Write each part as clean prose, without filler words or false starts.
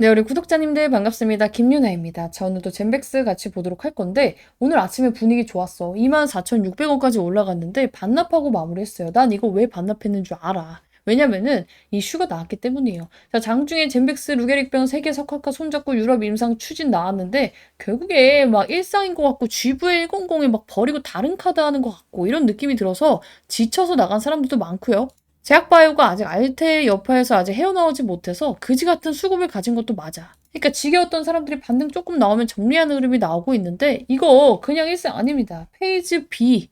네, 우리 구독자님들 반갑습니다. 김유나입니다. 자, 오늘도 젠백스 같이 보도록 할 건데, 오늘 아침에 분위기 좋았어. 24,600원까지 올라갔는데, 반납하고 마무리했어요. 난 이거 왜 반납했는 줄 알아. 왜냐면은, 이슈가 나왔기 때문이에요. 자, 장중에 젠백스 루게릭병 세계 석화가 손잡고 유럽 임상 추진 나왔는데, 결국에 막 일상인 것 같고, GV100에 막 버리고 다른 카드 하는 것 같고, 이런 느낌이 들어서 지쳐서 나간 사람들도 많고요. 제약바이오가 아직 알테의 여파에서 아직 헤어나오지 못해서 그지 같은 수급을 가진 것도 맞아. 그러니까 지겨웠던 사람들이 반등 조금 나오면 정리하는 흐름이 나오고 있는데 이거 그냥 일상 아닙니다. 페이지 B.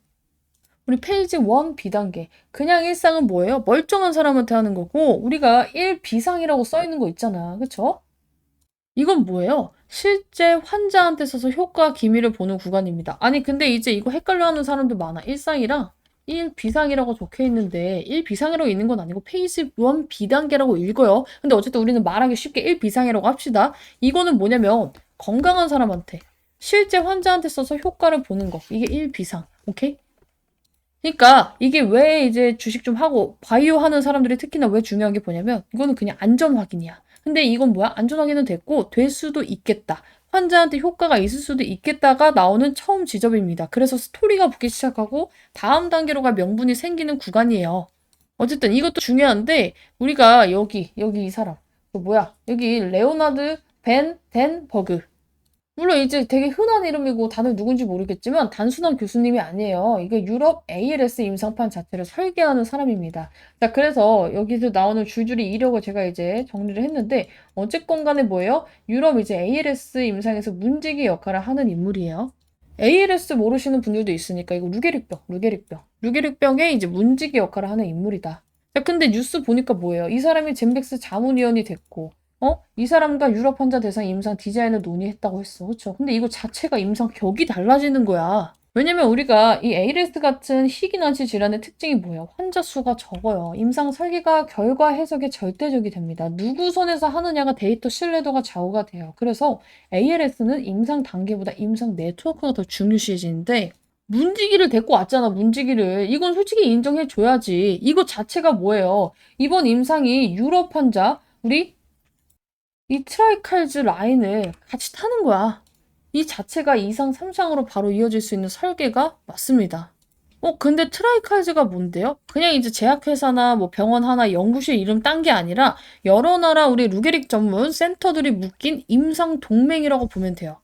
우리 페이지 1 B단계. 그냥 일상은 뭐예요? 멀쩡한 사람한테 하는 거고 우리가 1 비상이라고 써 있는 거 있잖아. 그쵸? 이건 뭐예요? 실제 환자한테 써서 효과 기미를 보는 구간입니다. 아니 근데 이제 이거 헷갈려하는 사람도 많아. 일상이랑 1 비상이라고 적혀 있는데 1 비상이라고 있는 건 아니고 페이지 1 B단계라고 읽어요. 근데 어쨌든 우리는 말하기 쉽게 1 비상이라고 합시다. 이거는 뭐냐면 건강한 사람한테 실제 환자한테 써서 효과를 보는 거. 이게 1 비상. 오케이? 그러니까 이게 왜 이제 주식 좀 하고 바이오 하는 사람들이 특히나 왜 중요한 게 뭐냐면 이거는 그냥 안전 확인이야. 근데 이건 뭐야? 안전 확인은 됐고 될 수도 있겠다. 환자한테 효과가 있을 수도 있겠다가 나오는 처음 지점입니다. 그래서 스토리가 붙기 시작하고 다음 단계로 가 명분이 생기는 구간이에요. 어쨌든 이것도 중요한데 우리가 여기 이 사람 그 뭐야? 여기 레오나드 벤 덴 버그 물론 이제 되게 흔한 이름이고 다들 누군지 모르겠지만 단순한 교수님이 아니에요. 이게 유럽 ALS 임상판 자체를 설계하는 사람입니다. 자, 그래서 여기서 나오는 줄줄이 이력을 제가 이제 정리를 했는데 어쨌건 간에 뭐예요? 유럽 이제 ALS 임상에서 문지기 역할을 하는 인물이에요. ALS 모르시는 분들도 있으니까 이거 루게릭병의 이제 문지기 역할을 하는 인물이다. 자, 근데 뉴스 보니까 뭐예요? 이 사람이 젠백스 자문위원이 됐고 이 사람과 유럽 환자 대상 임상 디자인을 논의했다고 했어. 그쵸? 근데 이거 자체가 임상 격이 달라지는 거야. 왜냐면 우리가 이 ALS 같은 희귀난치 질환의 특징이 뭐예요? 환자 수가 적어요. 임상 설계가 결과 해석에 절대적이 됩니다. 누구 손에서 하느냐가 데이터 신뢰도가 좌우가 돼요. 그래서 ALS는 임상 단계보다 임상 네트워크가 더 중요시해지는데 문지기를 데리고 왔잖아, 문지기를. 이건 솔직히 인정해줘야지. 이거 자체가 뭐예요? 이번 임상이 유럽 환자, 우리 이 트라이칼즈 라인을 같이 타는 거야. 이 자체가 2상, 3상으로 바로 이어질 수 있는 설계가 맞습니다. 근데 트라이칼즈가 뭔데요? 그냥 이제 제약회사나 뭐 병원 하나 연구실 이름 딴 게 아니라 여러 나라 우리 루게릭 전문 센터들이 묶인 임상 동맹이라고 보면 돼요.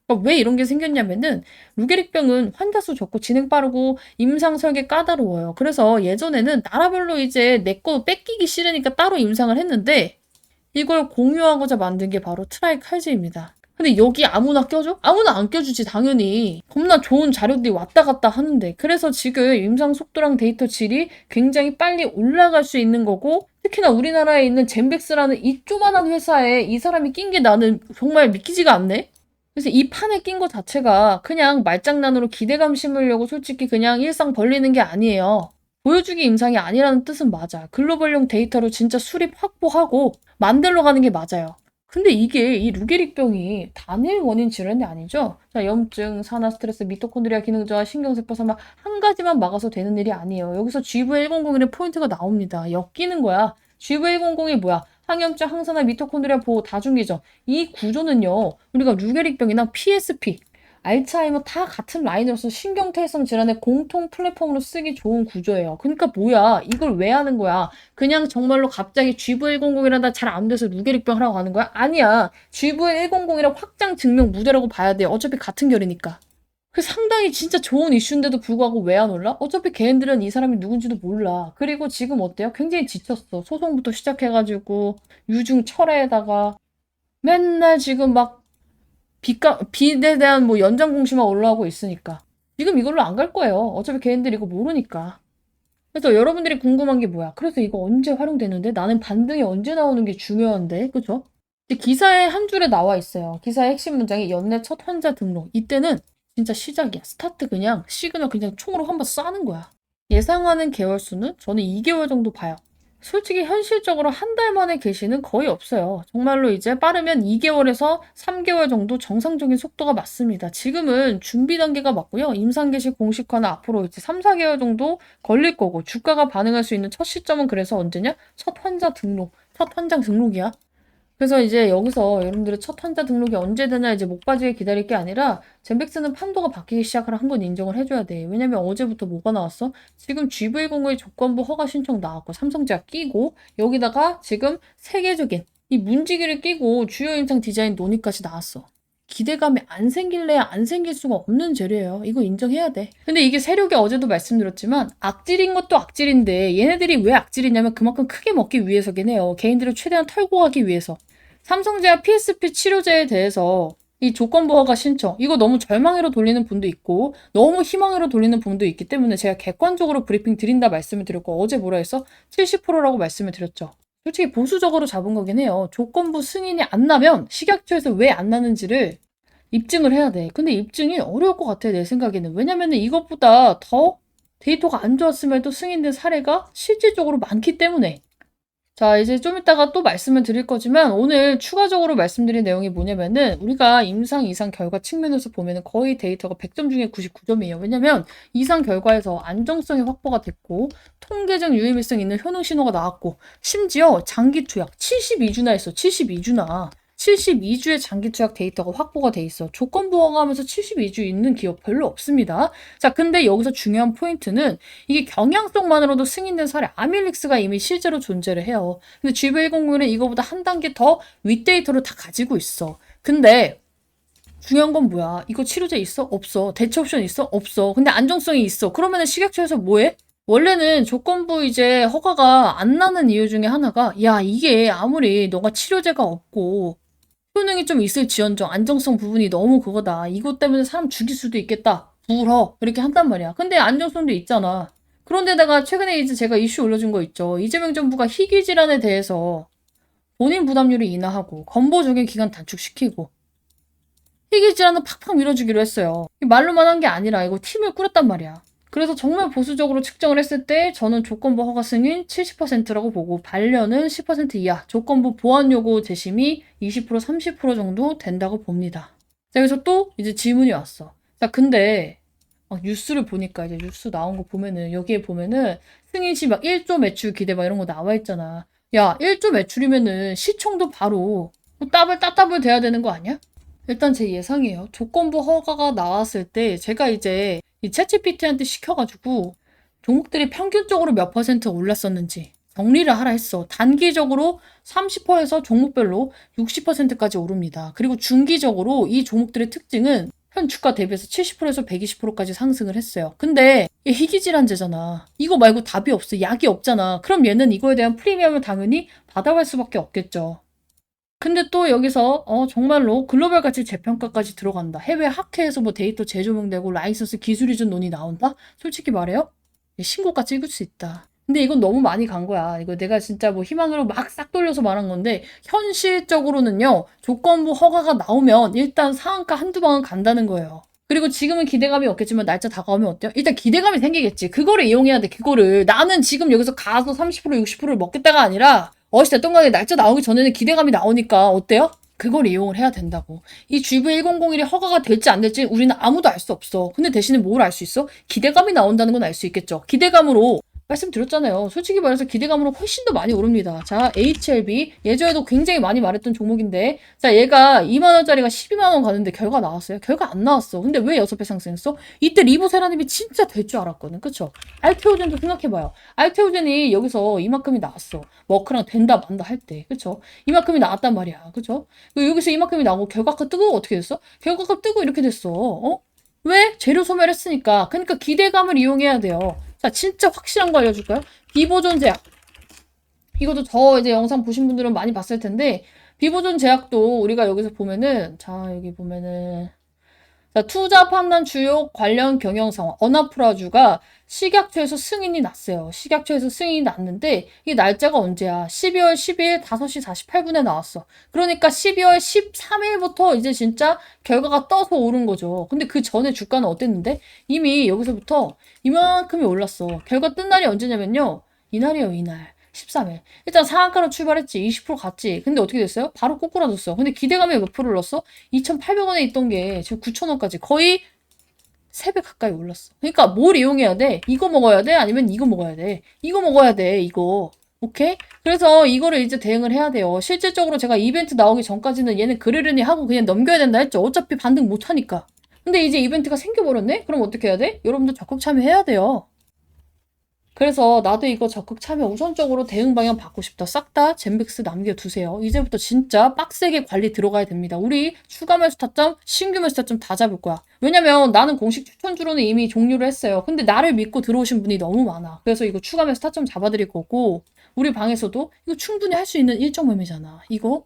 그러니까 왜 이런 게 생겼냐면은 루게릭병은 환자 수 적고 진행 빠르고 임상 설계 까다로워요. 그래서 예전에는 나라별로 이제 내 거 뺏기기 싫으니까 따로 임상을 했는데 이걸 공유하고자 만든 게 바로 트라이 칼즈입니다. 근데 여기 아무나 껴줘? 아무나 안 껴주지 당연히. 겁나 좋은 자료들이 왔다 갔다 하는데 그래서 지금 임상 속도랑 데이터 질이 굉장히 빨리 올라갈 수 있는 거고 특히나 우리나라에 있는 젠백스라는 이 조만한 회사에 이 사람이 낀 게 나는 정말 믿기지가 않네? 그래서 이 판에 낀 거 자체가 그냥 말장난으로 기대감 심으려고 솔직히 그냥 일상 벌리는 게 아니에요. 보여주기 임상이 아니라는 뜻은 맞아. 글로벌용 데이터로 진짜 수립 확보하고 만들러 가는 게 맞아요. 근데 이게 이 루게릭병이 단일 원인 질환이 아니죠? 자, 염증, 산화, 스트레스, 미토콘드리아 기능 저하, 신경세포 사막 한 가지만 막아서 되는 일이 아니에요. 여기서 GV100의 포인트가 나옵니다. 엮이는 거야. GV100이 뭐야? 항염증, 항산화, 미토콘드리아 보호, 다중기전. 이 구조는요. 우리가 루게릭병이나 PSP, 알츠하이머 다 같은 라인으로서 신경퇴성 질환의 공통 플랫폼으로 쓰기 좋은 구조예요. 그러니까 뭐야? 이걸 왜 하는 거야? 그냥 정말로 갑자기 GV100이란다 잘 안 돼서 루게릭병 하라고 하는 거야? 아니야. GV100이랑 확장 증명 무대라고 봐야 돼요. 어차피 같은 결이니까. 그 상당히 진짜 좋은 이슈인데도 불구하고 왜 안 올라? 어차피 걔네들은 이 사람이 누군지도 몰라. 그리고 지금 어때요? 굉장히 지쳤어. 소송부터 시작해가지고 유증 철회에다가 맨날 지금 막 빚에 대한 뭐 연장 공시만 올라오고 있으니까. 지금 이걸로 안 갈 거예요. 어차피 걔네들 이거 모르니까. 그래서 여러분들이 궁금한 게 뭐야? 그래서 이거 언제 활용되는데? 나는 반등이 언제 나오는 게 중요한데? 그죠? 기사에 한 줄에 나와 있어요. 기사의 핵심 문장이 연내 첫 환자 등록. 이때는 진짜 시작이야. 스타트 그냥 시그널 그냥 총으로 한번 쏴는 거야. 예상하는 개월 수는 저는 2개월 정도 봐요. 솔직히 현실적으로 한 달 만에 개시는 거의 없어요. 정말로 이제 빠르면 2개월에서 3개월 정도 정상적인 속도가 맞습니다. 지금은 준비 단계가 맞고요. 임상 개시 공식화는 앞으로 이제 3, 4개월 정도 걸릴 거고 주가가 반응할 수 있는 첫 시점은 그래서 언제냐? 첫 환자 등록. 첫 환자 등록이야. 그래서 이제 여기서 여러분들의 첫 환자 등록이 언제 되나 이제 목 빠지게 기다릴 게 아니라 젠백스는 판도가 바뀌기 시작을 한 건 인정을 해줘야 돼. 왜냐면 어제부터 뭐가 나왔어? 지금 GV 공의 조건부 허가 신청 나왔고 삼성제약 끼고 여기다가 지금 세계적인 이 문지기를 끼고 주요 임상 디자인 논의까지 나왔어. 기대감이 안 생길래야 안 생길 수가 없는 재료예요. 이거 인정해야 돼. 근데 이게 세력이 어제도 말씀드렸지만 악질인 것도 악질인데 얘네들이 왜 악질이냐면 그만큼 크게 먹기 위해서긴 해요. 개인들을 최대한 털고 가기 위해서. 삼성제약 PSP 치료제에 대해서 이 조건부 허가 신청 이거 너무 절망으로 돌리는 분도 있고 너무 희망으로 돌리는 분도 있기 때문에 제가 객관적으로 브리핑 드린다 말씀을 드렸고 어제 뭐라 했어? 70%라고 말씀을 드렸죠. 솔직히 보수적으로 잡은 거긴 해요. 조건부 승인이 안 나면 식약처에서 왜 안 나는지를 입증을 해야 돼. 근데 입증이 어려울 것 같아, 내 생각에는. 왜냐면은 이것보다 더 데이터가 안 좋았음에도 승인된 사례가 실질적으로 많기 때문에. 자, 이제 좀 이따가 또 말씀을 드릴 거지만 오늘 추가적으로 말씀드린 내용이 뭐냐면은 우리가 임상 이상 결과 측면에서 보면은 거의 데이터가 100점 중에 99점이에요. 왜냐면 이상 결과에서 안정성이 확보가 됐고 통계적 유의미성 있는 효능 신호가 나왔고 심지어 장기 투약 72주나 했어. 72주나. 72주의 장기 투약 데이터가 확보가 돼 있어. 조건부 허가하면서 72주 있는 기업 별로 없습니다. 자, 근데 여기서 중요한 포인트는 이게 경향성만으로도 승인된 사례 아밀릭스가 이미 실제로 존재를 해요. 근데 GV109는 이거보다 한 단계 더 윗데이터를 다 가지고 있어. 근데 중요한 건 뭐야? 이거 치료제 있어? 없어. 대체 옵션 있어? 없어. 근데 안정성이 있어. 그러면은 식약처에서 뭐해? 원래는 조건부 이제 허가가 안 나는 이유 중에 하나가 야, 이게 아무리 너가 치료제가 없고 효능이 좀 있을지언정 안정성 부분이 너무 그거다. 이것 때문에 사람 죽일 수도 있겠다. 불허. 이렇게 한단 말이야. 근데 안정성도 있잖아. 그런데다가 최근에 이제 제가 이슈 올려준 거 있죠. 이재명 정부가 희귀 질환에 대해서 본인 부담률을 인하하고 건보 적용 기간 단축시키고 희귀 질환은 팍팍 밀어주기로 했어요. 말로만 한 게 아니라 이거 팀을 꾸렸단 말이야. 그래서 정말 보수적으로 측정을 했을 때 저는 조건부 허가 승인 70%라고 보고 반려는 10% 이하, 조건부 보완 요구 재심이 20% 30% 정도 된다고 봅니다. 자, 여기서 또 이제 질문이 왔어. 자, 근데 막 뉴스를 보니까 이제 뉴스 나온 거 보면은 여기에 보면은 승인 시 막 1조 매출 기대 막 이런 거 나와 있잖아. 야, 1조 매출이면은 시총도 바로 따블 돼야 되는 거 아니야? 일단 제 예상이에요. 조건부 허가가 나왔을 때 제가 이제 이 챗GPT한테 시켜가지고 종목들이 평균적으로 몇 퍼센트 올랐었는지 정리를 하라 했어. 단기적으로 30%에서 종목별로 60%까지 오릅니다. 그리고 중기적으로 이 종목들의 특징은 현 주가 대비해서 70%에서 120%까지 상승을 했어요. 근데 이게 희귀질환제잖아. 이거 말고 답이 없어. 약이 없잖아. 그럼 얘는 이거에 대한 프리미엄을 당연히 받아갈 수밖에 없겠죠. 근데 또 여기서 정말로 글로벌 가치 재평가까지 들어간다. 해외 학회에서 뭐 데이터 재조명되고 라이선스 기술 이전 논의 나온다? 솔직히 말해요. 신고가 찍을 수 있다. 근데 이건 너무 많이 간 거야. 이거 내가 진짜 뭐 희망으로 막 싹 돌려서 말한 건데 현실적으로는요. 조건부 허가가 나오면 일단 상한가 한두 방은 간다는 거예요. 그리고 지금은 기대감이 없겠지만 날짜 다가오면 어때요? 일단 기대감이 생기겠지. 그거를 이용해야 돼. 그거를. 나는 지금 여기서 가서 30% 60%를 먹겠다가 아니라 어찌됐든 간에 날짜 나오기 전에는 기대감이 나오니까 어때요? 그걸 이용을 해야 된다고. 이 GV1001이 허가가 될지 안 될지 우리는 아무도 알 수 없어. 근데 대신에 뭘 알 수 있어? 기대감이 나온다는 건 알 수 있겠죠. 기대감으로 말씀드렸잖아요. 솔직히 말해서 기대감으로 훨씬 더 많이 오릅니다. 자, HLB 예전에도 굉장히 많이 말했던 종목인데 자, 얘가 2만 원짜리가 12만 원 가는데 결과 나왔어요? 결과 안 나왔어. 근데 왜 6배 상승했어? 이때 리보세라님이 진짜 될 줄 알았거든. 그쵸? 알테오젠도 생각해봐요. 알테오젠이 여기서 이만큼이 나왔어. 머크랑 된다 만다 할 때. 그쵸? 이만큼이 나왔단 말이야. 그쵸? 여기서 이만큼이 나오고 결과가 뜨고 어떻게 됐어? 결과가 뜨고 이렇게 됐어. 왜? 재료 소멸 했으니까. 그러니까 기대감을 이용해야 돼요. 자, 진짜 확실한 거 알려줄까요? 비보존 제약. 이것도 저 이제 영상 보신 분들은 많이 봤을 텐데, 비보존 제약도 우리가 여기서 보면은, 자, 여기 보면은, 자, 투자 판단 주요 관련 경영 상황, 어나프라주가 식약처에서 승인이 났어요. 식약처에서 승인이 났는데, 이 날짜가 언제야? 12월 12일 5시 48분에 나왔어. 그러니까 12월 13일부터 이제 진짜 결과가 떠서 오른 거죠. 근데 그 전에 주가는 어땠는데? 이미 여기서부터 이만큼이 올랐어. 결과 뜬 날이 언제냐면요. 이날이에요, 이날. 13일. 일단 상한가로 출발했지. 20% 갔지. 근데 어떻게 됐어요? 바로 꼬꾸라졌어. 근데 기대감이 몇 프로 올랐어? 2,800원에 있던 게 지금 9,000원까지 거의 3배 가까이 올랐어. 그러니까 뭘 이용해야 돼? 이거 먹어야 돼? 아니면 이거 먹어야 돼? 이거 먹어야 돼, 이거. 오케이? 그래서 이거를 이제 대응을 해야 돼요. 실질적으로 제가 이벤트 나오기 전까지는 얘는 그러려니 하고 그냥 넘겨야 된다 했죠. 어차피 반등 못 하니까. 근데 이제 이벤트가 생겨버렸네? 그럼 어떻게 해야 돼? 여러분들 적극 참여해야 돼요. 그래서 나도 이거 적극 참여 우선적으로 대응 방향 받고 싶다. 싹 다 젠백스 남겨두세요. 이제부터 진짜 빡세게 관리 들어가야 됩니다. 우리 추가 매수 타점, 신규 매수 타점 다 잡을 거야. 왜냐면 나는 공식 추천주로는 이미 종료를 했어요. 근데 나를 믿고 들어오신 분이 너무 많아. 그래서 이거 추가 매수 타점 잡아드릴 거고 우리 방에서도 이거 충분히 할 수 있는 일정 매매잖아. 이거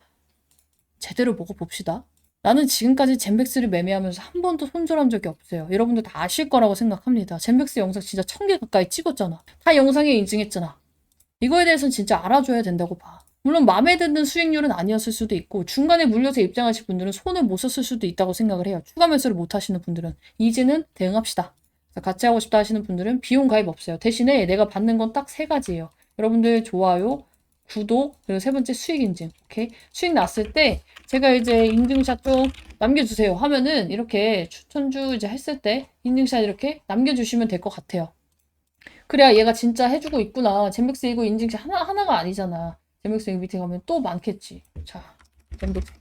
제대로 먹어봅시다. 나는 지금까지 젠백스를 매매하면서 한 번도 손절한 적이 없어요. 여러분들 다 아실 거라고 생각합니다. 젠백스 영상 진짜 1000개 가까이 찍었잖아. 다 영상에 인증했잖아. 이거에 대해서는 진짜 알아줘야 된다고 봐. 물론 마음에 드는 수익률은 아니었을 수도 있고 중간에 물려서 입장하실 분들은 손을 못 썼을 수도 있다고 생각을 해요. 추가 매수를 못 하시는 분들은 이제는 대응합시다. 같이 하고 싶다 하시는 분들은 비용 가입 없어요. 대신에 내가 받는 건 딱 세 가지예요. 여러분들 좋아요, 구독, 그리고 세 번째 수익 인증. 오케이? 수익 났을 때 제가 이제 인증샷 좀 남겨주세요 하면은 이렇게 추천주 이제 했을 때 인증샷 이렇게 남겨주시면 될 것 같아요. 그래야 얘가 진짜 해주고 있구나. 젠백스 이거 인증샷 하나가 아니잖아. 젠백스 여기 밑에 가면 또 많겠지. 자, 젠백스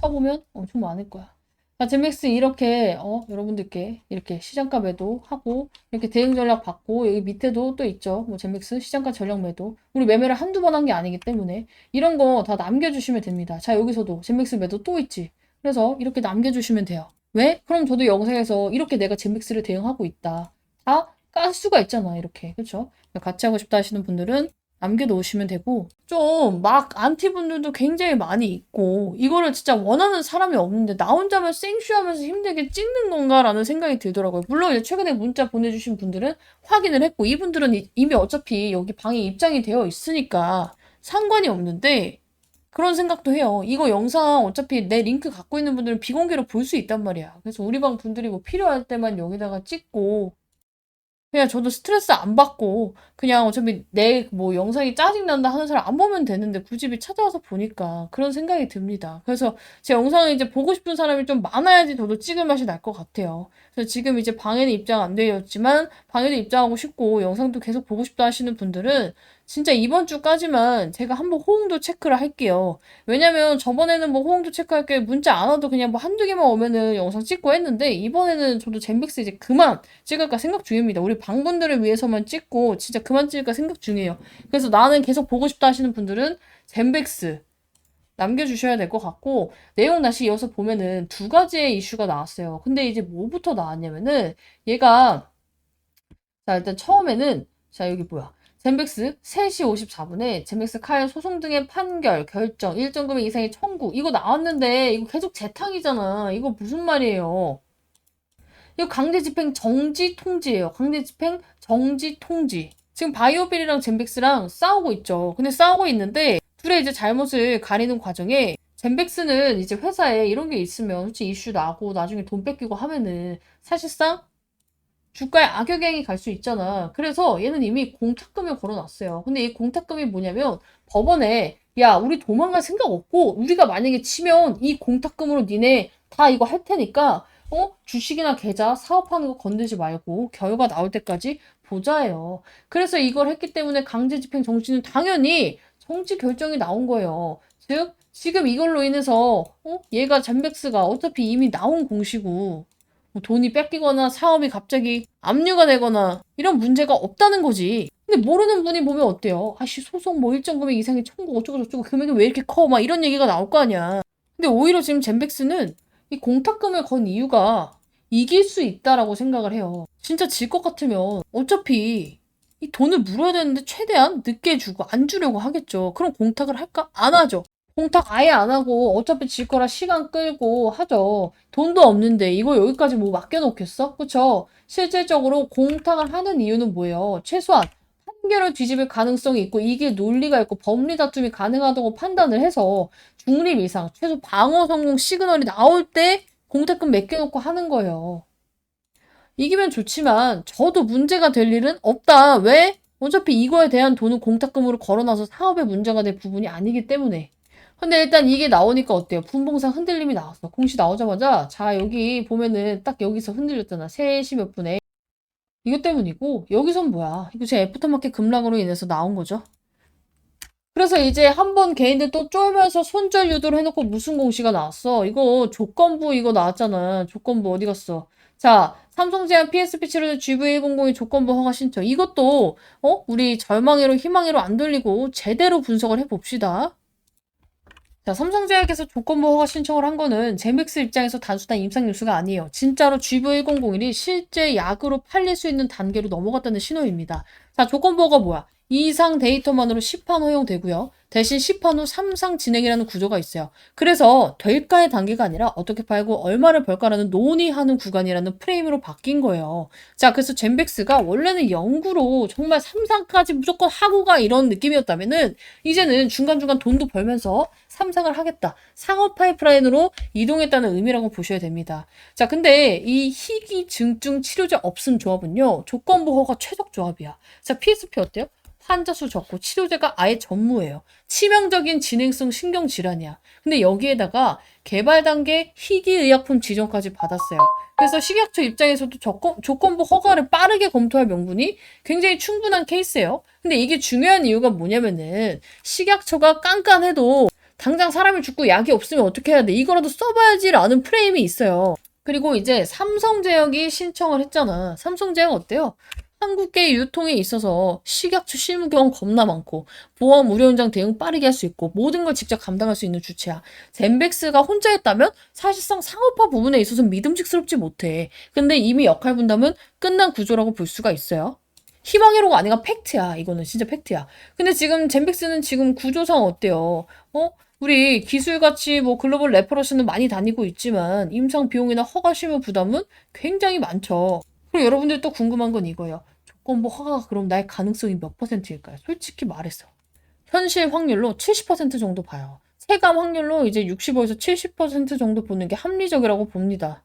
쳐보면 엄청 많을 거야. 자, 젠백스 이렇게, 여러분들께 이렇게 시장가 매도 하고, 이렇게 대응 전략 받고, 여기 밑에도 또 있죠. 뭐, 젠백스 시장가 전략 매도. 우리 매매를 한두 번 한 게 아니기 때문에, 이런 거 다 남겨주시면 됩니다. 자, 여기서도 젠백스 매도 또 있지. 그래서 이렇게 남겨주시면 돼요. 왜? 그럼 저도 영상에서 이렇게 내가 젠백스를 대응하고 있다. 다 깔 수가 있잖아, 이렇게. 그쵸? 같이 하고 싶다 하시는 분들은 남겨놓으시면 되고, 좀 막 안티 분들도 굉장히 많이 있고, 이거를 진짜 원하는 사람이 없는데, 나 혼자만 생쇼하면서 힘들게 찍는 건가라는 생각이 들더라고요. 물론 이제 최근에 문자 보내주신 분들은 확인을 했고, 이분들은 이미 어차피 여기 방에 입장이 되어 있으니까 상관이 없는데, 그런 생각도 해요. 이거 영상 어차피 내 링크 갖고 있는 분들은 비공개로 볼 수 있단 말이야. 그래서 우리 방 분들이 뭐 필요할 때만 여기다가 찍고, 그냥 저도 스트레스 안 받고 그냥 어차피 내 뭐 영상이 짜증난다 하는 사람 안 보면 되는데 굳이 찾아와서 보니까 그런 생각이 듭니다. 그래서 제 영상을 이제 보고 싶은 사람이 좀 많아야지 저도 찍을 맛이 날 것 같아요. 그래서 지금 이제 방에는 입장 안 되어 있지만 방에도 입장하고 싶고 영상도 계속 보고 싶다 하시는 분들은 진짜 이번 주까지만 제가 한번 호응도 체크를 할게요. 왜냐면 저번에는 뭐 호응도 체크할 게 문자 안 와도 그냥 뭐 한두 개만 오면은 영상 찍고 했는데 이번에는 저도 젠백스 이제 그만 찍을까 생각 중입니다. 우리 방분들을 위해서만 찍고 진짜 그만 찍을까 생각 중이에요. 그래서 나는 계속 보고 싶다 하시는 분들은 젠백스 남겨주셔야 될 것 같고 내용 다시 이어서 보면은 두 가지의 이슈가 나왔어요. 근데 이제 뭐부터 나왔냐면은 얘가 자 일단 처음에는 자 여기 뭐야 젠백스 3시 54분에 젠백스 카일 소송 등의 판결, 결정, 일정 금액 이상의 청구 이거 나왔는데 이거 계속 재탕이잖아. 이거 무슨 말이에요? 이거 강제 집행 정지 통지예요. 강제 집행 정지 통지. 지금 바이오빌이랑 젠백스랑 싸우고 있죠. 근데 싸우고 있는데 둘의 이제 잘못을 가리는 과정에 젠백스는 이제 회사에 이런 게 있으면 솔직히 이슈 나고 나중에 돈 뺏기고 하면은 사실상 주가에 악영향이 갈 수 있잖아. 그래서 얘는 이미 공탁금을 걸어놨어요. 근데 이 공탁금이 뭐냐면 법원에 야 우리 도망갈 생각 없고 우리가 만약에 치면 이 공탁금으로 니네 다 이거 할 테니까 주식이나 계좌 사업하는 거 건들지 말고 결과 나올 때까지 보자예요. 그래서 이걸 했기 때문에 강제집행 정지는 당연히 정지 결정이 나온 거예요. 즉 지금 이걸로 인해서 얘가 젠백스가 어차피 이미 나온 공시고 뭐 돈이 뺏기거나 사업이 갑자기 압류가 되거나 이런 문제가 없다는 거지. 근데 모르는 분이 보면 어때요? 아씨 소송 뭐 일정 금액 이상의 청구 어쩌고 저쩌고 금액이 왜 이렇게 커? 막 이런 얘기가 나올 거 아니야. 근데 오히려 지금 젠백스는 이 공탁금을 건 이유가 이길 수 있다라고 생각을 해요. 진짜 질 것 같으면 어차피 이 돈을 물어야 되는데 최대한 늦게 주고 안 주려고 하겠죠. 그럼 공탁을 할까? 안 하죠. 공탁 아예 안 하고 어차피 질 거라 시간 끌고 하죠. 돈도 없는데 이거 여기까지 뭐 맡겨놓겠어? 그쵸? 실질적으로 공탁을 하는 이유는 뭐예요? 최소한 판결을 뒤집을 가능성이 있고 이게 논리가 있고 법리 다툼이 가능하다고 판단을 해서 중립 이상, 최소 방어 성공 시그널이 나올 때 공탁금 맡겨놓고 하는 거예요. 이기면 좋지만 저도 문제가 될 일은 없다. 왜? 어차피 이거에 대한 돈은 공탁금으로 걸어놔서 사업에 문제가 될 부분이 아니기 때문에. 근데 일단 이게 나오니까 어때요? 분봉상 흔들림이 나왔어. 공시 나오자마자 자 여기 보면은 딱 여기서 흔들렸잖아. 3시 몇 분에. 이것 때문이고 여기선 뭐야? 이거 제 애프터마켓 급락으로 인해서 나온 거죠. 그래서 이제 한번 개인들 또 쫄면서 손절 유도를 해놓고 무슨 공시가 나왔어? 이거 조건부 이거 나왔잖아. 조건부 어디 갔어? 자, 삼성 제한 PSP 치료제 GV100이 조건부 허가 신청. 이것도 우리 절망회로 희망회로 안 돌리고 제대로 분석을 해봅시다. 자, 삼성제약에서 조건부 허가 신청을 한 거는 제맥스 입장에서 단순한 임상 뉴스가 아니에요. 진짜로 GV1001이 실제 약으로 팔릴 수 있는 단계로 넘어갔다는 신호입니다. 자, 조건부 허가 뭐야? 이상 데이터만으로 시판 허용되고요. 대신 시판 후 3상 진행이라는 구조가 있어요. 그래서 될까의 단계가 아니라 어떻게 팔고 얼마를 벌까라는 논의하는 구간이라는 프레임으로 바뀐 거예요. 자, 그래서 젠백스가 원래는 연구로 정말 3상까지 무조건 하고 가 이런 느낌이었다면은 이제는 중간중간 돈도 벌면서 3상을 하겠다. 상업 파이프라인으로 이동했다는 의미라고 보셔야 됩니다. 자, 근데 이 희귀증증 치료제 없음 조합은요. 조건부 허가 최적 조합이야. 자, PSP 어때요? 환자 수 적고 치료제가 아예 전무예요. 치명적인 진행성 신경질환이야. 근데 여기에다가 개발 단계 희귀의약품 지정까지 받았어요. 그래서 식약처 입장에서도 조건부 허가를 빠르게 검토할 명분이 굉장히 충분한 케이스예요. 근데 이게 중요한 이유가 뭐냐면은 식약처가 깐깐해도 당장 사람이 죽고 약이 없으면 어떻게 해야 돼? 이거라도 써봐야지라는 프레임이 있어요. 그리고 이제 삼성제약이 신청을 했잖아. 삼성제약 어때요? 한국계 유통에 있어서 식약처 실무 경험 겁나 많고 보험 의료 현장 대응 빠르게 할 수 있고 모든 걸 직접 감당할 수 있는 주체야. 젠백스가 혼자 했다면 사실상 상업화 부분에 있어서 믿음직스럽지 못해. 근데 이미 역할 분담은 끝난 구조라고 볼 수가 있어요. 희망회로가 아니라 팩트야. 이거는 진짜 팩트야. 근데 지금 젠백스는 지금 구조상 어때요? 우리 기술같이 뭐 글로벌 레퍼런스는 많이 다니고 있지만 임상 비용이나 허가 실무 부담은 굉장히 많죠. 그리고 여러분들 또 궁금한 건 이거예요. 조건부 허가가 그럼 날 가능성이 몇 퍼센트일까요? 솔직히 말해서. 현실 확률로 70% 정도 봐요. 체감 확률로 이제 65에서 70% 정도 보는 게 합리적이라고 봅니다.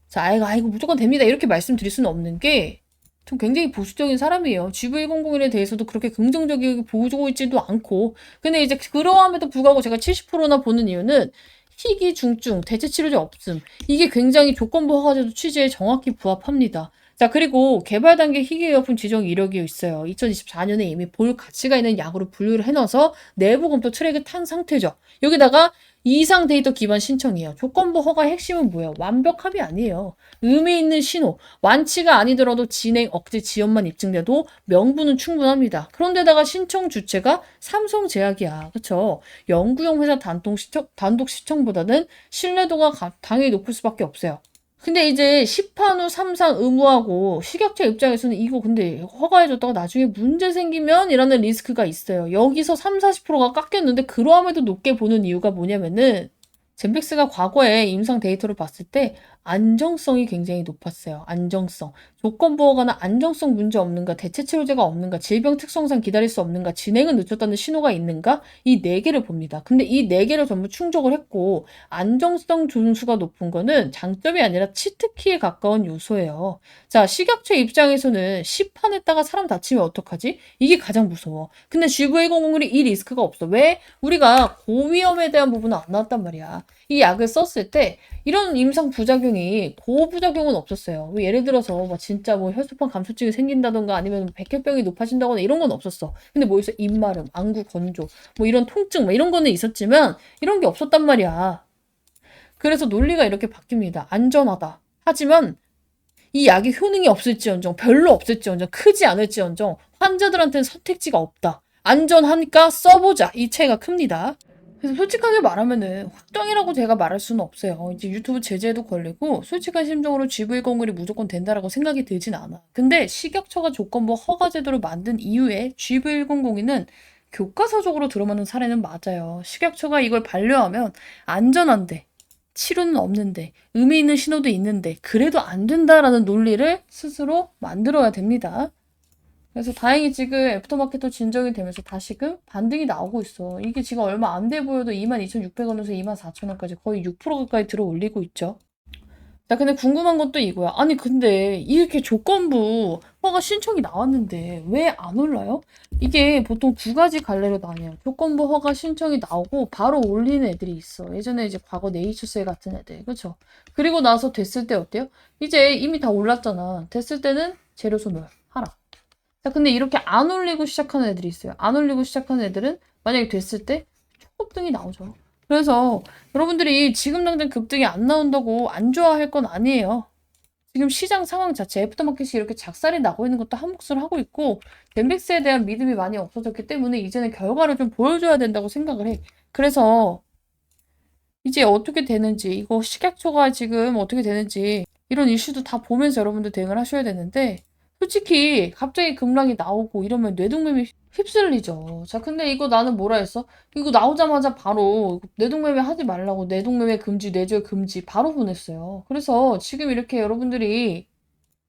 자, 아이고, 무조건 됩니다. 이렇게 말씀드릴 수는 없는 게, 전 굉장히 보수적인 사람이에요. GV101에 대해서도 그렇게 긍정적이게 보고 있지도 않고. 근데 이제 그러함에도 불구하고 제가 70%나 보는 이유는 희귀, 중증, 대체 치료제 없음. 이게 굉장히 조건부 허가제도 취지에 정확히 부합합니다. 자, 그리고 개발 단계 희귀의약품 지정 이력이 있어요. 2024년에 이미 볼 가치가 있는 약으로 분류를 해놔서 내부 검토 트랙을 탄 상태죠. 여기다가 이상 데이터 기반 신청이에요. 조건부 허가의 핵심은 뭐예요? 완벽함이 아니에요. 의미 있는 신호, 완치가 아니더라도 진행 억제 지연만 입증돼도 명분은 충분합니다. 그런데다가 신청 주체가 삼성제약이야. 그쵸? 연구용 회사 단독 시청보다는 신뢰도가 당연히 높을 수밖에 없어요. 근데 이제 시판 후 3상 의무하고 식약처 입장에서는 이거 근데 허가해줬다가 나중에 문제 생기면 이라는 리스크가 있어요. 여기서 3, 40%가 깎였는데 그러함에도 높게 보는 이유가 뭐냐면은 젠백스가 과거에 임상 데이터를 봤을 때 안정성이 굉장히 높았어요. 안정성. 조건부 허가나 안정성 문제 없는가, 대체 치료제가 없는가, 질병 특성상 기다릴 수 없는가, 진행은 늦췄다는 신호가 있는가, 이 네 개를 봅니다. 근데 이 네 개를 전부 충족을 했고 안정성 점수가 높은 거는 장점이 아니라 치트키에 가까운 요소예요. 자, 식약처 입장에서는 시판했다가 사람 다치면 어떡하지? 이게 가장 무서워. 근데 GV101이 이 리스크가 없어. 왜? 우리가 고위험에 대한 부분은 안 나왔단 말이야. 이 약을 썼을 때 이런 임상 부작용이 고부작용은 없었어요. 뭐 예를 들어서 뭐 진짜 뭐 혈소판 감소증이 생긴다던가 아니면 백혈병이 높아진다거나 이런 건 없었어. 근데 뭐 있어? 입마름, 안구 건조, 뭐 이런 통증, 뭐 이런 거는 있었지만 이런 게 없었단 말이야. 그래서 논리가 이렇게 바뀝니다. 안전하다. 하지만 이 약이 효능이 없을지언정, 별로 없을지언정, 크지 않을지언정 환자들한테는 선택지가 없다. 안전하니까 써보자. 이 차이가 큽니다. 그래서 솔직하게 말하면은 확정이라고 제가 말할 수는 없어요. 이제 유튜브 제재도 걸리고 솔직한 심정으로 GV01이 무조건 된다라고 생각이 들진 않아. 근데 식약처가 조건부 허가 제도를 만든 이후에 GV1002는 교과서적으로 들어맞는 사례는 맞아요. 식약처가 이걸 반려하면 안전한데 치료는 없는데 의미 있는 신호도 있는데 그래도 안 된다라는 논리를 스스로 만들어야 됩니다. 그래서 다행히 지금 애프터마켓도 진정이 되면서 다시금 반등이 나오고 있어. 이게 지금 얼마 안 돼 보여도 22,600원에서 24,000원까지 거의 6% 가까이 들어 올리고 있죠. 자, 근데 궁금한 건 또 이거야. 아니, 근데 이렇게 조건부 허가 신청이 나왔는데 왜 안 올라요? 이게 보통 두 가지 갈래로 나뉘어요. 조건부 허가 신청이 나오고 바로 올리는 애들이 있어. 예전에 이제 과거 네이처셀 같은 애들. 그쵸? 그리고 나서 됐을 때 어때요? 이제 이미 다 올랐잖아. 됐을 때는 재료 소멸 하라. 자, 근데 이렇게 안 올리고 시작하는 애들이 있어요. 안 올리고 시작하는 애들은 만약에 됐을 때 초급등이 나오죠. 그래서 여러분들이 지금 당장 급등이 안 나온다고 안 좋아할 건 아니에요. 지금 시장 상황 자체, 애프터마켓이 이렇게 작살이 나고 있는 것도 한 몫을 하고 있고, 젠백스에 대한 믿음이 많이 없어졌기 때문에 이제는 결과를 좀 보여줘야 된다고 생각을 해. 그래서 이제 어떻게 되는지, 이거 식약처가 지금 어떻게 되는지, 이런 이슈도 다 보면서 여러분들 대응을 하셔야 되는데, 솔직히 갑자기 급락이 나오고 이러면 뇌동맥이 휩쓸리죠. 자, 근데 이거 나는 뭐라 했어? 이거 나오자마자 바로 뇌동매매 하지 말라고 뇌동매매 금지, 뇌절 금지 바로 보냈어요. 그래서 지금 이렇게 여러분들이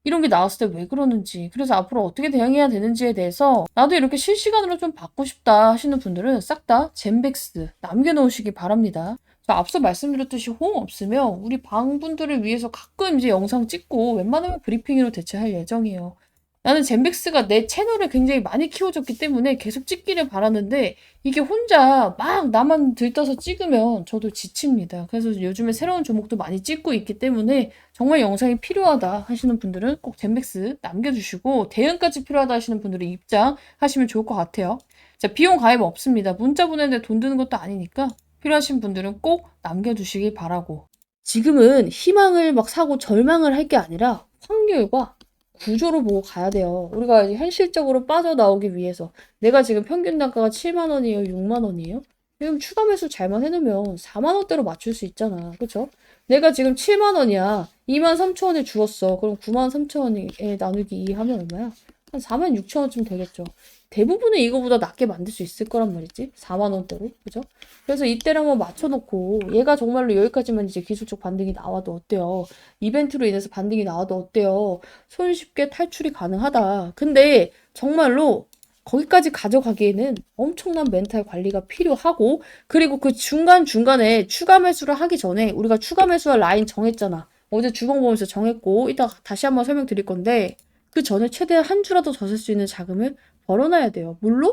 이런 게 나왔을 때 왜 그러는지, 그래서 앞으로 어떻게 대응해야 되는지에 대해서 나도 이렇게 실시간으로 좀 받고 싶다 하시는 분들은 싹 다 젠백스 남겨놓으시기 바랍니다. 저 앞서 말씀드렸듯이 호응 없으면 우리 방분들을 위해서 가끔 이제 영상 찍고 웬만하면 브리핑으로 대체할 예정이에요. 나는 젠백스가 내 채널을 굉장히 많이 키워줬기 때문에 계속 찍기를 바라는데 이게 혼자 막 나만 들떠서 찍으면 저도 지칩니다. 그래서 요즘에 새로운 종목도 많이 찍고 있기 때문에 정말 영상이 필요하다 하시는 분들은 꼭 젠백스 남겨주시고 대응까지 필요하다 하시는 분들은 입장하시면 좋을 것 같아요. 자, 비용 가입 없습니다. 문자 보내는데 돈 드는 것도 아니니까 필요하신 분들은 꼭 남겨주시기 바라고. 지금은 희망을 막 사고 절망을 할 게 아니라 확률과 구조로 보고 가야 돼요. 우리가 이제 현실적으로 빠져나오기 위해서 내가 지금 평균 단가가 7만 원이에요? 6만 원이에요? 지금 추가 매수 잘만 해놓으면 4만 원대로 맞출 수 있잖아. 그쵸? 내가 지금 7만 원이야. 2만 3천 원에 주었어. 그럼 9만 3천 원에 나누기 2 하면 얼마야? 한 4만 6천 원쯤 되겠죠. 대부분은 이거보다 낮게 만들 수 있을 거란 말이지. 4만 원대로. 그죠? 그래서 이때를 한번 맞춰놓고 얘가 정말로 여기까지만 이제 기술적 반등이 나와도 어때요? 이벤트로 인해서 반등이 나와도 어때요? 손쉽게 탈출이 가능하다. 근데 정말로 거기까지 가져가기에는 엄청난 멘탈 관리가 필요하고 그리고 그 중간중간에 추가 매수를 하기 전에 우리가 추가 매수할 라인 정했잖아. 어제 주봉 보면서 정했고 이따 다시 한번 설명드릴 건데 그 전에 최대한 한 주라도 더 쓸 수 있는 자금을 벌어놔야 돼요. 물론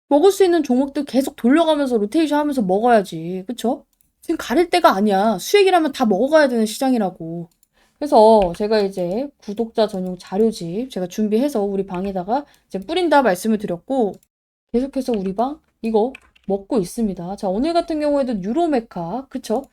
먹을 수 있는 종목들 계속 돌려가면서 로테이션 하면서 먹어야지. 그쵸? 지금 가릴 때가 아니야. 수익이라면 다 먹어가야 되는 시장이라고. 그래서 제가 이제 구독자 전용 자료집 제가 준비해서 우리 방에다가 이제 뿌린다 말씀을 드렸고 계속해서 우리 방 이거 먹고 있습니다. 자, 오늘 같은 경우에도 유로메카 그쵸?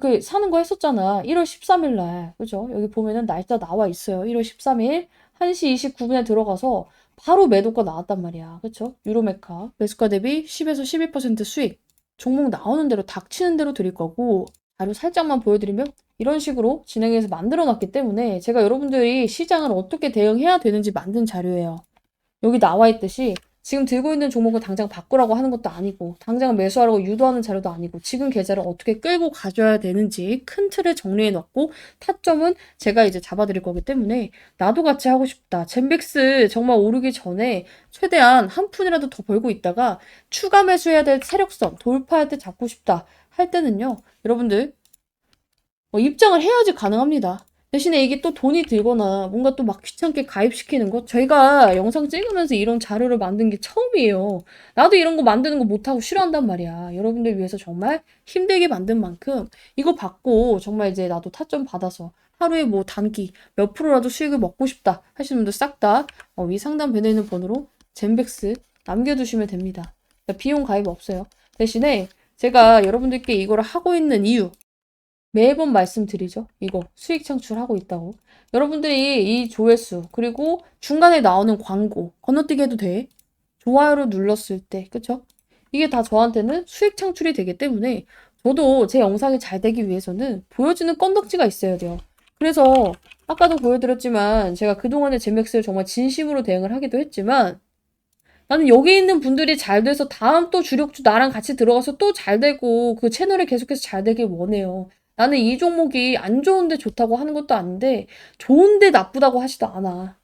그 사는 거 했었잖아. 1월 13일 날. 그죠? 여기 보면은 날짜 나와 있어요. 1월 13일 1시 29분에 들어가서 바로 매도가 나왔단 말이야. 그쵸? 유로메카. 매수가 대비 10에서 12% 수익. 종목 나오는 대로 닥치는 대로 드릴 거고 자료 살짝만 보여드리면 이런 식으로 진행해서 만들어 놨기 때문에 제가 여러분들이 시장을 어떻게 대응해야 되는지 만든 자료예요. 여기 나와 있듯이 지금 들고 있는 종목을 당장 바꾸라고 하는 것도 아니고 당장 매수하라고 유도하는 자료도 아니고 지금 계좌를 어떻게 끌고 가줘야 되는지 큰 틀을 정리해 놨고 타점은 제가 이제 잡아드릴 거기 때문에 나도 같이 하고 싶다. 젠백스 정말 오르기 전에 최대한 한 푼이라도 더 벌고 있다가 추가 매수해야 될 세력선 돌파할 때 잡고 싶다 할 때는요. 여러분들 입장을 해야지 가능합니다. 대신에 이게 또 돈이 들거나 뭔가 또 막 귀찮게 가입시키는 거 저희가 영상 찍으면서 이런 자료를 만든 게 처음이에요. 나도 이런 거 만드는 거 못하고 싫어한단 말이야. 여러분들 위해서 정말 힘들게 만든 만큼 이거 받고 정말 이제 나도 타점 받아서 하루에 뭐 단기 몇 프로라도 수익을 먹고 싶다 하시는 분들 싹 다 위 상단 배너에 있는 번호로 젠백스 남겨두시면 됩니다. 비용 가입 없어요. 대신에 제가 여러분들께 이거를 하고 있는 이유 매번 말씀드리죠. 이거 수익 창출하고 있다고. 여러분들이 이 조회수 그리고 중간에 나오는 광고 건너뛰기 해도 돼. 좋아요를 눌렀을 때 그쵸? 이게 다 저한테는 수익 창출이 되기 때문에 저도 제 영상이 잘 되기 위해서는 보여주는 건덕지가 있어야 돼요. 그래서 아까도 보여드렸지만 제가 그동안의 젠맥스를 정말 진심으로 대응을 하기도 했지만 나는 여기 있는 분들이 잘 돼서 다음 또 주력주 나랑 같이 들어가서 또 잘 되고 그 채널이 계속해서 잘 되길 원해요. 나는 이 종목이 안 좋은데 좋다고 하는 것도 아닌데 좋은데 나쁘다고 하지도 않아.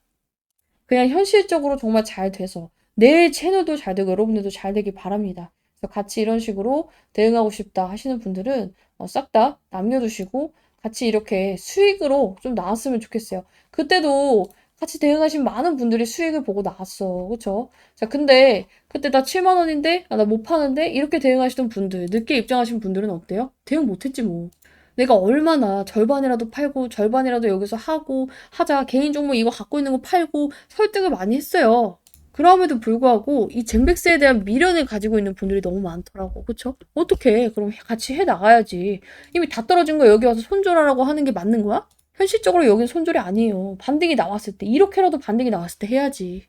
그냥 현실적으로 정말 잘 돼서 내 채널도 잘 되고 여러분들도 잘 되길 바랍니다. 그래서 같이 이런 식으로 대응하고 싶다 하시는 분들은 싹 다 남겨두시고 같이 이렇게 수익으로 좀 나왔으면 좋겠어요. 그때도 같이 대응하신 많은 분들이 수익을 보고 나왔어. 그쵸? 자, 근데 그때 나 7만 원인데 나 못 파는데 이렇게 대응하시던 분들 늦게 입장하신 분들은 어때요? 대응 못했지 뭐. 내가 얼마나 절반이라도 팔고 절반이라도 여기서 하고 하자 개인 종목 이거 갖고 있는 거 팔고 설득을 많이 했어요. 그럼에도 불구하고 이 젠백스에 대한 미련을 가지고 있는 분들이 너무 많더라고. 그쵸? 어떡해. 그럼 같이 해 나가야지. 이미 다 떨어진 거 여기 와서 손절하라고 하는 게 맞는 거야? 현실적으로 여긴 손절이 아니에요. 반등이 나왔을 때, 이렇게라도 반등이 나왔을 때 해야지.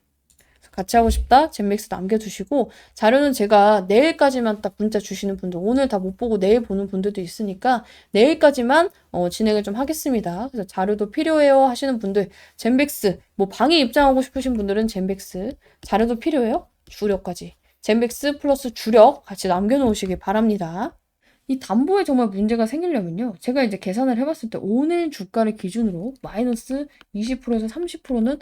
같이 하고 싶다? 젠맥스 남겨주시고, 자료는 제가 내일까지만 딱 문자 주시는 분들, 오늘 다 못 보고 내일 보는 분들도 있으니까, 내일까지만 진행을 좀 하겠습니다. 그래서 자료도 필요해요 하시는 분들, 젠백스, 뭐 방에 입장하고 싶으신 분들은 젠백스, 자료도 필요해요? 주력까지. 젠백스 플러스 주력 같이 남겨놓으시길 바랍니다. 이 담보에 정말 문제가 생기려면요. 제가 이제 계산을 해봤을 때 오늘 주가를 기준으로 마이너스 20%에서 30%는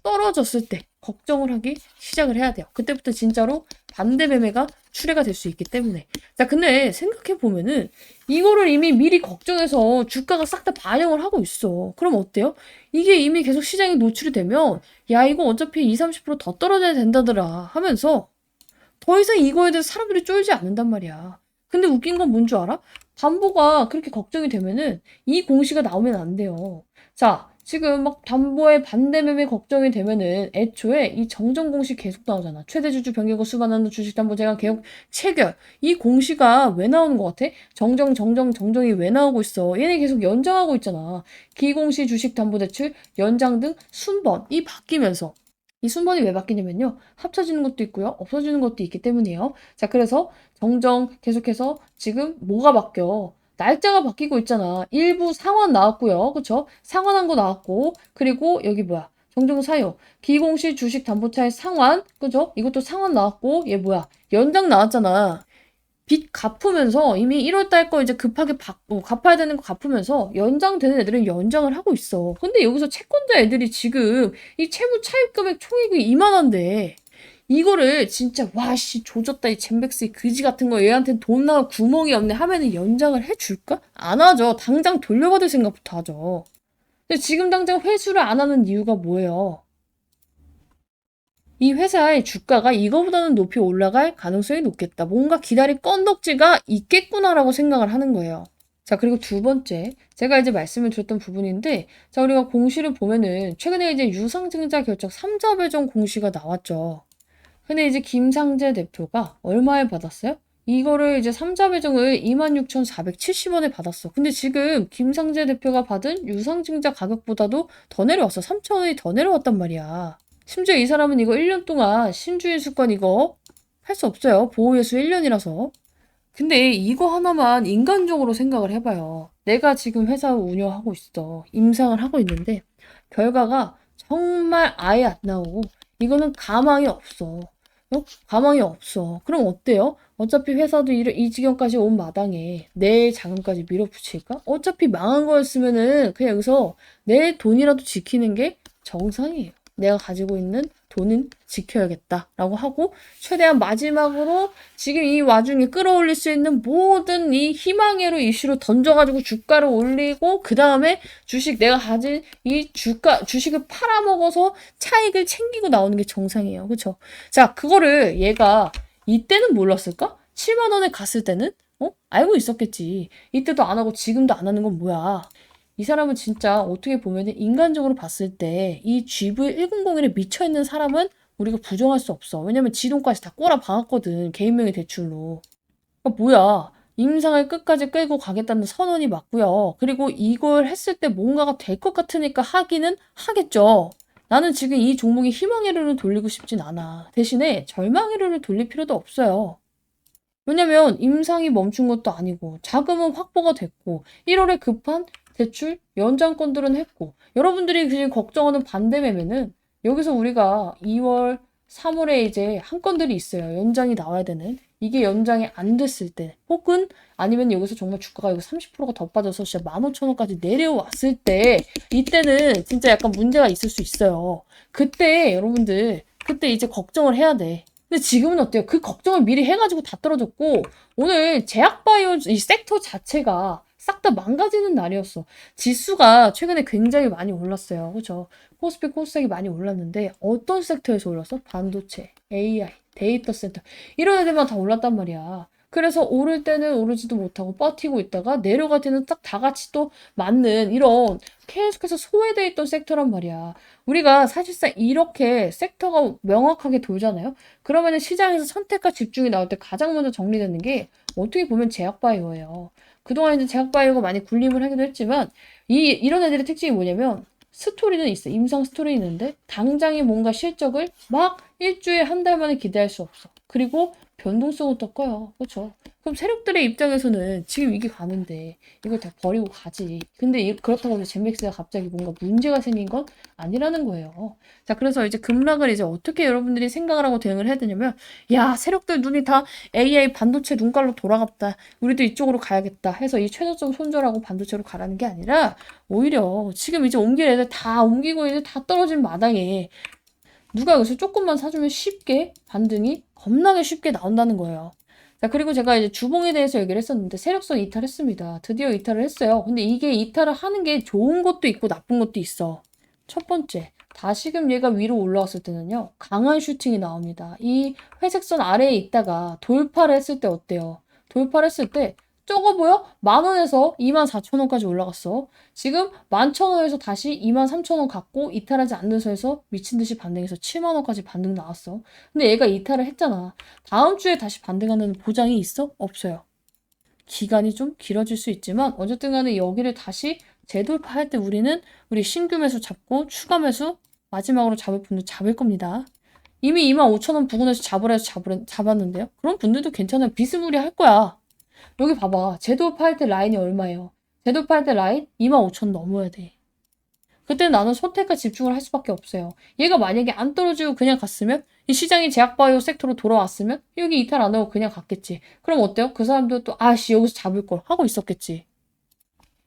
떨어졌을 때 걱정을 하기 시작을 해야 돼요. 그때부터 진짜로 반대 매매가 출회가 될 수 있기 때문에. 자, 근데 생각해보면은 이거를 이미 미리 걱정해서 주가가 싹 다 반영을 하고 있어. 그럼 어때요? 이게 이미 계속 시장에 노출이 되면 야, 이거 어차피 20, 30%더 떨어져야 된다더라 하면서 더 이상 이거에 대해서 사람들이 쫄지 않는단 말이야. 근데 웃긴 건 뭔 줄 알아? 담보가 그렇게 걱정이 되면은 이 공시가 나오면 안 돼요. 자, 지금 막 담보에 반대 매매 걱정이 되면은 애초에 이 정정 공시 계속 나오잖아. 최대 주주 변경고 수반하는 주식담보제가 개혁 체결. 이 공시가 왜 나오는 것 같아? 정정이 왜 나오고 있어? 얘네 계속 연장하고 있잖아. 기공시 주식담보대출 연장 등 순번이 바뀌면서 이 순번이 왜 바뀌냐면요. 합쳐지는 것도 있고요. 없어지는 것도 있기 때문이에요. 자, 그래서 정정 계속해서 지금 뭐가 바뀌어? 날짜가 바뀌고 있잖아. 일부 상환 나왔고요. 그쵸? 상환한 거 나왔고, 그리고 여기 뭐야? 정정 사유, 기공시 주식 담보차의 상환, 그죠? 이것도 상환 나왔고, 얘 뭐야? 연장 나왔잖아. 빚 갚으면서 이미 1월 달 거 이제 급하게 갚아야 되는 거 갚으면서 연장되는 애들은 연장을 하고 있어. 근데 여기서 채권자 애들이 지금 이 채무 차입 금액 총액이 이만한데 이거를 진짜 와씨 조졌다 이 젠백스 그지 같은 거 얘한테 돈 나올 구멍이 없네 하면은 연장을 해줄까? 안 하죠. 당장 돌려받을 생각부터 하죠. 근데 지금 당장 회수를 안 하는 이유가 뭐예요? 이 회사의 주가가 이거보다는 높이 올라갈 가능성이 높겠다. 뭔가 기다릴 건덕지가 있겠구나라고 생각을 하는 거예요. 자, 그리고 두 번째. 제가 이제 말씀을 드렸던 부분인데, 자, 우리가 공시를 보면은, 최근에 이제 유상증자 결정 3자 배정 공시가 나왔죠. 근데 이제 김상재 대표가 얼마에 받았어요? 이거를 이제 3자 배정을 26,470원에 받았어. 근데 지금 김상재 대표가 받은 유상증자 가격보다도 더 내려왔어. 3,000원이 더 내려왔단 말이야. 심지어 이 사람은 이거 1년 동안 신주인 수권 이거 할 수 없어요. 보호예수 1년이라서. 근데 이거 하나만 인간적으로 생각을 해봐요. 내가 지금 회사 운영하고 있어. 임상을 하고 있는데 결과가 정말 아예 안 나오고 이거는 가망이 없어. 가망이 없어. 그럼 어때요? 어차피 회사도 이 지경까지 온 마당에 내 자금까지 밀어붙일까? 어차피 망한 거였으면은 그냥 여기서 내 돈이라도 지키는 게 정상이에요. 내가 가지고 있는 돈은 지켜야겠다라고 하고 최대한 마지막으로 지금 이 와중에 끌어올릴 수 있는 모든 이 희망회로 이슈로 던져가지고 주가를 올리고 그 다음에 내가 가진 이 주식을 팔아먹어서 차익을 챙기고 나오는 게 정상이에요. 그쵸? 자, 그거를 얘가 이때는 몰랐을까? 7만 원에 갔을 때는 알고 있었겠지. 이때도 안 하고 지금도 안 하는 건 뭐야? 이 사람은 진짜 어떻게 보면 인간적으로 봤을 때 이 GV100에 미쳐있는 사람은 우리가 부정할 수 없어. 왜냐면 지돈까지 다 꼬라 박았거든. 개인명의 대출로. 그러니까 뭐야. 임상을 끝까지 끌고 가겠다는 선언이 맞고요. 그리고 이걸 했을 때 뭔가가 될 것 같으니까 하기는 하겠죠. 나는 지금 이 종목에 희망의 룰을 돌리고 싶진 않아. 대신에 절망의 룰을 돌릴 필요도 없어요. 왜냐면 임상이 멈춘 것도 아니고 자금은 확보가 됐고 1월에 급한 대출 연장건들은 했고 여러분들이 지금 걱정하는 반대 매매는 여기서 우리가 2월, 3월에 이제 한 건들이 있어요. 연장이 나와야 되는. 이게 연장이 안 됐을 때 혹은 아니면 여기서 정말 주가가 여기 30%가 더 빠져서 진짜 15,000원까지 내려왔을 때 이때는 진짜 약간 문제가 있을 수 있어요. 그때 여러분들 그때 이제 걱정을 해야 돼. 근데 지금은 어때요? 그 걱정을 미리 해가지고 다 떨어졌고 오늘 제약바이오 이 섹터 자체가 싹 다 망가지는 날이었어. 지수가 최근에 굉장히 많이 올랐어요. 그죠? 코스피 코스닥이 많이 올랐는데 어떤 섹터에서 올랐어? 반도체, AI, 데이터 센터 이런 애들만 다 올랐단 말이야. 그래서 오를 때는 오르지도 못하고 버티고 있다가 내려갈 때는 딱 다 같이 또 맞는 이런 계속해서 소외돼 있던 섹터란 말이야. 우리가 사실상 이렇게 섹터가 명확하게 돌잖아요. 그러면은 시장에서 선택과 집중이 나올 때 가장 먼저 정리되는 게 어떻게 보면 제약바이오예요. 그동안 이제 제약바이오가 많이 군림을 하기도 했지만 이런 애들의 특징이 뭐냐면 스토리는 있어. 임상 스토리 있는데 당장에 뭔가 실적을 막 일주일 한 달 만에 기대할 수 없어. 그리고 변동성은 또 커요. 그렇죠? 그럼 세력들의 입장에서는 지금 이게 가는데 이걸 다 버리고 가지. 근데 그렇다고 해서 젠맥스가 갑자기 뭔가 문제가 생긴 건 아니라는 거예요. 자, 그래서 이제 급락을 이제 어떻게 여러분들이 생각을 하고 대응을 해야 되냐면, 야, 세력들 눈이 다 AI 반도체 눈깔로 돌아갔다. 우리도 이쪽으로 가야겠다 해서 이 최저점 손절하고 반도체로 가라는 게 아니라 오히려 지금 이제 옮길 애들 다 옮기고 이제 다 떨어진 마당에 누가 여기서 조금만 사주면 쉽게 반등이 겁나게 쉽게 나온다는 거예요. 자, 그리고 제가 이제 주봉에 대해서 얘기를 했었는데 세력선 이탈했습니다. 드디어 이탈을 했어요. 근데 이게 이탈을 하는 게 좋은 것도 있고 나쁜 것도 있어. 첫 번째, 다시금 얘가 위로 올라왔을 때는요, 강한 슈팅이 나옵니다. 이 회색선 아래에 있다가 돌파를 했을 때 어때요? 돌파를 했을 때 적어 보여? 10,000원에서 24,000원까지 올라갔어. 지금 11,000원에서 다시 23,000원 갖고 이탈하지 않는 선에서 미친 듯이 반등해서 70,000원까지 반등 나왔어. 근데 얘가 이탈을 했잖아. 다음 주에 다시 반등하는 보장이 있어? 없어요. 기간이 좀 길어질 수 있지만 어쨌든 간에 여기를 다시 재돌파할 때 우리는 우리 신규 매수 잡고 추가 매수 마지막으로 잡을 분들 잡을 겁니다. 이미 25,000원 부근에서 잡았는데요. 그런 분들도 괜찮아요. 비스무리할 거야. 여기 봐봐. 재돌파할 때 라인이 얼마예요? 재돌파할 때 라인 25,000 넘어야 돼. 그때 나는 선택과 집중을 할 수밖에 없어요. 얘가 만약에 안 떨어지고 그냥 갔으면 이 시장이 제약바이오 섹터로 돌아왔으면 여기 이탈 안 하고 그냥 갔겠지. 그럼 어때요? 그 사람도 또 아씨 여기서 잡을 걸 하고 있었겠지.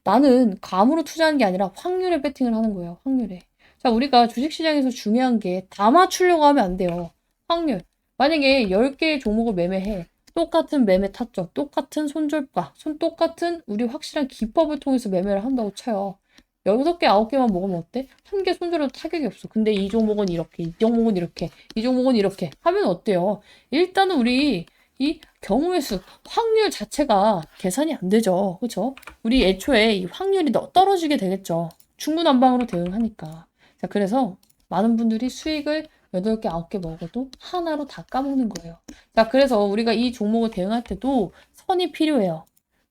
나는 감으로 투자하는 게 아니라 확률에 배팅을 하는 거예요. 확률에. 자, 우리가 주식시장에서 중요한 게 다 맞추려고 하면 안 돼요. 확률. 만약에 10개의 종목을 매매해. 똑같은 매매 타점, 똑같은 손절가, 똑같은 우리 확실한 기법을 통해서 매매를 한다고 쳐요. 6개, 9개만 먹으면 어때? 한 개 손절해도 타격이 없어. 근데 이 종목은 이렇게, 이 종목은 이렇게, 이 종목은 이렇게 하면 어때요? 일단은 우리 이 경우의 수, 확률 자체가 계산이 안 되죠. 그렇죠? 우리 애초에 이 확률이 떨어지게 되겠죠. 중구난방으로 대응하니까. 자, 그래서 많은 분들이 수익을 8개, 9개 먹어도 하나로 다 까먹는 거예요. 자, 그래서 우리가 이 종목을 대응할 때도 선이 필요해요.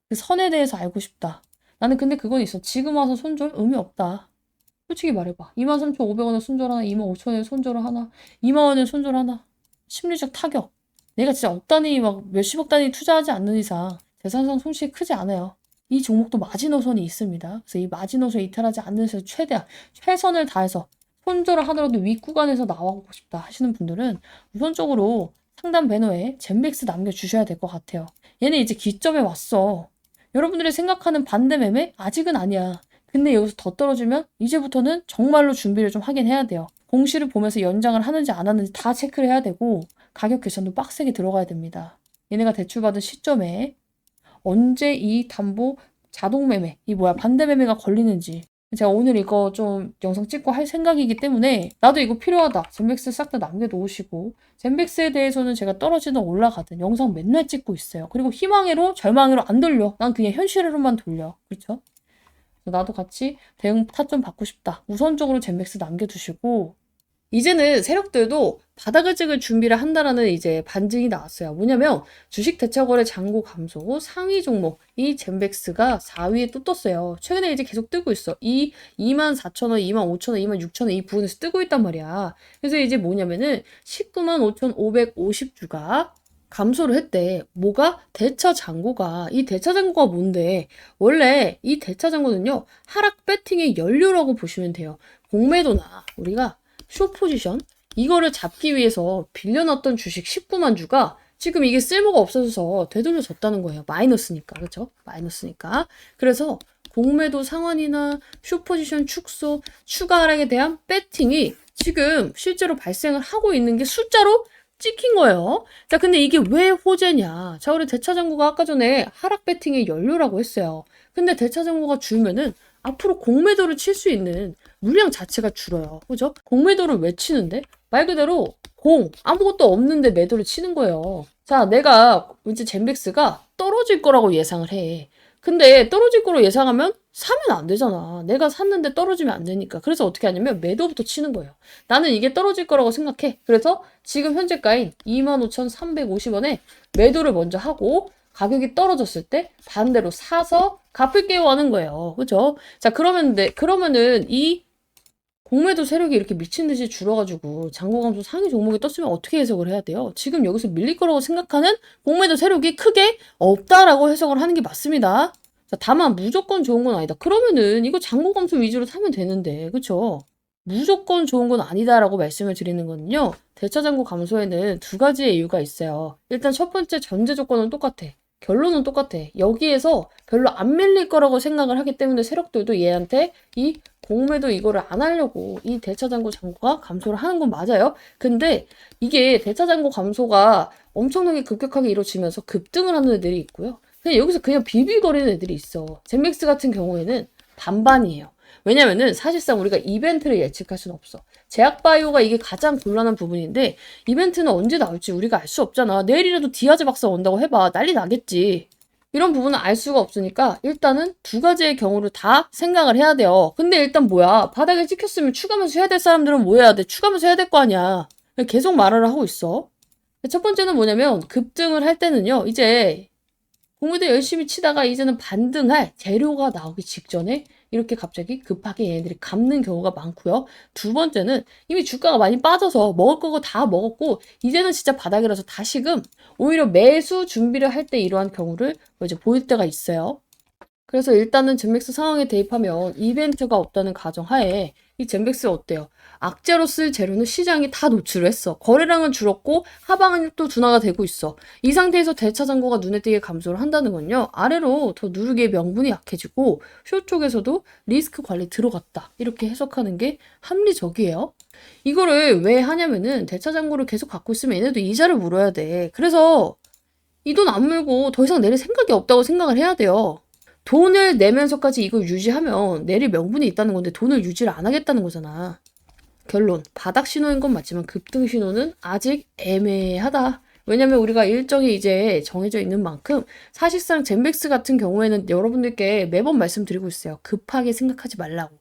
그 선에 대해서 알고 싶다. 나는 근데 그건 있어. 지금 와서 손절 의미 없다. 솔직히 말해봐. 23,500원에 손절 하나, 25,000원에 손절 하나, 20,000원에 손절 하나. 심리적 타격. 내가 진짜 억 단위 막 몇십억 단위 투자하지 않는 이상 재산상 손실이 크지 않아요. 이 종목도 마지노선이 있습니다. 그래서 이 마지노선 이탈하지 않는 데서 최대한 최선을 다해서 손절을 하더라도 윗구간에서 나와보고 싶다 하시는 분들은 우선적으로 상단 배너에 젠백스 남겨주셔야 될 것 같아요. 얘는 이제 기점에 왔어. 여러분들이 생각하는 반대 매매? 아직은 아니야. 근데 여기서 더 떨어지면 이제부터는 정말로 준비를 좀 하긴 해야 돼요. 공시를 보면서 연장을 하는지 안 하는지 다 체크를 해야 되고 가격 계산도 빡세게 들어가야 됩니다. 얘네가 대출받은 시점에 언제 이 담보 자동 매매, 반대 매매가 걸리는지 제가 오늘 이거 좀 영상 찍고 할 생각이기 때문에 나도 이거 필요하다. 젠백스 싹 다 남겨놓으시고 젠백스에 대해서는 제가 떨어지든 올라가든 영상 맨날 찍고 있어요. 그리고 희망으로 절망으로 안 돌려. 난 그냥 현실으로만 돌려. 그렇죠? 나도 같이 대응 타점 받고 싶다. 우선적으로 젠백스 남겨두시고 이제는 세력들도 바닥을 찍을 준비를 한다라는 이제 반증이 나왔어요. 뭐냐면 주식 대차거래 잔고 감소 상위 종목 이 젠백스가 4위에 또 떴어요. 최근에 이제 계속 뜨고 있어. 이 24,000원, 25,000원, 26,000원 이 부분에서 뜨고 있단 말이야. 그래서 이제 뭐냐면은 195,550주가 감소를 했대. 뭐가? 대차 잔고가. 이 대차 잔고가 뭔데? 원래 이 대차 잔고는요. 하락 배팅의 연료라고 보시면 돼요. 공매도나 우리가 숏 포지션 이거를 잡기 위해서 빌려놨던 주식 19만 주가 지금 이게 쓸모가 없어져서 되돌려졌다는 거예요. 마이너스니까. 그렇죠? 마이너스니까. 그래서 공매도 상환이나 숏 포지션 축소, 추가 하락에 대한 배팅이 지금 실제로 발생을 하고 있는 게 숫자로 찍힌 거예요. 자, 근데 이게 왜 호재냐? 자, 우리 대차장고가 아까 전에 하락 배팅의 연료라고 했어요. 근데 대차장고가 줄면은 앞으로 공매도를 칠 수 있는 물량 자체가 줄어요. 그죠? 공매도를 왜 치는데? 말 그대로 아무것도 없는데 매도를 치는 거예요. 자, 내가 이제 젠백스가 떨어질 거라고 예상을 해. 근데 떨어질 거로 예상하면 사면 안 되잖아. 내가 샀는데 떨어지면 안 되니까. 그래서 어떻게 하냐면 매도부터 치는 거예요. 나는 이게 떨어질 거라고 생각해. 그래서 지금 현재가인 25,350원에 매도를 먼저 하고 가격이 떨어졌을 때 반대로 사서 갚을게요 하는 거예요. 그죠? 자, 그러면은 이 공매도 세력이 이렇게 미친 듯이 줄어가지고 잔고 감소 상위 종목이 떴으면 어떻게 해석을 해야 돼요? 지금 여기서 밀릴 거라고 생각하는 공매도 세력이 크게 없다라고 해석을 하는 게 맞습니다. 자, 다만 무조건 좋은 건 아니다. 그러면은 이거 잔고 감소 위주로 사면 되는데, 그쵸? 무조건 좋은 건 아니다라고 말씀을 드리는 거는요. 대차 잔고 감소에는 두 가지의 이유가 있어요. 일단 첫 번째 전제 조건은 똑같아. 결론은 똑같아. 여기에서 별로 안 밀릴 거라고 생각을 하기 때문에 세력들도 얘한테 이 공매도 이거를 안 하려고 이 대차잔고 잔고가 감소를 하는 건 맞아요. 근데 이게 대차잔고 감소가 엄청나게 급격하게 이루어지면서 급등을 하는 애들이 있고요. 그냥 여기서 그냥 비비거리는 애들이 있어. 젠맥스 같은 경우에는 반반이에요. 왜냐면은 사실상 우리가 이벤트를 예측할 수는 없어. 제약바이오가 이게 가장 곤란한 부분인데 이벤트는 언제 나올지 우리가 알 수 없잖아. 내일이라도 디아즈 박사 온다고 해봐. 난리 나겠지. 이런 부분은 알 수가 없으니까 일단은 두 가지의 경우를 다 생각을 해야 돼요. 근데 일단 뭐야? 바닥에 찍혔으면 추가 매수 해야 될 사람들은 뭐 해야 돼? 추가 매수 해야 될 거 아니야. 계속 말을 하고 있어. 첫 번째는 뭐냐면 급등을 할 때는요. 이제 공매도 열심히 치다가 이제는 반등할 재료가 나오기 직전에 이렇게 갑자기 급하게 얘네들이 갚는 경우가 많고요. 두 번째는 이미 주가가 많이 빠져서 먹을 거고 다 먹었고 이제는 진짜 바닥이라서 다시금 오히려 매수 준비를 할 때 이러한 경우를 이제 보일 때가 있어요. 그래서 일단은 젠맥스 상황에 대입하면 이벤트가 없다는 가정하에 이 젠맥스 어때요? 악재로 쓸 재료는 시장이 다 노출을 했어. 거래량은 줄었고 하방은 또 둔화가 되고 있어. 이 상태에서 대차 잔고가 눈에 띄게 감소를 한다는 건요. 아래로 더 누르기의 명분이 약해지고 쇼 쪽에서도 리스크 관리 들어갔다. 이렇게 해석하는 게 합리적이에요. 이거를 왜 하냐면은 대차 잔고를 계속 갖고 있으면 얘네도 이자를 물어야 돼. 그래서 이 돈 안 물고 더 이상 내릴 생각이 없다고 생각을 해야 돼요. 돈을 내면서까지 이걸 유지하면 내릴 명분이 있다는 건데 돈을 유지를 안 하겠다는 거잖아. 결론, 바닥 신호인 건 맞지만 급등 신호는 아직 애매하다. 왜냐면 우리가 일정이 이제 정해져 있는 만큼 사실상 젠백스 같은 경우에는 여러분들께 매번 말씀드리고 있어요. 급하게 생각하지 말라고.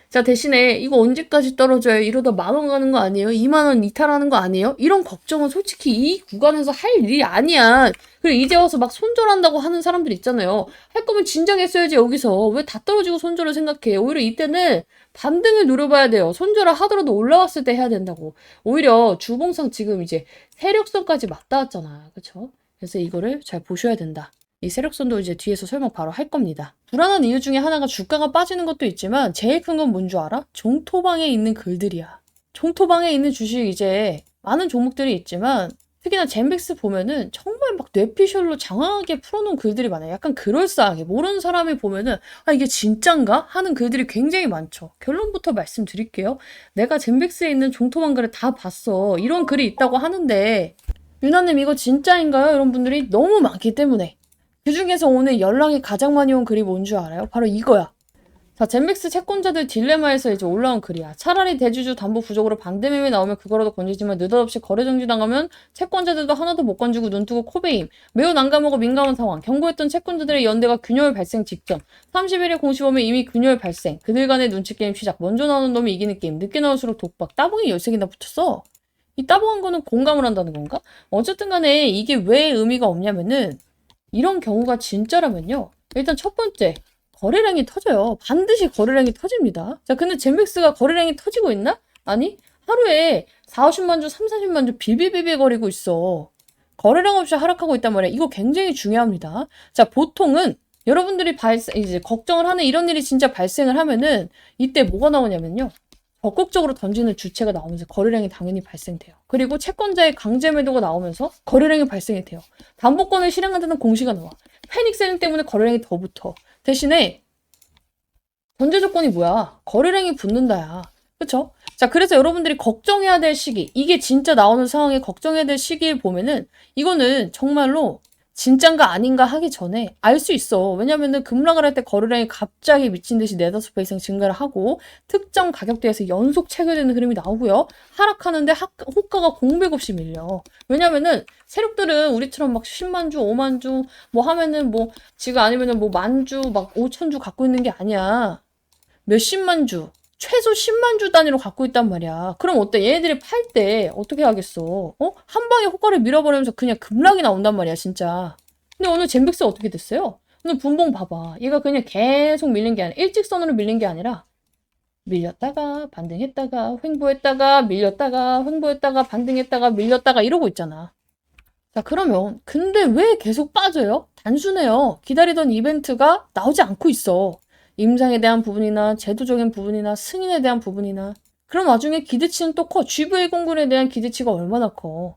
자, 대신에 이거 언제까지 떨어져요? 이러다 10,000원 가는 거 아니에요? 20,000원 이탈하는 거 아니에요? 이런 걱정은 솔직히 이 구간에서 할 일이 아니야. 그리고 이제 와서 막 손절한다고 하는 사람들 있잖아요. 할 거면 진작 했어야지 여기서. 왜 다 떨어지고 손절을 생각해? 오히려 이때는 반등을 노려봐야 돼요. 손절을 하더라도 올라왔을 때 해야 된다고. 오히려 주봉상 지금 이제 세력선까지 맞닿았잖아. 그쵸? 그래서 이거를 잘 보셔야 된다. 이 세력선도 이제 뒤에서 설명 바로 할 겁니다. 불안한 이유 중에 하나가 주가가 빠지는 것도 있지만 제일 큰 건 뭔 줄 알아? 종토방에 있는 글들이야. 종토방에 있는 주식 이제 많은 종목들이 있지만 특히나 젠백스 보면은 정말 막 뇌피셜로 장황하게 풀어놓은 글들이 많아요. 약간 그럴싸하게 모르는 사람이 보면은 아 이게 진짠가? 하는 글들이 굉장히 많죠. 결론부터 말씀드릴게요. 내가 젠백스에 있는 종토방 글을 다 봤어. 이런 글이 있다고 하는데 유나님 이거 진짜인가요? 이런 분들이 너무 많기 때문에 그 중에서 오늘 연락이 가장 많이 온 글이 뭔 줄 알아요? 바로 이거야. 자, 젠맥스 채권자들 딜레마에서 이제 올라온 글이야. 차라리 대주주 담보 부족으로 반대매매 나오면 그거라도 건지지만 느닷없이 거래 정지 당하면 채권자들도 하나도 못 건지고 눈뜨고 코베임. 매우 난감하고 민감한 상황. 경고했던 채권자들의 연대가 균열 발생 직전. 31일 공시 보면 이미 균열 발생. 그들 간의 눈치 게임 시작. 먼저 나오는 놈이 이기는 게임. 늦게 나올수록 독박. 따봉이 13개나 붙였어. 이 따봉한 거는 공감을 한다는 건가? 어쨌든 간에 이게 왜 의미가 없냐면은 이런 경우가 진짜라면요. 일단 첫 번째, 거래량이 터져요. 반드시 거래량이 터집니다. 자, 근데 젠맥스가 거래량이 터지고 있나? 아니, 하루에 40만 주, 40만 주 비비비비거리고 있어. 거래량 없이 하락하고 있단 말이야. 이거 굉장히 중요합니다. 자, 보통은 여러분들이 이제 걱정을 하는 이런 일이 진짜 발생을 하면은 이때 뭐가 나오냐면요. 적극적으로 던지는 주체가 나오면서 거래량이 당연히 발생돼요. 그리고 채권자의 강제 매도가 나오면서 거래량이 발생이 돼요. 담보권을 실행한다는 공시가 나와. 패닉 셀링 때문에 거래량이 더 붙어. 대신에 전제 조건이 뭐야? 거래량이 붙는다야. 그쵸? 자, 그래서 여러분들이 걱정해야 될 시기, 이게 진짜 나오는 상황에 걱정해야 될 시기를 보면은 이거는 정말로 진짠가 아닌가 하기 전에 알 수 있어. 왜냐면은 급락을 할 때 거래량이 갑자기 미친 듯이 4~5배 이상 증가를 하고 특정 가격대에서 연속 체결되는 흐름이 나오고요. 하락하는데 호가가 공백 없이 밀려. 왜냐면은 세력들은 우리처럼 막 10만 주, 5만 주 뭐 하면은 뭐 지금 아니면은 뭐 만 주, 막 5천 주 갖고 있는 게 아니야. 몇십만 주, 최소 10만 주 단위로 갖고 있단 말이야. 그럼 어때? 얘네들이 팔 때 어떻게 하겠어? 한 방에 호가를 밀어버리면서 그냥 급락이 나온단 말이야, 진짜. 근데 오늘 젠백스가 어떻게 됐어요? 오늘 분봉 봐봐. 얘가 그냥 계속 밀린 게 아니라, 일직선으로 밀린 게 아니라, 밀렸다가, 반등했다가, 횡보했다가, 밀렸다가, 횡보했다가, 반등했다가, 밀렸다가 이러고 있잖아. 자, 그러면, 근데 왜 계속 빠져요? 단순해요. 기다리던 이벤트가 나오지 않고 있어. 임상에 대한 부분이나 제도적인 부분이나 승인에 대한 부분이나 그런 와중에 기대치는 또 커. GV109에 대한 기대치가 얼마나 커.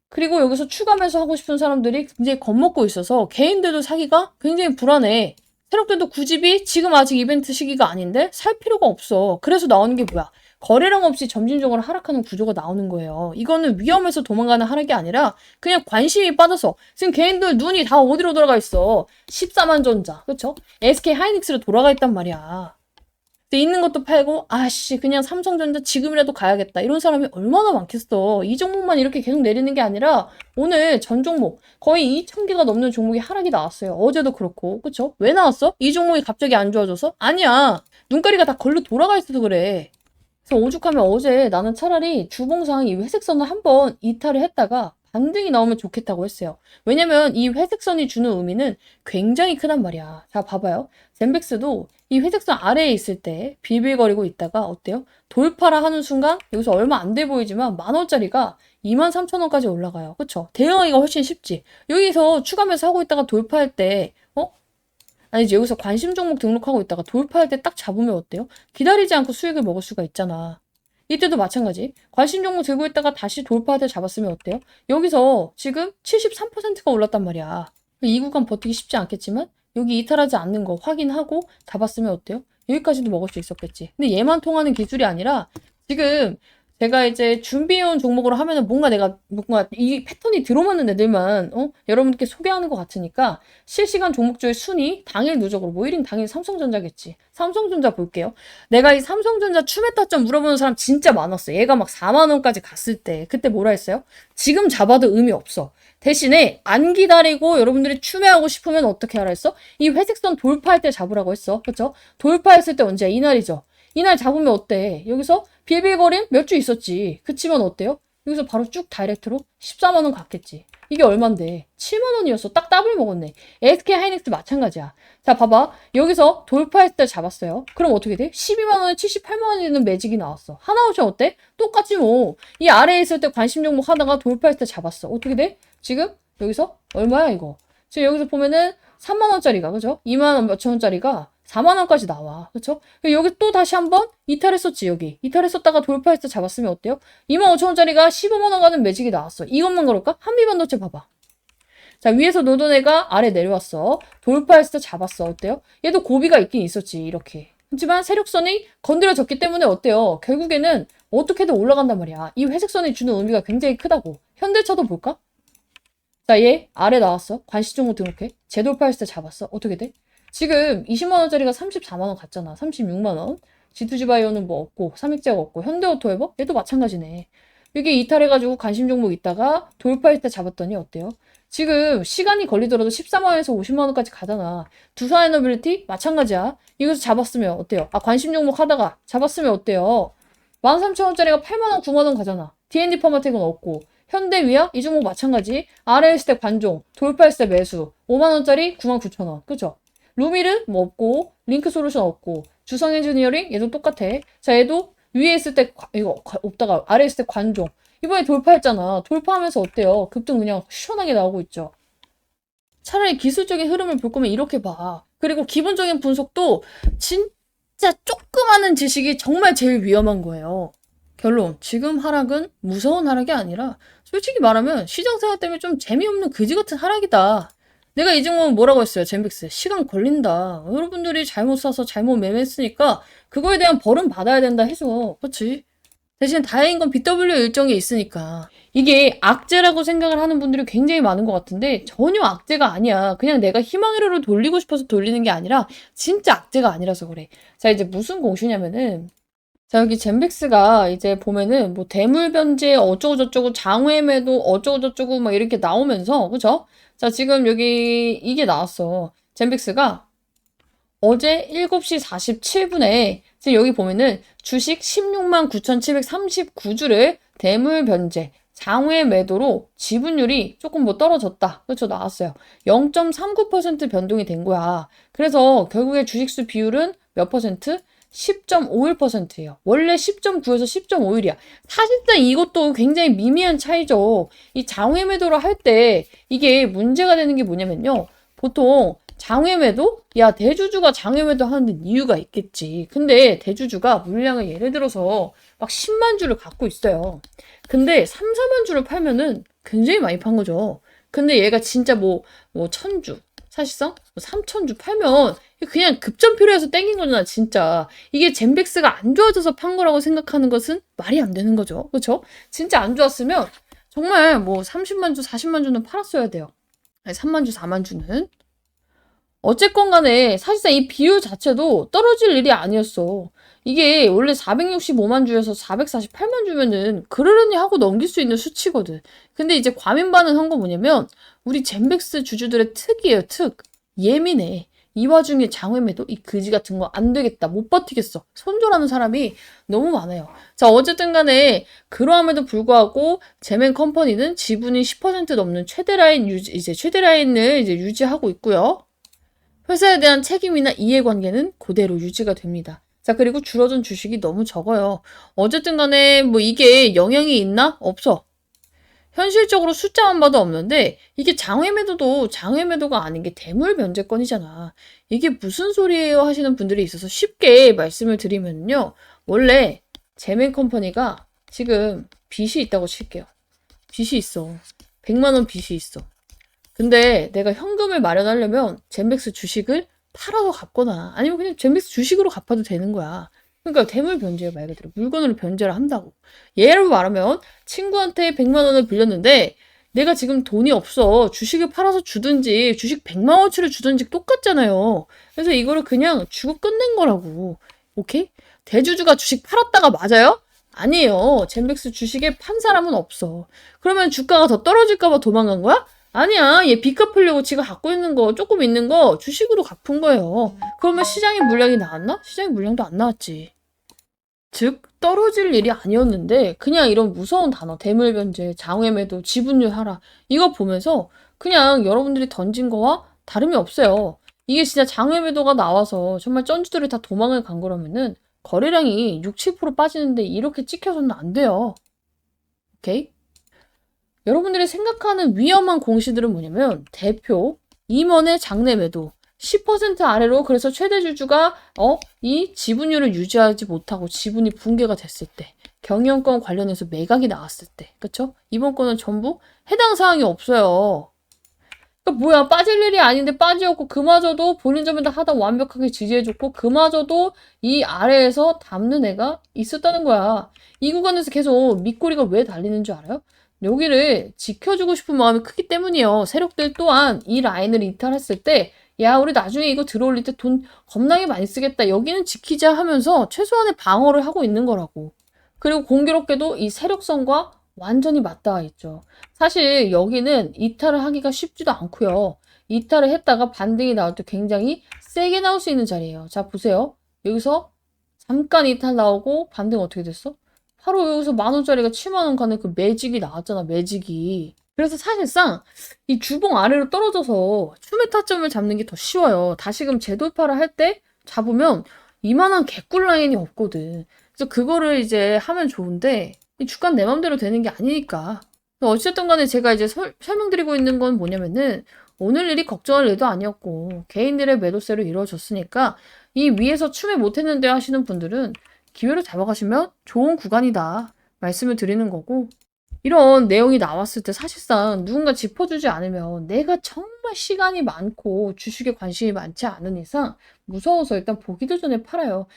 그리고 여기서 추가 매수하고 싶은 사람들이 굉장히 겁먹고 있어서 개인들도 사기가 굉장히 불안해. 세력들도 구집이 지금 아직 이벤트 시기가 아닌데 살 필요가 없어. 그래서 나오는 게 뭐야? 거래량 없이 점진적으로 하락하는 구조가 나오는 거예요. 이거는 위험해서 도망가는 하락이 아니라 그냥 관심이 빠져서 지금 개인들 눈이 다 어디로 돌아가 있어. 14만 전자, 그쵸? SK 하이닉스로 돌아가 있단 말이야. 근데 있는 것도 팔고 아씨 그냥 삼성전자 지금이라도 가야겠다 이런 사람이 얼마나 많겠어. 이 종목만 이렇게 계속 내리는 게 아니라 오늘 전 종목 거의 2,000개가 넘는 종목이 하락이 나왔어요. 어제도 그렇고 그쵸? 왜 나왔어? 이 종목이 갑자기 안 좋아져서? 아니야. 눈가리가 다 걸로 돌아가 있어서 그래. 그래서 오죽하면 어제 나는 차라리 주봉상 이 회색선을 한번 이탈을 했다가 반등이 나오면 좋겠다고 했어요. 왜냐면 이 회색선이 주는 의미는 굉장히 크단 말이야. 자, 봐봐요. 젠백스도 이 회색선 아래에 있을 때 빌빌거리고 있다가 어때요? 돌파라 하는 순간 여기서 얼마 안 돼 보이지만 10,000원짜리가 23,000원까지 올라가요. 그쵸? 대응하기가 훨씬 쉽지. 여기서 추가매수 하고 있다가 돌파할 때 아니지 여기서 관심 종목 등록하고 있다가 돌파할 때 딱 잡으면 어때요? 기다리지 않고 수익을 먹을 수가 있잖아. 이때도 마찬가지. 관심 종목 들고 있다가 다시 돌파할 때 잡았으면 어때요? 여기서 지금 73%가 올랐단 말이야. 이 구간 버티기 쉽지 않겠지만 여기 이탈하지 않는 거 확인하고 잡았으면 어때요? 여기까지도 먹을 수 있었겠지. 근데 얘만 통하는 기술이 아니라 지금 제가 이제 준비해온 종목으로 하면은 뭔가 이 패턴이 들어맞는 애들만 여러분께 소개하는 것 같으니까 실시간 종목주의 순위 당일 누적으로 뭐 1인 당일 삼성전자겠지. 삼성전자 볼게요. 내가 이 삼성전자 추메타점 물어보는 사람 진짜 많았어. 얘가 막 4만 원까지 갔을 때 그때 뭐라 했어요? 지금 잡아도 의미 없어. 대신에 안 기다리고 여러분들이 추매하고 싶으면 어떻게 하라 했어? 이 회색선 돌파할 때 잡으라고 했어. 그렇죠? 돌파했을 때 언제야? 이날이죠. 이날 잡으면 어때? 여기서 빌빌거림 몇 주 있었지. 그치만 어때요? 여기서 바로 쭉 다이렉트로 14만 원 갔겠지. 이게 얼만데? 7만 원이었어. 딱 더블 먹었네. SK 하이닉스 마찬가지야. 자, 봐봐. 여기서 돌파했을 때 잡았어요. 그럼 어떻게 돼? 12만 원에 78만 원이 되는 매직이 나왔어. 하나오션 어때? 똑같지 뭐. 이 아래에 있을 때 관심 종목 하다가 돌파했을 때 잡았어. 어떻게 돼? 지금 여기서 얼마야 이거? 지금 여기서 보면은 3만 원짜리가 그죠? 2만 원 몇천 원짜리가 4만 원까지 나와. 그쵸? 여기 또 다시 한번 이탈했었지, 여기. 이탈했었다가 돌파해서 잡았으면 어때요? 2만 5천 원짜리가 15만 원 가는 매직이 나왔어. 이것만 그럴까? 한미반도체 봐봐. 자, 위에서 노던 애가 아래 내려왔어. 돌파했을 때 잡았어. 어때요? 얘도 고비가 있긴 있었지, 이렇게. 하지만 세력선이 건드려졌기 때문에 어때요? 결국에는 어떻게든 올라간단 말이야. 이 회색선이 주는 의미가 굉장히 크다고. 현대차도 볼까? 자, 얘 아래 나왔어. 관시종목 등록해. 재돌파했을 때 잡았어. 어떻게 돼? 지금 20만 원짜리가 34만 원 갔잖아. 36만 원. G2G바이오는 뭐 없고, 삼익제약 없고, 현대오토에버? 얘도 마찬가지네. 여기 이탈해가지고 관심 종목 있다가 돌파할 때 잡았더니 어때요? 지금 시간이 걸리더라도 14만 원에서 50만 원까지 가잖아. 두산에너빌리티? 마찬가지야. 이것서 잡았으면 어때요? 아, 관심 종목 하다가 잡았으면 어때요? 13,000원짜리가 8만 원, 9만 원 가잖아. D&D 퍼마텍은 없고, 현대위아? 이 종목 마찬가지. 아래 있을 때 관종, 돌파했을 때 매수. 5만 원짜리 99,000원. 그죠? 루미르 뭐 없고 링크 솔루션 없고 주성 엔지니어링 얘도 똑같아. 자 얘도 위에 있을 때 이거 없다가 아래 있을 때 관종. 이번에 돌파했잖아. 돌파하면서 어때요? 급등 그냥 시원하게 나오고 있죠. 차라리 기술적인 흐름을 볼 거면 이렇게 봐. 그리고 기본적인 분석도 진짜 조그마한 지식이 정말 제일 위험한 거예요. 결론. 지금 하락은 무서운 하락이 아니라 솔직히 말하면 시장 생각 때문에 좀 재미없는 그지 같은 하락이다. 내가 이 종목은 뭐라고 했어요? 젠백스. 시간 걸린다. 여러분들이 잘못 사서 잘못 매매했으니까 그거에 대한 벌은 받아야 된다 해서. 그렇지? 대신 다행인 건 BW 일정이 있으니까. 이게 악재라고 생각을 하는 분들이 굉장히 많은 것 같은데 전혀 악재가 아니야. 그냥 내가 희망회로를 돌리고 싶어서 돌리는 게 아니라 진짜 악재가 아니라서 그래. 자, 이제 무슨 공시냐면은 자, 여기 젠백스가 이제 보면은 뭐 대물변제 어쩌고저쩌고 장외매도 어쩌고저쩌고 막 이렇게 나오면서 그죠? 자, 지금 여기 이게 나왔어. 젠백스가 어제 7시 47분에 지금 여기 보면은 주식 16만 9,739주를 대물 변제, 장외 매도로 지분율이 조금 뭐 떨어졌다. 그렇죠? 나왔어요. 0.39% 변동이 된 거야. 그래서 결국에 주식수 비율은 몇 퍼센트? 10.51%예요. 원래 10.9에서 10.51이야. 사실상 이것도 굉장히 미미한 차이죠. 이 장외 매도를 할 때 이게 문제가 되는 게 뭐냐면요. 보통 장외매도? 야, 대주주가 장외매도 하는 이유가 있겠지. 근데 대주주가 물량을 예를 들어서 막 10만 주를 갖고 있어요. 근데 3, 4만 주를 팔면은 굉장히 많이 판 거죠. 근데 얘가 진짜 뭐 1000주, 사실상 3000주 팔면 그냥 급전필요해서 땡긴 거잖아, 진짜. 이게 젠백스가 안 좋아져서 판 거라고 생각하는 것은 말이 안 되는 거죠. 그렇죠? 진짜 안 좋았으면 정말 뭐 30만 주, 40만 주는 팔았어야 돼요. 아니, 3만 주, 4만 주는. 어쨌건 간에 사실상 이 비율 자체도 떨어질 일이 아니었어. 이게 원래 465만 주에서 448만 주면은 그러려니 하고 넘길 수 있는 수치거든. 근데 이제 과민 반응한 거 뭐냐면 우리 젠백스 주주들의 특이에요, 특. 예민해. 이 와중에 장외매도 이 그지 같은 거 안 되겠다. 못 버티겠어. 손절하는 사람이 너무 많아요. 자, 어쨌든 간에 그러함에도 불구하고 제멘 컴퍼니는 지분이 10% 넘는 최대 라인 유지, 이제 최대 라인을 이제 유지하고 있고요. 회사에 대한 책임이나 이해관계는 그대로 유지가 됩니다. 자, 그리고 줄어든 주식이 너무 적어요. 어쨌든 간에 뭐 이게 영향이 있나? 없어. 현실적으로 숫자만 봐도 없는데 이게 장외매도도 장외매도가 아닌 게 대물 변제권이잖아. 이게 무슨 소리예요 하시는 분들이 있어서 쉽게 말씀을 드리면요. 원래 제멘 컴퍼니가 지금 빚이 있다고 칠게요. 빚이 있어. 100만 원 빚이 있어. 근데 내가 현금을 마련하려면 젠백스 주식을 팔아서 갚거나 아니면 그냥 젠백스 주식으로 갚아도 되는 거야. 그러니까 대물 변제예요, 말 그대로. 물건으로 변제를 한다고. 예를 말하면 친구한테 100만 원을 빌렸는데 내가 지금 돈이 없어. 주식을 팔아서 주든지 주식 100만 원치를 주든지 똑같잖아요. 그래서 이거를 그냥 주고 끝낸 거라고. 오케이? 대주주가 주식 팔았다가 맞아요? 아니에요. 젠백스 주식에 판 사람은 없어. 그러면 주가가 더 떨어질까 봐 도망간 거야? 아니야. 얘 빚 갚으려고 지가 갖고 있는 거, 조금 있는 거 주식으로 갚은 거예요. 그러면 시장에 물량이 나왔나? 시장에 물량도 안 나왔지. 즉, 떨어질 일이 아니었는데 그냥 이런 무서운 단어, 대물변제, 장외매도, 지분율 하락 이거 보면서 그냥 여러분들이 던진 거와 다름이 없어요. 이게 진짜 장외매도가 나와서 정말 쩐주들이 다 도망을 간 거라면은 거래량이 6, 7% 빠지는데 이렇게 찍혀서는 안 돼요. 오케이? 여러분들이 생각하는 위험한 공시들은 뭐냐면 대표, 임원의 장내 매도, 10% 아래로 그래서 최대 주주가 이 지분율을 유지하지 못하고 지분이 붕괴가 됐을 때 경영권 관련해서 매각이 나왔을 때 그쵸? 이번 거는 전부 해당 사항이 없어요. 그러니까 뭐야 빠질 일이 아닌데 빠지었고 그마저도 본인 점에다 하다 완벽하게 지지해줬고 그마저도 이 아래에서 담는 애가 있었다는 거야. 이 구간에서 계속 밑꼬리가 왜 달리는 줄 알아요? 여기를 지켜주고 싶은 마음이 크기 때문이에요. 세력들 또한 이 라인을 이탈했을 때 야 우리 나중에 이거 들어올릴 때 돈 겁나게 많이 쓰겠다. 여기는 지키자 하면서 최소한의 방어를 하고 있는 거라고. 그리고 공교롭게도 이 세력성과 완전히 맞닿아 있죠. 사실 여기는 이탈을 하기가 쉽지도 않고요. 이탈을 했다가 반등이 나올 때 굉장히 세게 나올 수 있는 자리예요. 자 보세요. 여기서 잠깐 이탈 나오고 반등 어떻게 됐어? 바로 여기서 10,000원짜리가 70,000원 가는 그 매직이 나왔잖아, 매직이. 그래서 사실상 이 주봉 아래로 떨어져서 추매 타점을 잡는 게 더 쉬워요. 다시금 재돌파를 할 때 잡으면 이만한 개꿀 라인이 없거든. 그래서 그거를 이제 하면 좋은데 이 주가는 내 맘대로 되는 게 아니니까. 어쨌든 간에 제가 이제 설명드리고 있는 건 뭐냐면은 오늘 일이 걱정할 일도 아니었고 개인들의 매도세로 이루어졌으니까 이 위에서 추매 못했는데 하시는 분들은 기회를 잡아가시면 좋은 구간이다 말씀을 드리는 거고 이런 내용이 나왔을 때 사실상 누군가 짚어주지 않으면 내가 정말 시간이 많고 주식에 관심이 많지 않은 이상 무서워서 일단 보기도 전에 팔아요.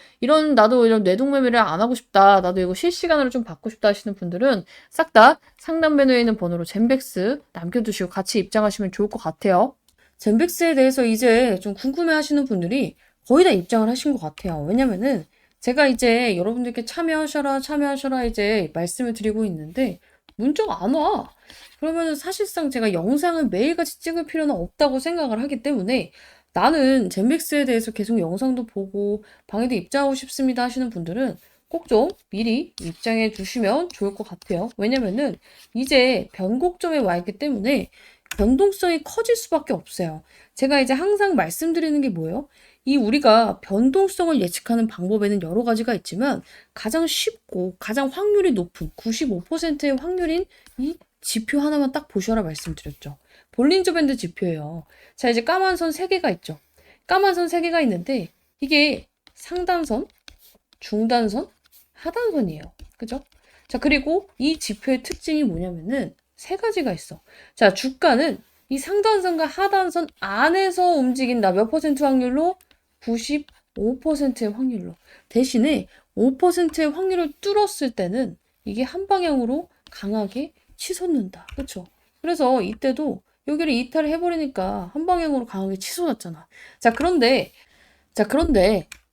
나도 이런 뇌동매매를 안 하고 싶다. 나도 이거 실시간으로 좀 받고 싶다 하시는 분들은 싹 다 상단 메뉴에 있는 번호로 젠백스 남겨두시고 같이 입장하시면 좋을 것 같아요. 젠백스에 대해서 이제 좀 궁금해 하시는 분들이 거의 다 입장을 하신 것 같아요. 왜냐면은 제가 이제 여러분들께 참여하셔라 이제 말씀을 드리고 있는데 문자가 안 와. 그러면은 사실상 제가 영상을 매일같이 찍을 필요는 없다고 생각을 하기 때문에 나는 젠백스에 대해서 계속 영상도 보고 방에도 입장하고 싶습니다 하시는 분들은 꼭 좀 미리 입장해 주시면 좋을 것 같아요. 왜냐면은 이제 변곡점에 와 있기 때문에 변동성이 커질 수밖에 없어요. 제가 이제 항상 말씀드리는 게 뭐예요? 우리가 변동성을 예측하는 방법에는 여러 가지가 있지만 가장 쉽고 가장 확률이 높은 95%의 확률인 이 지표 하나만 딱 보셔라 말씀드렸죠. 볼린저 밴드 지표예요. 자, 이제 까만 선 3개가 있죠. 까만 선 3개가 있는데 이게 상단선, 중단선, 하단선이에요. 그죠? 자, 그리고 이 지표의 특징이 뭐냐면은 3가지가 있어. 자, 주가는 이 상단선과 하단선 안에서 움직인다. 몇 퍼센트 확률로? 95%의 확률로. 대신에 5%의 확률을 뚫었을 때는 이게 한 방향으로 강하게 치솟는다. 그쵸? 그래서 이때도 여기를 이탈을 해버리니까 한 방향으로 강하게 치솟았잖아. 자, 그런데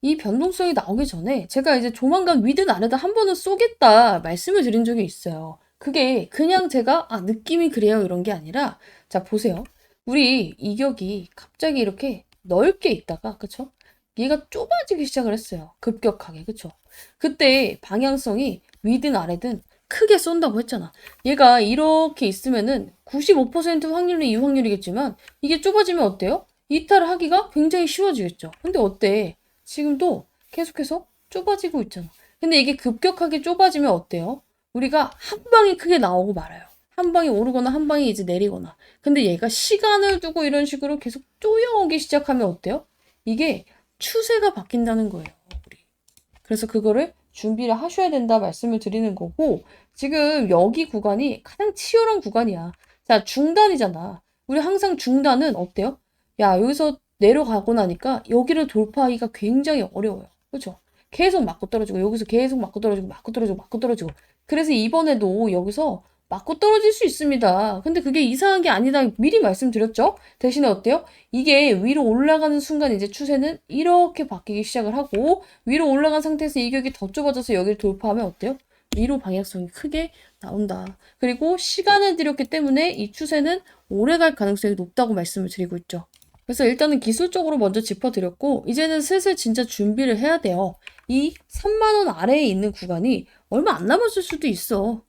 이 변동성이 나오기 전에 제가 이제 조만간 위든 아래다 한 번은 쏘겠다 말씀을 드린 적이 있어요. 그게 그냥 제가 느낌이 그래요 이런 게 아니라 자 보세요. 우리 이격이 갑자기 이렇게 넓게 있다가 그쵸? 얘가 좁아지기 시작을 했어요. 급격하게 그쵸? 그때 방향성이 위든 아래든 크게 쏜다고 했잖아. 얘가 이렇게 있으면은 95% 확률은 이 확률이겠지만 이게 좁아지면 어때요? 이탈을 하기가 굉장히 쉬워지겠죠. 근데 어때? 지금도 계속해서 좁아지고 있잖아. 근데 이게 급격하게 좁아지면 어때요? 우리가 한 방이 크게 나오고 말아요. 한 방이 오르거나 한 방이 이제 내리거나. 근데 얘가 시간을 두고 이런 식으로 계속 쪼여오기 시작하면 어때요? 이게 추세가 바뀐다는 거예요. 우리. 그래서 그거를 준비를 하셔야 된다 말씀을 드리는 거고 지금 여기 구간이 가장 치열한 구간이야. 자, 중단이잖아. 우리 항상 중단은 어때요? 야, 여기서 내려가고 나니까 여기를 돌파하기가 굉장히 어려워요. 그렇죠? 계속 맞고 떨어지고 여기서 계속 맞고 떨어지고 맞고 떨어지고 맞고 떨어지고 그래서 이번에도 여기서 맞고 떨어질 수 있습니다. 근데 그게 이상한 게 아니다. 미리 말씀드렸죠? 대신에 어때요? 이게 위로 올라가는 순간 이제 추세는 이렇게 바뀌기 시작을 하고 위로 올라간 상태에서 이격이 더 좁아져서 여기를 돌파하면 어때요? 위로 방향성이 크게 나온다. 그리고 시간을 들였기 때문에 이 추세는 오래 갈 가능성이 높다고 말씀을 드리고 있죠. 그래서 일단은 기술적으로 먼저 짚어드렸고 이제는 슬슬 진짜 준비를 해야 돼요. 이 3만 원 아래에 있는 구간이 얼마 안 남았을 수도 있어.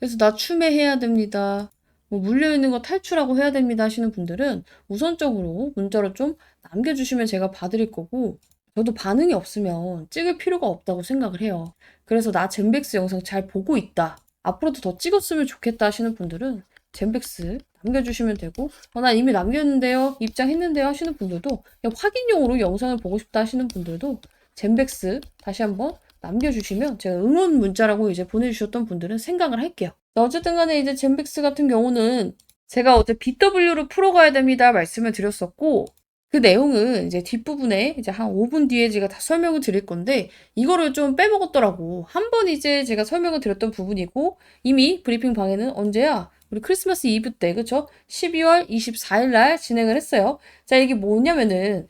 그래서 나 추매해야 됩니다. 뭐 물려있는 거 탈출하고 해야 됩니다 하시는 분들은 우선적으로 문자로 좀 남겨주시면 제가 봐드릴 거고 저도 반응이 없으면 찍을 필요가 없다고 생각을 해요. 그래서 나 젠백스 영상 잘 보고 있다. 앞으로도 더 찍었으면 좋겠다 하시는 분들은 젠백스 남겨주시면 되고 난 이미 남겼는데요. 입장했는데요 하시는 분들도 그냥 확인용으로 영상을 보고 싶다 하시는 분들도 젠백스 다시 한번 남겨주시면 제가 응원 문자라고 이제 보내주셨던 분들은 생각을 할게요. 어쨌든 간에 이제 젠백스 같은 경우는 제가 어제 BW로 풀어가야 됩니다 말씀을 드렸었고 그 내용은 이제 뒷부분에 이제 한 5분 뒤에 제가 다 설명을 드릴 건데 이거를 좀 빼먹었더라고. 한 번 이제 제가 설명을 드렸던 부분이고 이미 브리핑 방에는 언제야? 우리 크리스마스 이브 때 그쵸? 12월 24일 날 진행을 했어요. 자 이게 뭐냐면은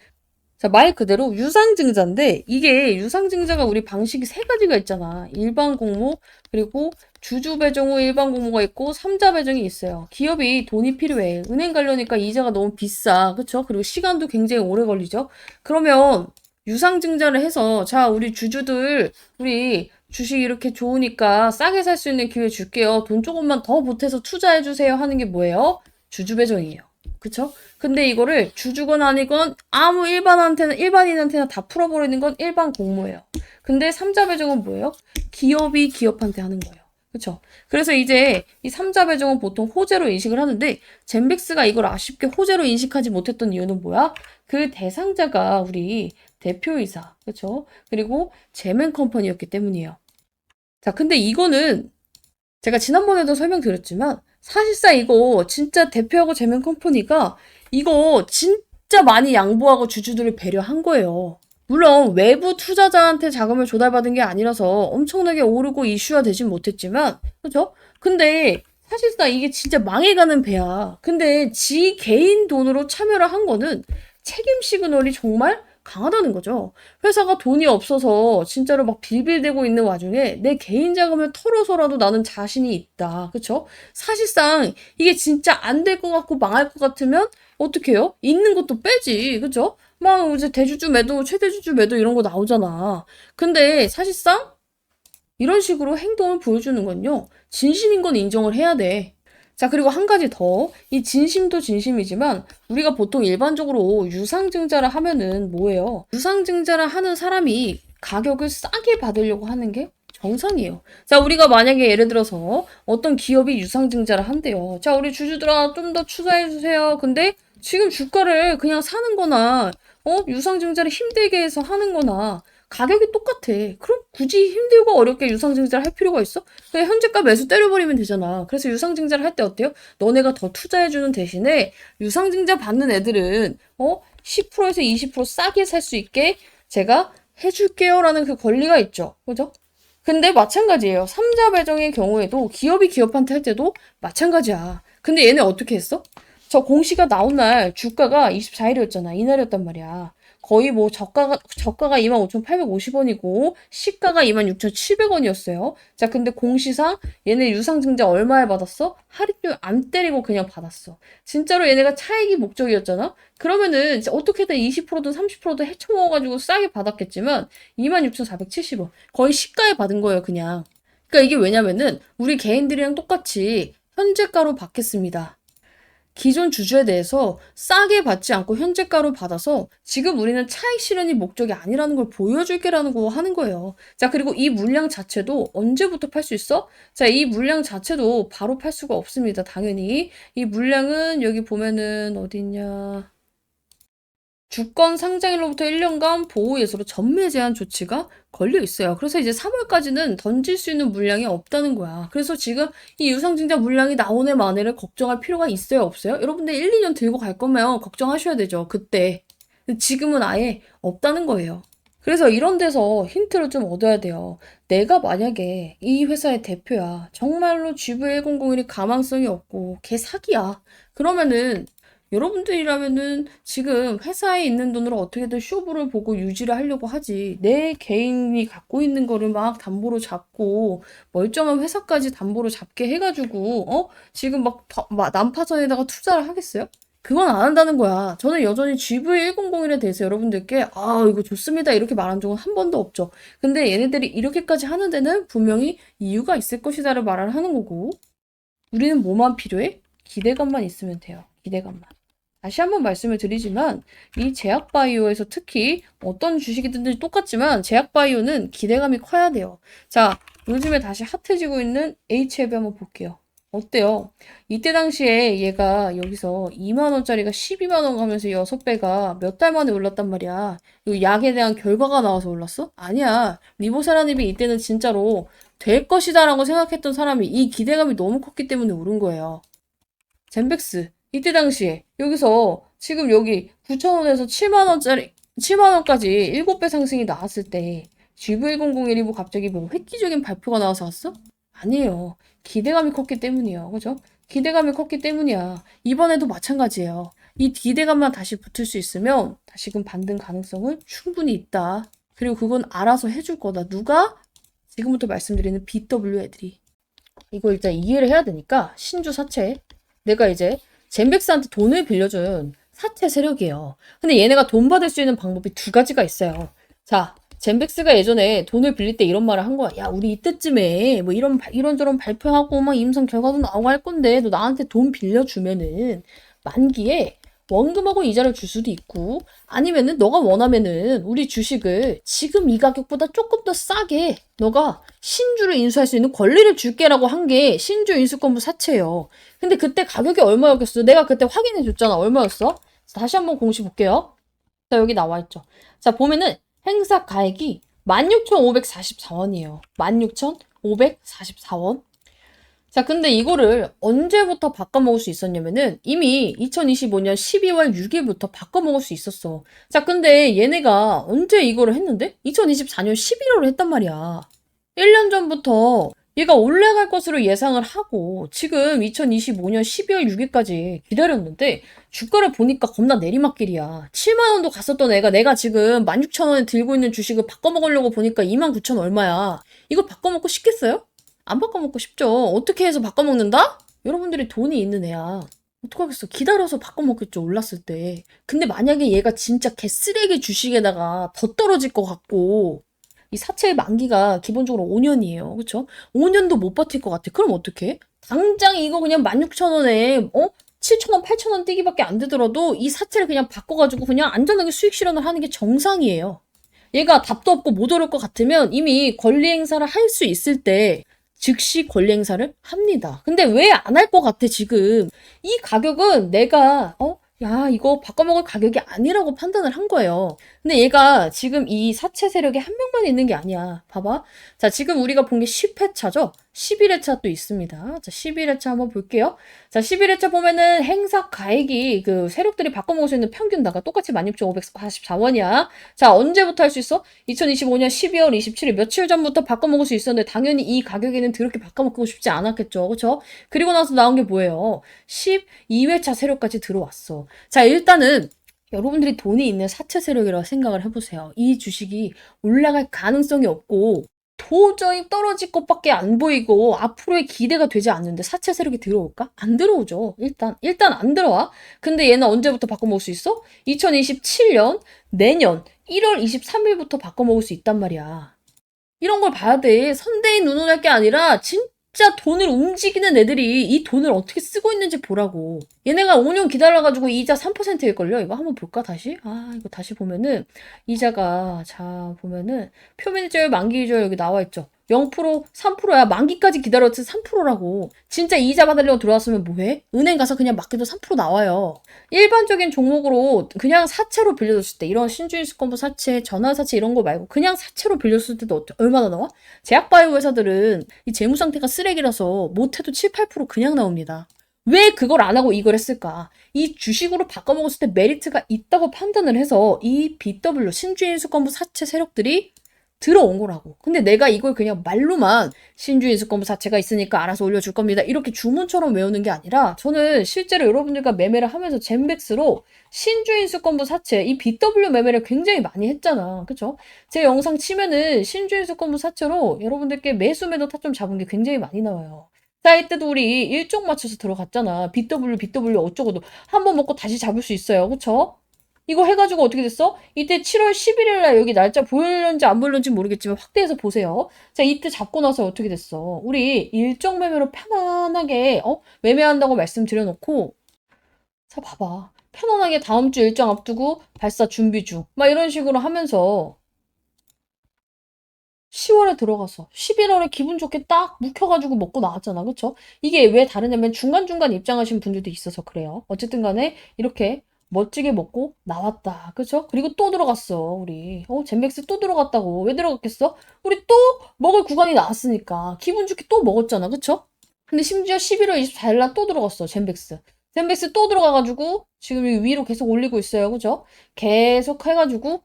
자, 말 그대로 유상증자인데 이게 유상증자가 우리 방식이 3가지가 있잖아. 일반 공모 그리고 주주 배정 후 일반 공모가 있고 3자 배정이 있어요. 기업이 돈이 필요해. 은행 가려니까 이자가 너무 비싸. 그쵸? 그리고 시간도 굉장히 오래 걸리죠. 그러면 유상증자를 해서 자 우리 주주들 우리 주식 이렇게 좋으니까 싸게 살 수 있는 기회 줄게요. 돈 조금만 더 보태서 투자해 주세요 하는 게 뭐예요? 주주 배정이에요. 그쵸? 근데 이거를 주주건 아니건 아무 일반인한테나 다 풀어버리는 건 일반 공모예요. 근데 3자 배정은 뭐예요? 기업이 기업한테 하는 거예요. 그쵸? 그래서 이제 이 3자 배정은 보통 호재로 인식을 하는데 젠백스가 이걸 아쉽게 호재로 인식하지 못했던 이유는 뭐야? 그 대상자가 우리 대표이사, 그쵸? 그리고 제맨 컴퍼니였기 때문이에요. 자, 근데 이거는 제가 지난번에도 설명드렸지만 사실상 이거 진짜 대표하고 제명 컴퍼니가 이거 진짜 많이 양보하고 주주들을 배려한 거예요. 물론 외부 투자자한테 자금을 조달받은 게 아니라서 엄청나게 오르고 이슈화 되진 못했지만, 그죠? 근데 사실상 이게 진짜 망해가는 배야. 근데 지 개인 돈으로 참여를 한 거는 책임 시그널이 정말 강하다는 거죠. 회사가 돈이 없어서 진짜로 막 빌빌대고 있는 와중에 내 개인 자금을 털어서라도 나는 자신이 있다. 그쵸? 사실상 이게 진짜 안 될 것 같고 망할 것 같으면 어떻게 해요? 있는 것도 빼지. 그쵸? 막 이제 대주주 매도, 최대주주 매도 이런 거 나오잖아. 근데 사실상 이런 식으로 행동을 보여주는 건요. 진심인 건 인정을 해야 돼. 자, 그리고 한 가지 더. 이 진심도 진심이지만 우리가 보통 일반적으로 유상증자를 하면은 뭐예요? 유상증자를 하는 사람이 가격을 싸게 받으려고 하는 게 정상이에요. 자, 우리가 만약에 예를 들어서 어떤 기업이 유상증자를 한대요. 자, 우리 주주들아 좀 더 투자해주세요. 근데 지금 주가를 그냥 사는 거나 유상증자를 힘들게 해서 하는 거나 가격이 똑같아. 그럼 굳이 힘들고 어렵게 유상증자를 할 필요가 있어? 그냥 현재가 매수 때려버리면 되잖아. 그래서 유상증자를 할 때 어때요? 너네가 더 투자해주는 대신에 유상증자 받는 애들은 10%에서 20% 싸게 살 수 있게 제가 해줄게요 라는 그 권리가 있죠. 그죠? 근데 마찬가지예요. 삼자 배정의 경우에도 기업이 기업한테 할 때도 마찬가지야. 근데 얘네 어떻게 했어? 저 공시가 나온 날 주가가 24일이었잖아. 이날이었단 말이야. 거의 뭐 저가가 25,850원이고 시가가 26,700원이었어요. 자, 근데 공시상 얘네 유상증자 얼마에 받았어? 할인율 안 때리고 그냥 받았어. 진짜로 얘네가 차익이 목적이었잖아? 그러면은 어떻게든 20%든 30%든 헤쳐먹어가지고 싸게 받았겠지만 26,470원. 거의 시가에 받은 거예요, 그냥. 그러니까 이게 왜냐면은 우리 개인들이랑 똑같이 현재가로 받겠습니다. 기존 주주에 대해서 싸게 받지 않고 현재가로 받아서 지금 우리는 차익 실현이 목적이 아니라는 걸 보여줄게라는 거 하는 거예요. 자, 그리고 이 물량 자체도 언제부터 팔 수 있어? 자, 이 물량 자체도 바로 팔 수가 없습니다. 당연히. 이 물량은 여기 보면은 어디 있냐. 주권 상장일로부터 1년간 보호 예소로 전매 제한 조치가 걸려 있어요. 그래서 이제 3월까지는 던질 수 있는 물량이 없다는 거야. 그래서 지금 이 유상증자 물량이 나오네 마네를 걱정할 필요가 있어요, 없어요? 여러분들 1, 2년 들고 갈 거면 걱정하셔야 되죠. 그때. 지금은 아예 없다는 거예요. 그래서 이런 데서 힌트를 좀 얻어야 돼요. 내가 만약에 이 회사의 대표야. 정말로 GV1001이 가망성이 없고 걔 사기야. 그러면은 여러분들이라면은 지금 회사에 있는 돈으로 어떻게든 쇼부를 보고 유지를 하려고 하지. 내 개인이 갖고 있는 거를 막 담보로 잡고 멀쩡한 회사까지 담보로 잡게 해가지고 지금 막 난파선에다가 투자를 하겠어요? 그건 안 한다는 거야. 저는 여전히 GV1001에 대해서 여러분들께 이거 좋습니다 이렇게 말한 적은 한 번도 없죠. 근데 얘네들이 이렇게까지 하는 데는 분명히 이유가 있을 것이다를 말을 하는 거고 우리는 뭐만 필요해? 기대감만 있으면 돼요. 기대감만. 다시 한번 말씀을 드리지만 이 제약바이오에서 특히 어떤 주식이든지 똑같지만 제약바이오는 기대감이 커야 돼요. 자, 요즘에 다시 핫해지고 있는 HLB 한번 볼게요. 어때요? 이때 당시에 얘가 여기서 2만원짜리가 12만원 가면서 6배가 몇 달 만에 올랐단 말이야. 이 약에 대한 결과가 나와서 올랐어? 아니야. 리보세라닙이 이때는 진짜로 될 것이다 라고 생각했던 사람이 이 기대감이 너무 컸기 때문에 오른 거예요. 젠백스 이때 당시에 여기서 지금 여기 9,000원에서 7만원까지 7배 상승이 나왔을 때 GV1001이 뭐 갑자기 뭐 획기적인 발표가 나와서 왔어? 아니에요. 기대감이 컸기 때문이에요. 그죠? 기대감이 컸기 때문이야. 이번에도 마찬가지예요. 이 기대감만 다시 붙을 수 있으면 다시금 반등 가능성은 충분히 있다. 그리고 그건 알아서 해줄 거다. 누가? 지금부터 말씀드리는 BW 애들이. 이거 일단 이해를 해야 되니까 신주 사채. 내가 이제 젠백스한테 돈을 빌려준 사채 세력이에요. 근데 얘네가 돈 받을 수 있는 방법이 두 가지가 있어요. 자, 젠백스가 예전에 돈을 빌릴 때 이런 말을 한 거야. 야, 우리 이때쯤에 뭐 이런저런 발표하고 막 임상 결과도 나오고 할 건데 너 나한테 돈 빌려주면은 만기에 원금하고 이자를 줄 수도 있고 아니면은 너가 원하면은 우리 주식을 지금 이 가격보다 조금 더 싸게 너가 신주를 인수할 수 있는 권리를 줄게라고 한 게 신주 인수권부 사채예요. 근데 그때 가격이 얼마였겠어? 내가 그때 확인해 줬잖아. 얼마였어? 다시 한번 공시 볼게요. 자, 여기 나와 있죠. 자, 보면은 행사 가액이 16,544원이에요. 16,544원. 자, 근데 이거를 언제부터 바꿔먹을 수 있었냐면은 이미 2025년 12월 6일부터 바꿔먹을 수 있었어. 자, 근데 얘네가 언제 이거를 했는데? 2024년 11월에 했단 말이야. 1년 전부터 얘가 올라갈 것으로 예상을 하고 지금 2025년 12월 6일까지 기다렸는데 주가를 보니까 겁나 내리막길이야. 7만 원도 갔었던 애가 내가 지금 16,000원에 들고 있는 주식을 바꿔먹으려고 보니까 29,000 얼마야. 이걸 바꿔먹고 싶겠어요? 안 바꿔먹고 싶죠. 어떻게 해서 바꿔먹는다? 여러분들이 돈이 있는 애야. 어떡하겠어. 기다려서 바꿔먹겠죠. 올랐을 때. 근데 만약에 얘가 진짜 개쓰레기 주식에다가 더 떨어질 것 같고 이 사채의 만기가 기본적으로 5년이에요. 그쵸? 5년도 못 버틸 것 같아. 그럼 어떡해? 당장 이거 그냥 16,000원에 7,000원, 8,000원 뛰기밖에 안 되더라도 이 사채를 그냥 바꿔가지고 그냥 안전하게 수익 실현을 하는 게 정상이에요. 얘가 답도 없고 못 오를 것 같으면 이미 권리 행사를 할 수 있을 때 즉시 권리 행사를 합니다. 근데 왜 안 할 것 같아, 지금? 이 가격은 내가, 야, 이거 바꿔먹을 가격이 아니라고 판단을 한 거예요. 근데 얘가 지금 이 사채 세력에 한 명만 있는 게 아니야. 봐봐. 자, 지금 우리가 본 게 10회차죠? 11회차 또 있습니다. 자, 11회차 한번 볼게요. 자, 11회차 보면은 행사 가액이 그 세력들이 바꿔먹을 수 있는 평균 다가 똑같이 16,544원이야. 자, 언제부터 할 수 있어? 2025년 12월 27일 며칠 전부터 바꿔먹을 수 있었는데 당연히 이 가격에는 그렇게 바꿔먹고 싶지 않았겠죠. 그쵸? 그리고 나서 나온 게 뭐예요? 12회차 세력까지 들어왔어. 자, 일단은 여러분들이 돈이 있는 사채 세력이라고 생각을 해보세요. 이 주식이 올라갈 가능성이 없고 도저히 떨어질 것밖에 안 보이고 앞으로의 기대가 되지 않는데 사채 세력이 들어올까? 안 들어오죠. 일단 안 들어와. 근데 얘는 언제부터 바꿔먹을 수 있어? 2027년 내년 1월 23일부터 바꿔먹을 수 있단 말이야. 이런 걸 봐야 돼. 선대인 운운할 게 아니라 진짜 돈을 움직이는 애들이 이 돈을 어떻게 쓰고 있는지 보라고. 얘네가 5년 기다려가지고 이자 3%일걸요? 이거 한번 볼까, 다시? 이거 다시 보면은, 이자가, 자, 보면은, 표면이절, 만기이절 여기 나와있죠? 0%, 3%야. 만기까지 기다렸지 3%라고. 진짜 이자 받으려고 들어왔으면 뭐해? 은행 가서 그냥 맡겨도 3% 나와요. 일반적인 종목으로 그냥 사채로 빌려줬을 때 이런 신주인수권부 사채, 전환사채 이런 거 말고 그냥 사채로 빌렸을 때도 얼마나 나와? 제약바이오 회사들은 이 재무 상태가 쓰레기라서 못해도 7, 8% 그냥 나옵니다. 왜 그걸 안 하고 이걸 했을까? 이 주식으로 바꿔먹었을 때 메리트가 있다고 판단을 해서 이 BW 신주인수권부 사채 세력들이 들어온 거라고. 근데 내가 이걸 그냥 말로만 신주인수권부 사채가 있으니까 알아서 올려줄 겁니다. 이렇게 주문처럼 외우는 게 아니라 저는 실제로 여러분들과 매매를 하면서 젠백스로 신주인수권부 사채, 이 BW 매매를 굉장히 많이 했잖아. 그쵸? 제 영상 치면은 신주인수권부 사채로 여러분들께 매수 매도 타점 잡은 게 굉장히 많이 나와요. 자, 이때도 우리 일정 맞춰서 들어갔잖아. BW 어쩌고도 한 번 먹고 다시 잡을 수 있어요. 그쵸? 이거 해가지고 어떻게 됐어? 이때 7월 11일 날 여기 날짜 보였는지 안 보였는지 모르겠지만 확대해서 보세요. 자, 이때 잡고 나서 어떻게 됐어? 우리 일정 매매로 편안하게 매매한다고 말씀드려놓고 자, 봐봐. 편안하게 다음 주 일정 앞두고 발사 준비 중. 막 이런 식으로 하면서 10월에 들어가서 11월에 기분 좋게 딱 묵혀가지고 먹고 나왔잖아. 그쵸? 이게 왜 다르냐면 중간중간 입장하신 분들도 있어서 그래요. 어쨌든 간에 이렇게 멋지게 먹고 나왔다. 그쵸? 그리고 또 들어갔어, 우리. 젠백스 또 들어갔다고. 왜 들어갔겠어? 우리 또 먹을 구간이 나왔으니까. 기분 좋게 또 먹었잖아. 그쵸? 근데 심지어 11월 24일 날 또 들어갔어, 젠백스. 젠백스 또 들어가가지고 지금 위로 계속 올리고 있어요. 그죠? 계속 해가지고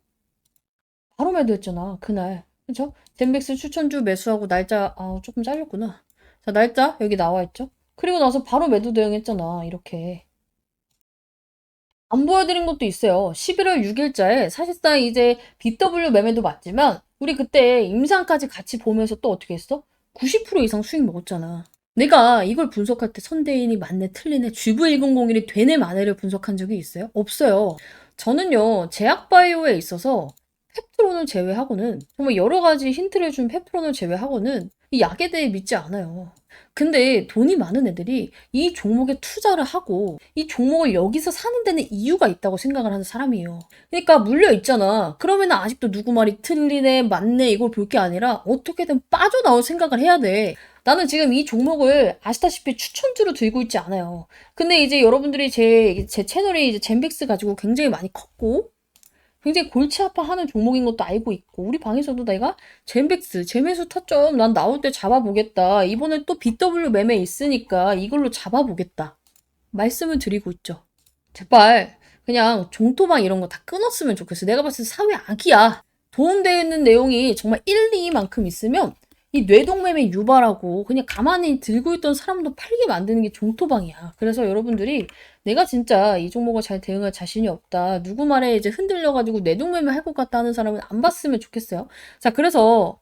바로 매도했잖아, 그날. 그쵸? 젠백스 추천주 매수하고 날짜, 조금 잘렸구나. 자, 날짜 여기 나와 있죠? 그리고 나서 바로 매도 대응했잖아, 이렇게. 안 보여드린 것도 있어요. 11월 6일자에 사실상 이제 BW 매매도 맞지만 우리 그때 임상까지 같이 보면서 또 어떻게 했어? 90% 이상 수익 먹었잖아. 내가 이걸 분석할 때 선대인이 맞네, 틀리네, GV1001이 되네, 마네를 분석한 적이 있어요? 없어요. 저는요, 제약바이오에 있어서 펩트론을 제외하고는 정말 여러 가지 힌트를 준 펩트론을 제외하고는 이 약에 대해 믿지 않아요. 근데 돈이 많은 애들이 이 종목에 투자를 하고 이 종목을 여기서 사는 데는 이유가 있다고 생각을 하는 사람이에요. 그러니까 물려 있잖아. 그러면 아직도 누구 말이 틀리네, 맞네 이걸 볼 게 아니라 어떻게든 빠져나올 생각을 해야 돼. 나는 지금 이 종목을 아시다시피 추천주로 들고 있지 않아요. 근데 이제 여러분들이 제 채널이 이제 젠백스 가지고 굉장히 많이 컸고 굉장히 골치 아파하는 종목인 것도 알고 있고 우리 방에서도 내가 젠백스, 재매수 타점 난 나올 때 잡아보겠다. 이번에 또 BW 매매 있으니까 이걸로 잡아보겠다. 말씀을 드리고 있죠. 제발 그냥 종토방 이런 거 다 끊었으면 좋겠어. 내가 봤을 때 사회 악이야. 도움되는 내용이 정말 1, 2만큼 있으면 이 뇌동매매 유발하고 그냥 가만히 들고 있던 사람도 팔게 만드는 게 종토방이야. 그래서 여러분들이 내가 진짜 이 종목을 잘 대응할 자신이 없다. 누구 말에 이제 흔들려가지고 뇌동매매 할 것 같다 하는 사람은 안 봤으면 좋겠어요. 자, 그래서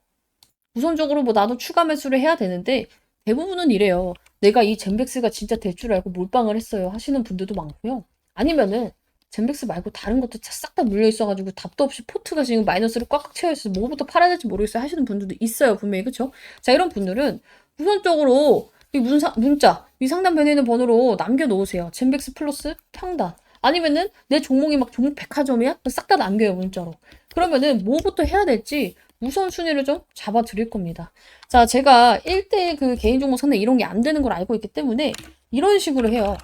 우선적으로 뭐 나도 추가 매수를 해야 되는데 대부분은 이래요. 내가 이 젠백스가 진짜 될 줄 알고 몰빵을 했어요. 하시는 분들도 많고요. 아니면은 젠백스 말고 다른 것도 싹 다 물려 있어가지고 답도 없이 포트가 지금 마이너스로 꽉꽉 채워 있어서 뭐부터 팔아야 될지 모르겠어요 하시는 분들도 있어요 분명히. 그쵸? 자, 이런 분들은 우선적으로 이 문자 위 상단 변에 있는 번호로 남겨놓으세요. 젠백스 플러스 평단. 아니면은 내 종목이 막 종목 백화점이야? 싹 다 남겨요 문자로. 그러면은 뭐부터 해야 될지 우선순위를 좀 잡아 드릴 겁니다. 자, 제가 1대 그 개인 종목 상대 이런 게 안 되는 걸 알고 있기 때문에 이런 식으로 해요.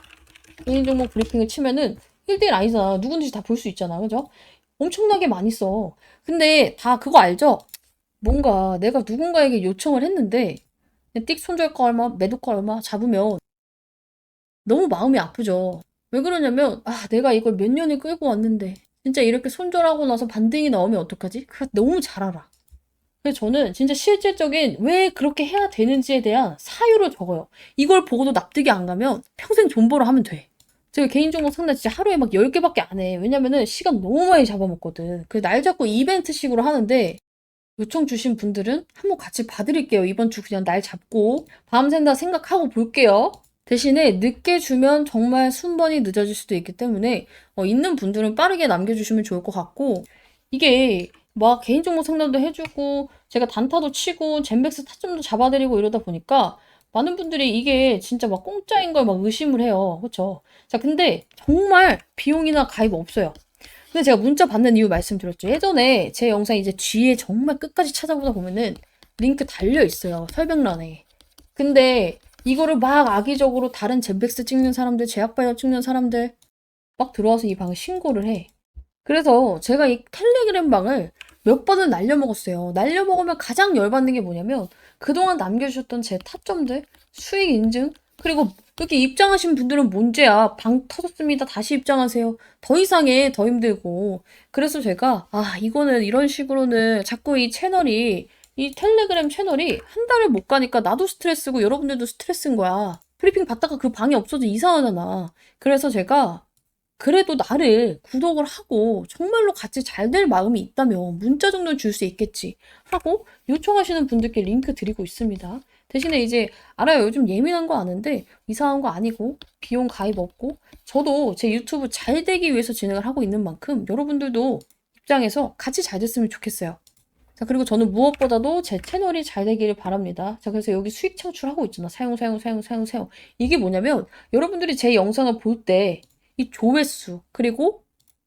개인 종목 브리핑을 치면은 1대1 아니잖아. 누군지 다 볼 수 있잖아. 그죠? 엄청나게 많이 써. 근데 다 그거 알죠? 뭔가 내가 누군가에게 요청을 했는데 띡 손절가 얼마, 매도가 얼마 잡으면 너무 마음이 아프죠. 왜 그러냐면 내가 이걸 몇 년을 끌고 왔는데 진짜 이렇게 손절하고 나서 반등이 나오면 어떡하지? 그거 너무 잘 알아. 그래서 저는 진짜 실질적인 왜 그렇게 해야 되는지에 대한 사유를 적어요. 이걸 보고도 납득이 안 가면 평생 존버를 하면 돼. 제가 개인 종목 상담 진짜 하루에 막 10개밖에 안 해. 왜냐면은 시간 너무 많이 잡아먹거든. 그 날 잡고 이벤트식으로 하는데 요청 주신 분들은 한번 같이 봐드릴게요. 이번 주 그냥 날 잡고 밤샌다 생각하고 볼게요. 대신에 늦게 주면 정말 순번이 늦어질 수도 있기 때문에 있는 분들은 빠르게 남겨주시면 좋을 것 같고 이게 막 개인 종목 상담도 해주고 제가 단타도 치고 젠백스 타점도 잡아드리고 이러다 보니까 많은 분들이 이게 진짜 막 공짜인 걸 막 의심을 해요. 그렇죠? 자, 근데 정말 비용이나 가입 없어요. 근데 제가 문자 받는 이유 말씀드렸죠. 예전에 제 영상 이제 뒤에 정말 끝까지 찾아보다 보면은 링크 달려 있어요. 설명란에. 근데 이거를 막 악의적으로 다른 젠백스 찍는 사람들, 제약바이오 찍는 사람들 막 들어와서 이 방에 신고를 해. 그래서 제가 이 텔레그램 방을 몇 번을 날려먹었어요. 날려먹으면 가장 열받는 게 뭐냐면 그동안 남겨주셨던 제 타점들, 수익 인증, 그리고 여기 입장하신 분들은 문제야. 방 터졌습니다. 다시 입장하세요. 더 이상해. 더 힘들고. 그래서 제가 이거는 이런 식으로는 자꾸 이 텔레그램 채널이 한 달을 못 가니까 나도 스트레스고 여러분들도 스트레스인 거야. 브리핑 받다가 그 방이 없어져 이상하잖아. 그래서 제가 그래도 나를 구독을 하고 정말로 같이 잘 될 마음이 있다면 문자 정도는 줄 수 있겠지 하고 요청하시는 분들께 링크 드리고 있습니다. 대신에 이제 알아요. 요즘 예민한 거 아는데 이상한 거 아니고 비용 가입 없고 저도 제 유튜브 잘 되기 위해서 진행을 하고 있는 만큼 여러분들도 입장에서 같이 잘 됐으면 좋겠어요. 자, 그리고 저는 무엇보다도 제 채널이 잘 되기를 바랍니다. 자, 그래서 여기 수익 창출하고 있잖아. 사용. 이게 뭐냐면 여러분들이 제 영상을 볼 때 이 조회수 그리고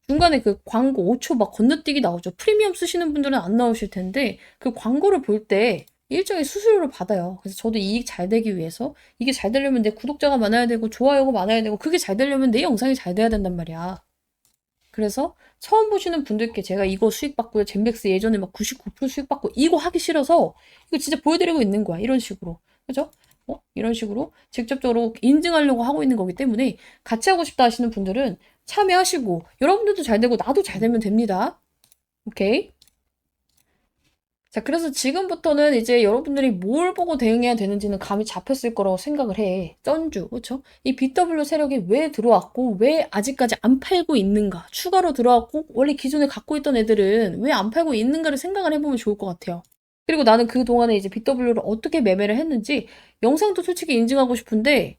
중간에 그 광고 5초 막 건너뛰기 나오죠. 프리미엄 쓰시는 분들은 안 나오실 텐데 그 광고를 볼 때 일정의 수수료를 받아요. 그래서 저도 이익 잘 되기 위해서 이게 잘 되려면 내 구독자가 많아야 되고 좋아요가 많아야 되고 그게 잘 되려면 내 영상이 잘 돼야 된단 말이야. 그래서 처음 보시는 분들께 제가 이거 수익 받고요. 젠백스 예전에 막 99% 수익 받고 이거 하기 싫어서 이거 진짜 보여드리고 있는 거야. 이런 식으로. 그죠? 이런 식으로 직접적으로 인증하려고 하고 있는 거기 때문에 같이 하고 싶다 하시는 분들은 참여하시고 여러분들도 잘 되고 나도 잘 되면 됩니다. 오케이? 자, 그래서 지금부터는 이제 여러분들이 뭘 보고 대응해야 되는지는 감이 잡혔을 거라고 생각을 해. 쩐주, 그쵸? 이 BW 세력이 왜 들어왔고, 왜 아직까지 안 팔고 있는가? 추가로 들어왔고, 원래 기존에 갖고 있던 애들은 왜 안 팔고 있는가를 생각을 해보면 좋을 것 같아요. 그리고 나는 그동안에 이제 BW를 어떻게 매매를 했는지 영상도 솔직히 인증하고 싶은데,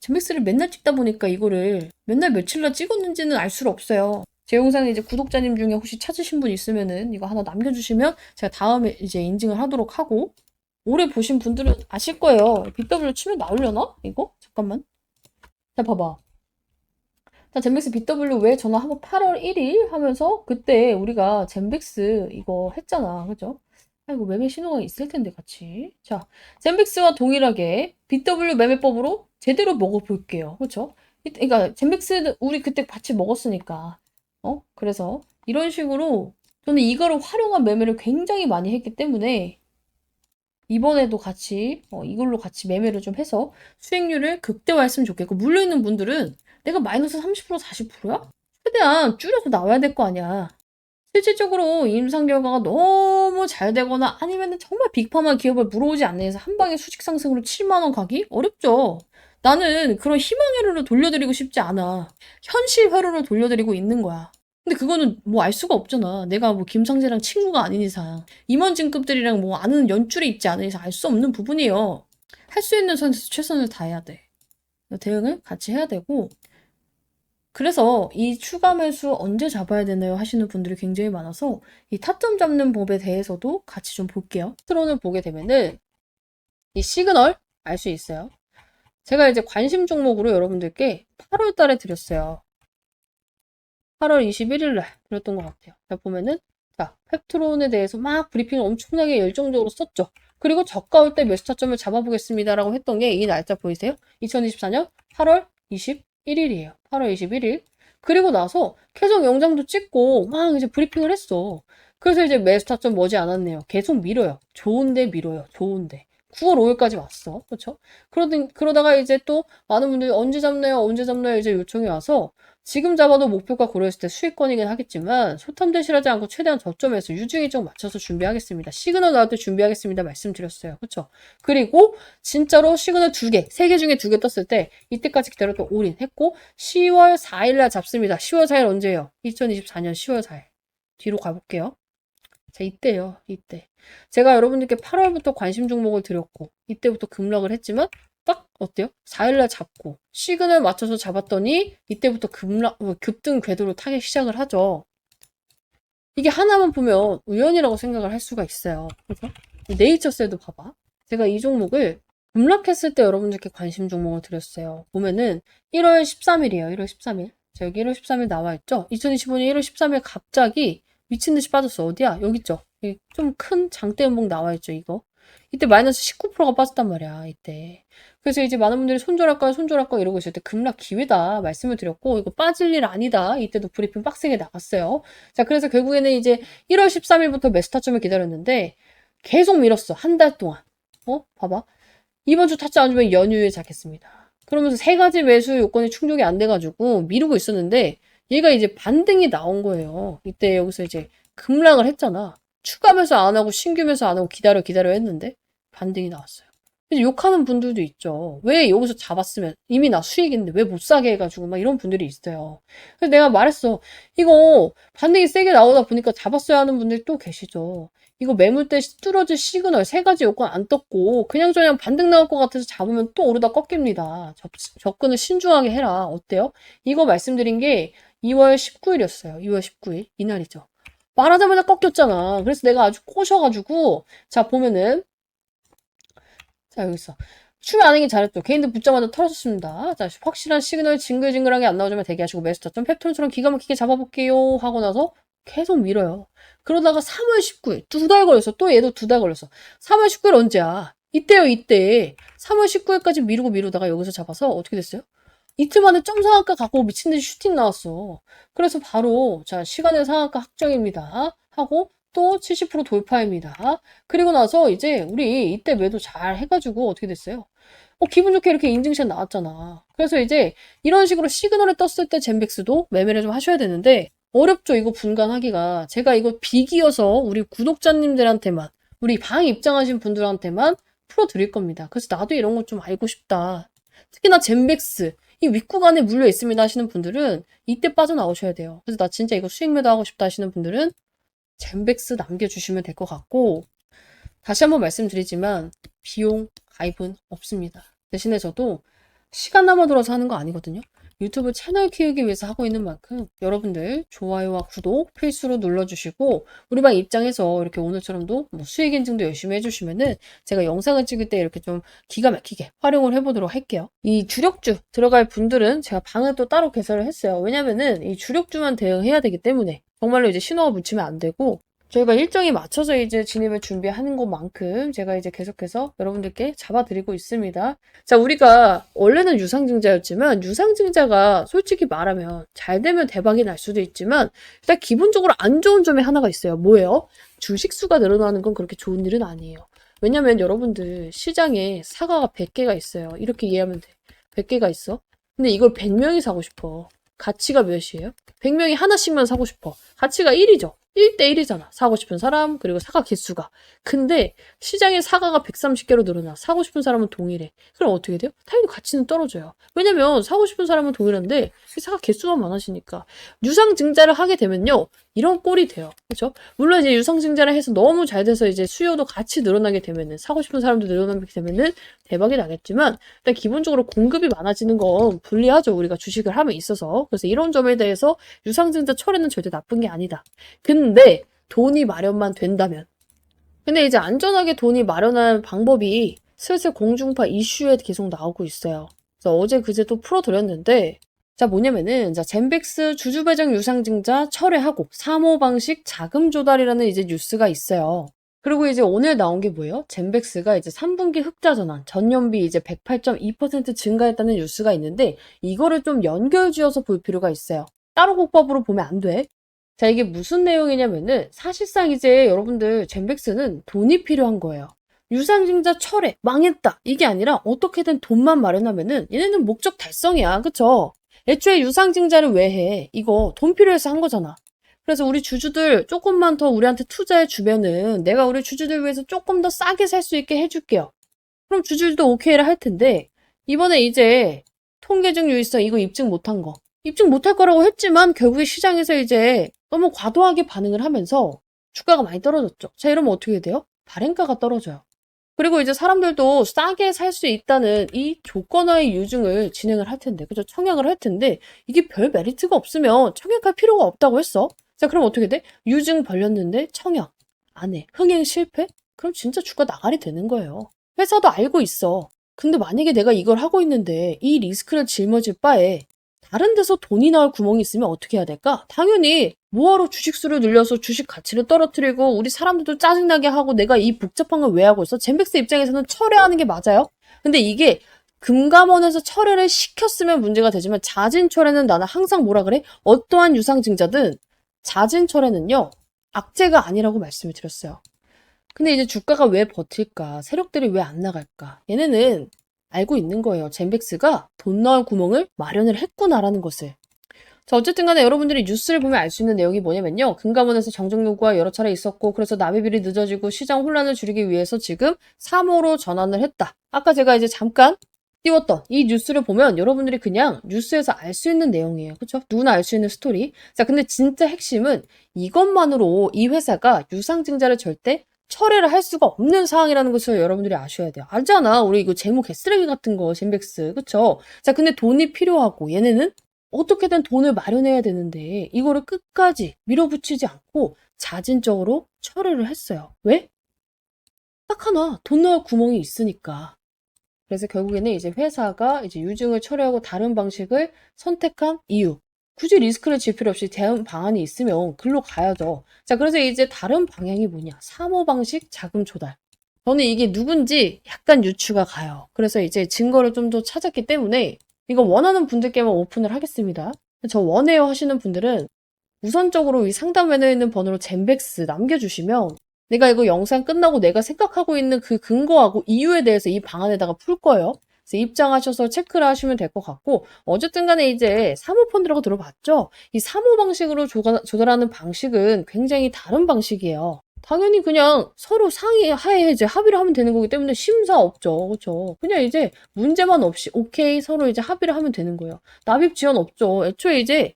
젠맥스를 맨날 찍다 보니까 이거를 맨날 며칠날 찍었는지는 알 수가 없어요. 제 영상에 이제 구독자님 중에 혹시 찾으신 분 있으면은 이거 하나 남겨주시면 제가 다음에 이제 인증을 하도록 하고 오래 보신 분들은 아실 거예요. BW 치면 나오려나? 이거? 잠깐만. 자, 봐봐. 자, 젠백스 BW 왜 전화하고 8월 1일 하면서 그때 우리가 젠백스 이거 했잖아. 그죠? 아이고, 매매 신호가 있을 텐데, 같이. 자, 젠백스와 동일하게 BW 매매법으로 제대로 먹어볼게요. 그쵸? 그러니까 젠백스 우리 그때 같이 먹었으니까. 그래서 이런 식으로 저는 이거를 활용한 매매를 굉장히 많이 했기 때문에 이번에도 같이 이걸로 같이 매매를 좀 해서 수익률을 극대화했으면 좋겠고, 물려있는 분들은 내가 마이너스 30% 40%야? 최대한 줄여서 나와야 될 거 아니야. 실질적으로 임상 결과가 너무 잘 되거나 아니면 정말 빅팜한 기업을 물어오지 않는 이상 한 방에 수직 상승으로 7만 원 가기 어렵죠. 나는 그런 희망 회로를 돌려드리고 싶지 않아. 현실 회로를 돌려드리고 있는 거야. 근데 그거는 뭐 알 수가 없잖아. 내가 뭐 김상재랑 친구가 아닌 이상, 임원진급들이랑 뭐 아는 연줄이 있지 않은 이상 알 수 없는 부분이에요. 할 수 있는 선에서 최선을 다해야 돼. 대응을 같이 해야 되고, 그래서 이 추가 매수 언제 잡아야 되나요? 하시는 분들이 굉장히 많아서 이 타점 잡는 법에 대해서도 같이 좀 볼게요. 트론을 보게 되면은 이 시그널 알 수 있어요. 제가 이제 관심 종목으로 여러분들께 8월 달에 드렸어요. 8월 21일 날 드렸던 것 같아요. 자, 보면은 자, 펩트론에 대해서 막 브리핑을 엄청나게 열정적으로 썼죠. 그리고 저가 올 때 매수 타점을 잡아보겠습니다라고 했던 게 이 날짜 보이세요? 2024년 8월 21일이에요. 8월 21일. 그리고 나서 계속 영장도 찍고 막 이제 브리핑을 했어. 그래서 이제 매수 타점 머지 않았네요. 계속 밀어요. 좋은데 밀어요. 좋은데. 9월 5일까지 왔어. 그렇죠? 그러다가 이제 또 많은 분들이 언제 잡나요? 언제 잡나요? 이제 요청이 와서 지금 잡아도 목표가 고려했을 때 수익권이긴 하겠지만 소탐대실하지 않고 최대한 저점에서 유증 일정 맞춰서 준비하겠습니다. 시그널 나올 때 준비하겠습니다. 말씀드렸어요. 그렇죠? 그리고 진짜로 시그널 2개, 3개 중에 2개 떴을 때 이때까지 기다렸던 올인했고 10월 4일날 잡습니다. 10월 4일 언제예요? 2024년 10월 4일. 뒤로 가볼게요. 자, 이때요. 이때. 제가 여러분들께 8월부터 관심 종목을 드렸고 이때부터 급락을 했지만 딱 어때요? 4일날 잡고 시그널 맞춰서 잡았더니 이때부터 급등 궤도로 타기 시작을 하죠. 이게 하나만 보면 우연이라고 생각을 할 수가 있어요. 그래서 네이처셀도 봐봐. 제가 이 종목을 급락했을 때 여러분들께 관심 종목을 드렸어요. 보면은 1월 13일이에요. 1월 13일. 자, 여기 1월 13일 나와 있죠? 2025년 1월 13일 갑자기 미친 듯이 빠졌어. 어디야? 여기 있죠? 좀 큰 장대 음봉 나와 있죠, 이거. 이때 마이너스 19%가 빠졌단 말이야, 이때. 그래서 이제 많은 분들이 손절할까요, 손절할까요 이러고 있을 때 급락 기회다 말씀을 드렸고, 이거 빠질 일 아니다. 이때도 브리핑 빡세게 나갔어요. 자, 그래서 결국에는 이제 1월 13일부터 매수 타점을 기다렸는데, 계속 밀었어. 한 달 동안. 봐봐. 이번 주 타점 안 주면 연휴에 잡겠습니다. 그러면서 세 가지 매수 요건이 충족이 안 돼가지고 미루고 있었는데, 얘가 이제 반등이 나온 거예요. 이때 여기서 이제 급락을 했잖아. 추가 매수 안 하고 신규 매수 안 하고 기다려 했는데 반등이 나왔어요. 그래서 욕하는 분들도 있죠. 왜 여기서 잡았으면 이미 나 수익인데 왜 못 사게 해가지고 막 이런 분들이 있어요. 그래서 내가 말했어. 이거 반등이 세게 나오다 보니까 잡았어야 하는 분들이 또 계시죠. 이거 매물대 뚫어질 시그널 세 가지 요건 안 떴고 그냥 반등 나올 것 같아서 잡으면 또 오르다 꺾입니다. 접근을 신중하게 해라. 어때요? 이거 말씀드린 게 2월 19일이었어요. 2월 19일. 이날이죠. 말하자마자 꺾였잖아. 그래서 내가 아주 꼬셔가지고 자 보면은 자 여기 있어. 추가 안 하긴 잘했죠. 개인들 붙자마자 털었습니다. 자 확실한 시그널 징글징글하게 안 나오자면 대기하시고 매수타점 펩톤처럼 기가 막히게 잡아볼게요 하고 나서 계속 밀어요. 그러다가 3월 19일 2달 걸렸어. 또 얘도 2달 걸렸어. 3월 19일 언제야? 이때요 이때. 3월 19일까지 미루다가 여기서 잡아서 어떻게 됐어요? 이틀 만에 점 상한가 갖고 미친듯이 슈팅 나왔어. 그래서 바로 자 시간의 상한가 확정입니다. 하고 또 70% 돌파입니다. 그리고 나서 이제 우리 이때 매도 잘 해가지고 어떻게 됐어요? 기분 좋게 이렇게 인증샷 나왔잖아. 그래서 이제 이런 식으로 시그널에 떴을 때 젠백스도 매매를 좀 하셔야 되는데 어렵죠. 이거 분간하기가. 제가 이거 비기여서 우리 구독자님들한테만 우리 방 입장하신 분들한테만 풀어드릴 겁니다. 그래서 나도 이런 거 좀 알고 싶다. 특히나 젠백스 이 윗구간에 물려 있습니다 하시는 분들은 이때 빠져나오셔야 돼요. 그래서 나 진짜 이거 수익 매도하고 싶다 하시는 분들은 젠백스 남겨주시면 될 것 같고 다시 한번 말씀드리지만 비용 가입은 없습니다. 대신에 저도 시간 남아돌아서 하는 거 아니거든요. 유튜브 채널 키우기 위해서 하고 있는 만큼 여러분들 좋아요와 구독 필수로 눌러주시고 우리 방 입장에서 이렇게 오늘처럼도 뭐 수익 인증도 열심히 해주시면은 제가 영상을 찍을 때 이렇게 좀 기가 막히게 활용을 해보도록 할게요. 이 주력주 들어갈 분들은 제가 방을 또 따로 개설을 했어요. 왜냐면은 이 주력주만 대응해야 되기 때문에 정말로 이제 신호가 묻히면 안 되고 저희가 일정에 맞춰서 이제 진입을 준비하는 것만큼 제가 이제 계속해서 여러분들께 잡아드리고 있습니다. 자, 우리가 원래는 유상증자였지만 유상증자가 솔직히 말하면 잘 되면 대박이 날 수도 있지만 일단 기본적으로 안 좋은 점이 하나가 있어요. 뭐예요? 주식 수가 늘어나는 건 그렇게 좋은 일은 아니에요. 왜냐면 여러분들 시장에 사과가 100개가 있어요. 이렇게 이해하면 돼. 100개가 있어. 근데 이걸 100명이 사고 싶어. 가치가 몇이에요? 100명이 하나씩만 사고 싶어. 가치가 1이죠. 1대1이잖아. 사고 싶은 사람, 그리고 사과 개수가. 근데 시장에 사과가 130개로 늘어나. 사고 싶은 사람은 동일해. 그럼 어떻게 돼요? 당연히 가치는 떨어져요. 왜냐면 사고 싶은 사람은 동일한데 사과 개수가 많아지니까. 유상증자를 하게 되면요. 이런 꼴이 돼요. 그렇죠? 물론 이제 유상증자를 해서 너무 잘 돼서 이제 수요도 같이 늘어나게 되면은 사고 싶은 사람도 늘어나게 되면은 대박이 나겠지만 일단 기본적으로 공급이 많아지는 건 불리하죠. 우리가 주식을 함에 있어서. 그래서 이런 점에 대해서 유상증자 철회는 절대 나쁜 게 아니다. 근데 돈이 마련만 된다면. 근데 이제 안전하게 돈이 마련할 방법이 슬슬 공중파 이슈에 계속 나오고 있어요. 그래서 어제 그제 또 풀어드렸는데 자 뭐냐면은 자 젠백스 주주 배정 유상증자 철회하고 사모방식 자금 조달이라는 이제 뉴스가 있어요. 그리고 이제 오늘 나온 게 뭐예요? 젠백스가 이제 3분기 흑자 전환, 전년비 이제 108.2% 증가했다는 뉴스가 있는데 이거를 좀 연결지어서 볼 필요가 있어요. 따로 국밥으로 보면 안 돼. 자, 이게 무슨 내용이냐면은 사실상 이제 여러분들 젠백스는 돈이 필요한 거예요. 유상증자 철회, 망했다. 이게 아니라 어떻게든 돈만 마련하면은 얘네는 목적 달성이야. 그쵸? 애초에 유상증자를 왜 해? 이거 돈 필요해서 한 거잖아. 그래서 우리 주주들 조금만 더 우리한테 투자해 주면은 내가 우리 주주들 위해서 조금 더 싸게 살 수 있게 해줄게요. 그럼 주주들도 오케이를 할 텐데 이번에 이제 통계적 유의성 이거 입증 못한 거. 입증 못할 거라고 했지만 결국에 시장에서 이제 너무 과도하게 반응을 하면서 주가가 많이 떨어졌죠. 자, 이러면 어떻게 돼요? 발행가가 떨어져요. 그리고 이제 사람들도 싸게 살 수 있다는 이 조건화의 유증을 진행을 할 텐데, 그죠? 청약을 할 텐데, 이게 별 메리트가 없으면 청약할 필요가 없다고 했어. 자, 그럼 어떻게 돼? 유증 벌렸는데 청약 안 해. 흥행 실패? 그럼 진짜 주가 나가리 되는 거예요. 회사도 알고 있어. 근데 만약에 내가 이걸 하고 있는데 이 리스크를 짊어질 바에 다른 데서 돈이 나올 구멍이 있으면 어떻게 해야 될까? 당연히 뭐하러 주식수를 늘려서 주식 가치를 떨어뜨리고 우리 사람들도 짜증나게 하고 내가 이 복잡한 걸 왜 하고 있어? 젠백스 입장에서는 철회하는 게 맞아요. 근데 이게 금감원에서 철회를 시켰으면 문제가 되지만 자진 철회는 나는 항상 뭐라 그래? 어떠한 유상증자든 자진 철회는요. 악재가 아니라고 말씀을 드렸어요. 근데 이제 주가가 왜 버틸까? 세력들이 왜 안 나갈까? 얘네는 알고 있는 거예요. 젠백스가 돈 나올 구멍을 마련을 했구나라는 것을. 자, 어쨌든 간에 여러분들이 뉴스를 보면 알 수 있는 내용이 뭐냐면요. 금감원에서 정정 요구가 여러 차례 있었고 그래서 납입일이 늦어지고 시장 혼란을 줄이기 위해서 지금 3호로 전환을 했다. 아까 제가 이제 잠깐 띄웠던 이 뉴스를 보면 여러분들이 그냥 뉴스에서 알 수 있는 내용이에요. 그렇죠? 누구나 알 수 있는 스토리. 자, 근데 진짜 핵심은 이것만으로 이 회사가 유상증자를 절대 철회를 할 수가 없는 상황이라는 것을 여러분들이 아셔야 돼요. 알잖아. 우리 이거 재무 개쓰레기 같은 거, 젠백스. 그쵸? 자, 근데 돈이 필요하고 얘네는 어떻게든 돈을 마련해야 되는데 이거를 끝까지 밀어붙이지 않고 자진적으로 철회를 했어요. 왜? 딱 하나. 돈 나올 구멍이 있으니까. 그래서 결국에는 이제 회사가 이제 유증을 철회하고 다른 방식을 선택한 이유. 굳이 리스크를 질 필요 없이 대응 방안이 있으면 글로 가야죠. 자, 그래서 이제 다른 방향이 뭐냐? 사모방식 자금 조달. 저는 이게 누군지 약간 유추가 가요. 그래서 이제 증거를 좀 더 찾았기 때문에 이거 원하는 분들께만 오픈을 하겠습니다. 저 원해요 하시는 분들은 우선적으로 이 상단 메뉴에 있는 번호로 젠백스 남겨주시면 내가 이거 영상 끝나고 내가 생각하고 있는 그 근거하고 이유에 대해서 이 방안에다가 풀 거예요. 그래서 입장하셔서 체크를 하시면 될 것 같고 어쨌든 간에 이제 사모펀드라고 들어봤죠? 이 사모 방식으로 조달하는 방식은 굉장히 다른 방식이에요. 당연히 그냥 서로 상의하에 이제 합의를 하면 되는 거기 때문에 심사 없죠. 그렇죠? 그냥 이제 문제만 없이 오케이 서로 이제 합의를 하면 되는 거예요. 납입 지연 없죠. 애초에 이제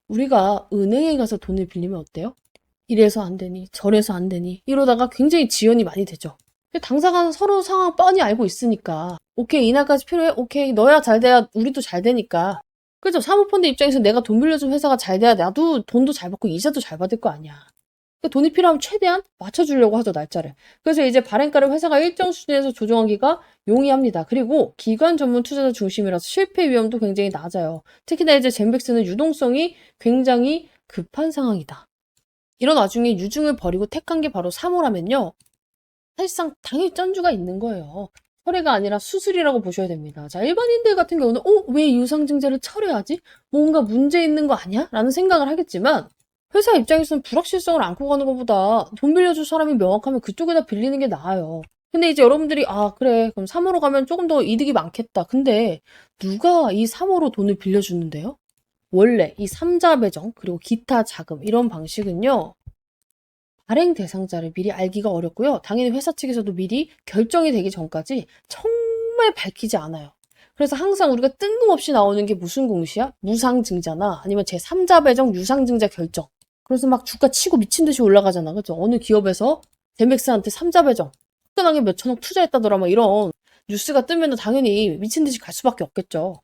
우리가 은행에 가서 돈을 빌리면 어때요? 이래서 안 되니 저래서 안 되니 이러다가 굉장히 지연이 많이 되죠. 근데 당사자는 서로 상황 뻔히 알고 있으니까 오케이 이날까지 필요해? 오케이 너야 잘 돼야 우리도 잘 되니까 그죠? 사모펀드 입장에서 내가 돈 빌려준 회사가 잘 돼야 나도 돈도 잘 받고 이자도 잘 받을 거 아니야. 그러니까 돈이 필요하면 최대한 맞춰주려고 하죠 날짜를. 그래서 이제 발행가를 회사가 일정 수준에서 조정하기가 용이합니다. 그리고 기관 전문 투자자 중심이라서 실패 위험도 굉장히 낮아요. 특히나 이제 젠백스는 유동성이 굉장히 급한 상황이다. 이런 와중에 유증을 버리고 택한 게 바로 3호라면요. 사실상 당연히 쩐주가 있는 거예요. 철회가 아니라 수술이라고 보셔야 됩니다. 자, 일반인들 같은 경우는 왜 유상증자를 철회하지? 뭔가 문제 있는 거 아니야? 라는 생각을 하겠지만 회사 입장에서는 불확실성을 안고 가는 것보다 돈 빌려줄 사람이 명확하면 그쪽에다 빌리는 게 나아요. 근데 이제 여러분들이 그래 그럼 3호로 가면 조금 더 이득이 많겠다. 근데 누가 이 3호로 돈을 빌려주는데요? 원래 이 삼자 배정 그리고 기타 자금 이런 방식은요. 발행 대상자를 미리 알기가 어렵고요. 당연히 회사 측에서도 미리 결정이 되기 전까지 정말 밝히지 않아요. 그래서 항상 우리가 뜬금없이 나오는 게 무슨 공시야? 무상증자나 아니면 제3자 배정 유상증자 결정. 그래서 막 주가 치고 미친 듯이 올라가잖아. 그죠? 어느 기업에서 젠백스한테 3자 배정 화끈하게 몇 천억 투자했다더라 막 이런 뉴스가 뜨면 당연히 미친 듯이 갈 수밖에 없겠죠.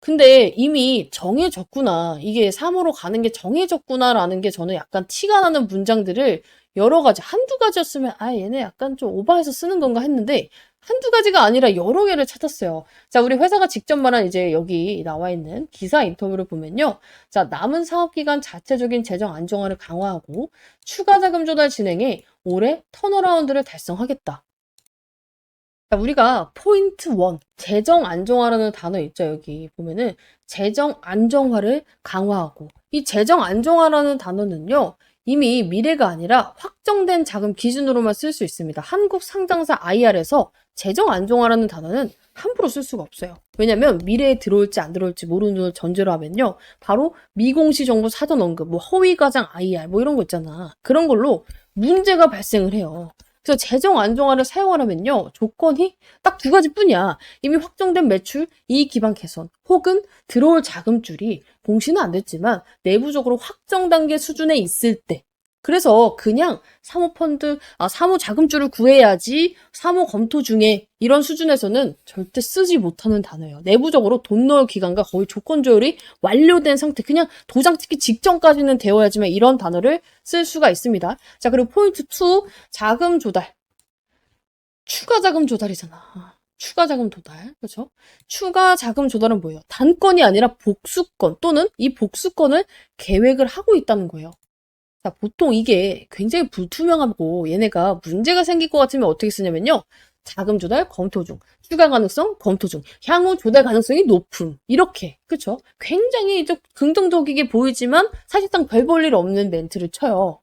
근데 이미 정해졌구나. 이게 3호로 가는 게 정해졌구나라는 게 저는 약간 티가 나는 문장들을 여러 가지, 한두 가지였으면 얘네 약간 좀 오버해서 쓰는 건가 했는데 한두 가지가 아니라 여러 개를 찾았어요. 자, 우리 회사가 직접 말한 이제 여기 나와 있는 기사 인터뷰를 보면요. 자, 남은 사업기간 자체적인 재정 안정화를 강화하고 추가 자금 조달 진행해 올해 턴어라운드를 달성하겠다. 자, 우리가 포인트 1, 재정 안정화라는 단어 있죠. 여기 보면은 재정 안정화를 강화하고 이 재정 안정화라는 단어는요. 이미 미래가 아니라 확정된 자금 기준으로만 쓸 수 있습니다. 한국 상장사 IR에서 재정 안정화라는 단어는 함부로 쓸 수가 없어요. 왜냐면 미래에 들어올지 안 들어올지 모르는 걸 전제로 하면요. 바로 미공시 정보 사전 언급, 뭐 허위 과장 IR 뭐 이런 거 있잖아. 그런 걸로 문제가 발생을 해요. 그래서 재정 안정화를 사용하려면요. 조건이 딱 두 가지뿐이야. 이미 확정된 매출, 이익 기반 개선, 혹은 들어올 자금줄이 공시는 안 됐지만 내부적으로 확정 단계 수준에 있을 때. 그래서 그냥 사모펀드, 사모 자금줄을 구해야지 사모 검토 중에 이런 수준에서는 절대 쓰지 못하는 단어예요. 내부적으로 돈 넣을 기간과 거의 조건 조율이 완료된 상태, 그냥 도장 찍기 직전까지는 되어야지만 이런 단어를 쓸 수가 있습니다. 자, 그리고 포인트 2, 자금 조달. 추가 자금 조달이잖아. 추가 자금 조달. 그렇죠? 추가 자금 조달은 뭐예요? 단건이 아니라 복수건 또는 이 복수건을 계획을 하고 있다는 거예요. 자, 보통 이게 굉장히 불투명하고 얘네가 문제가 생길 것 같으면 어떻게 쓰냐면요. 자금 조달 검토 중, 추가 가능성 검토 중, 향후 조달 가능성이 높음. 이렇게. 그렇죠? 굉장히 좀 긍정적이게 보이지만 사실상 별 볼 일 없는 멘트를 쳐요.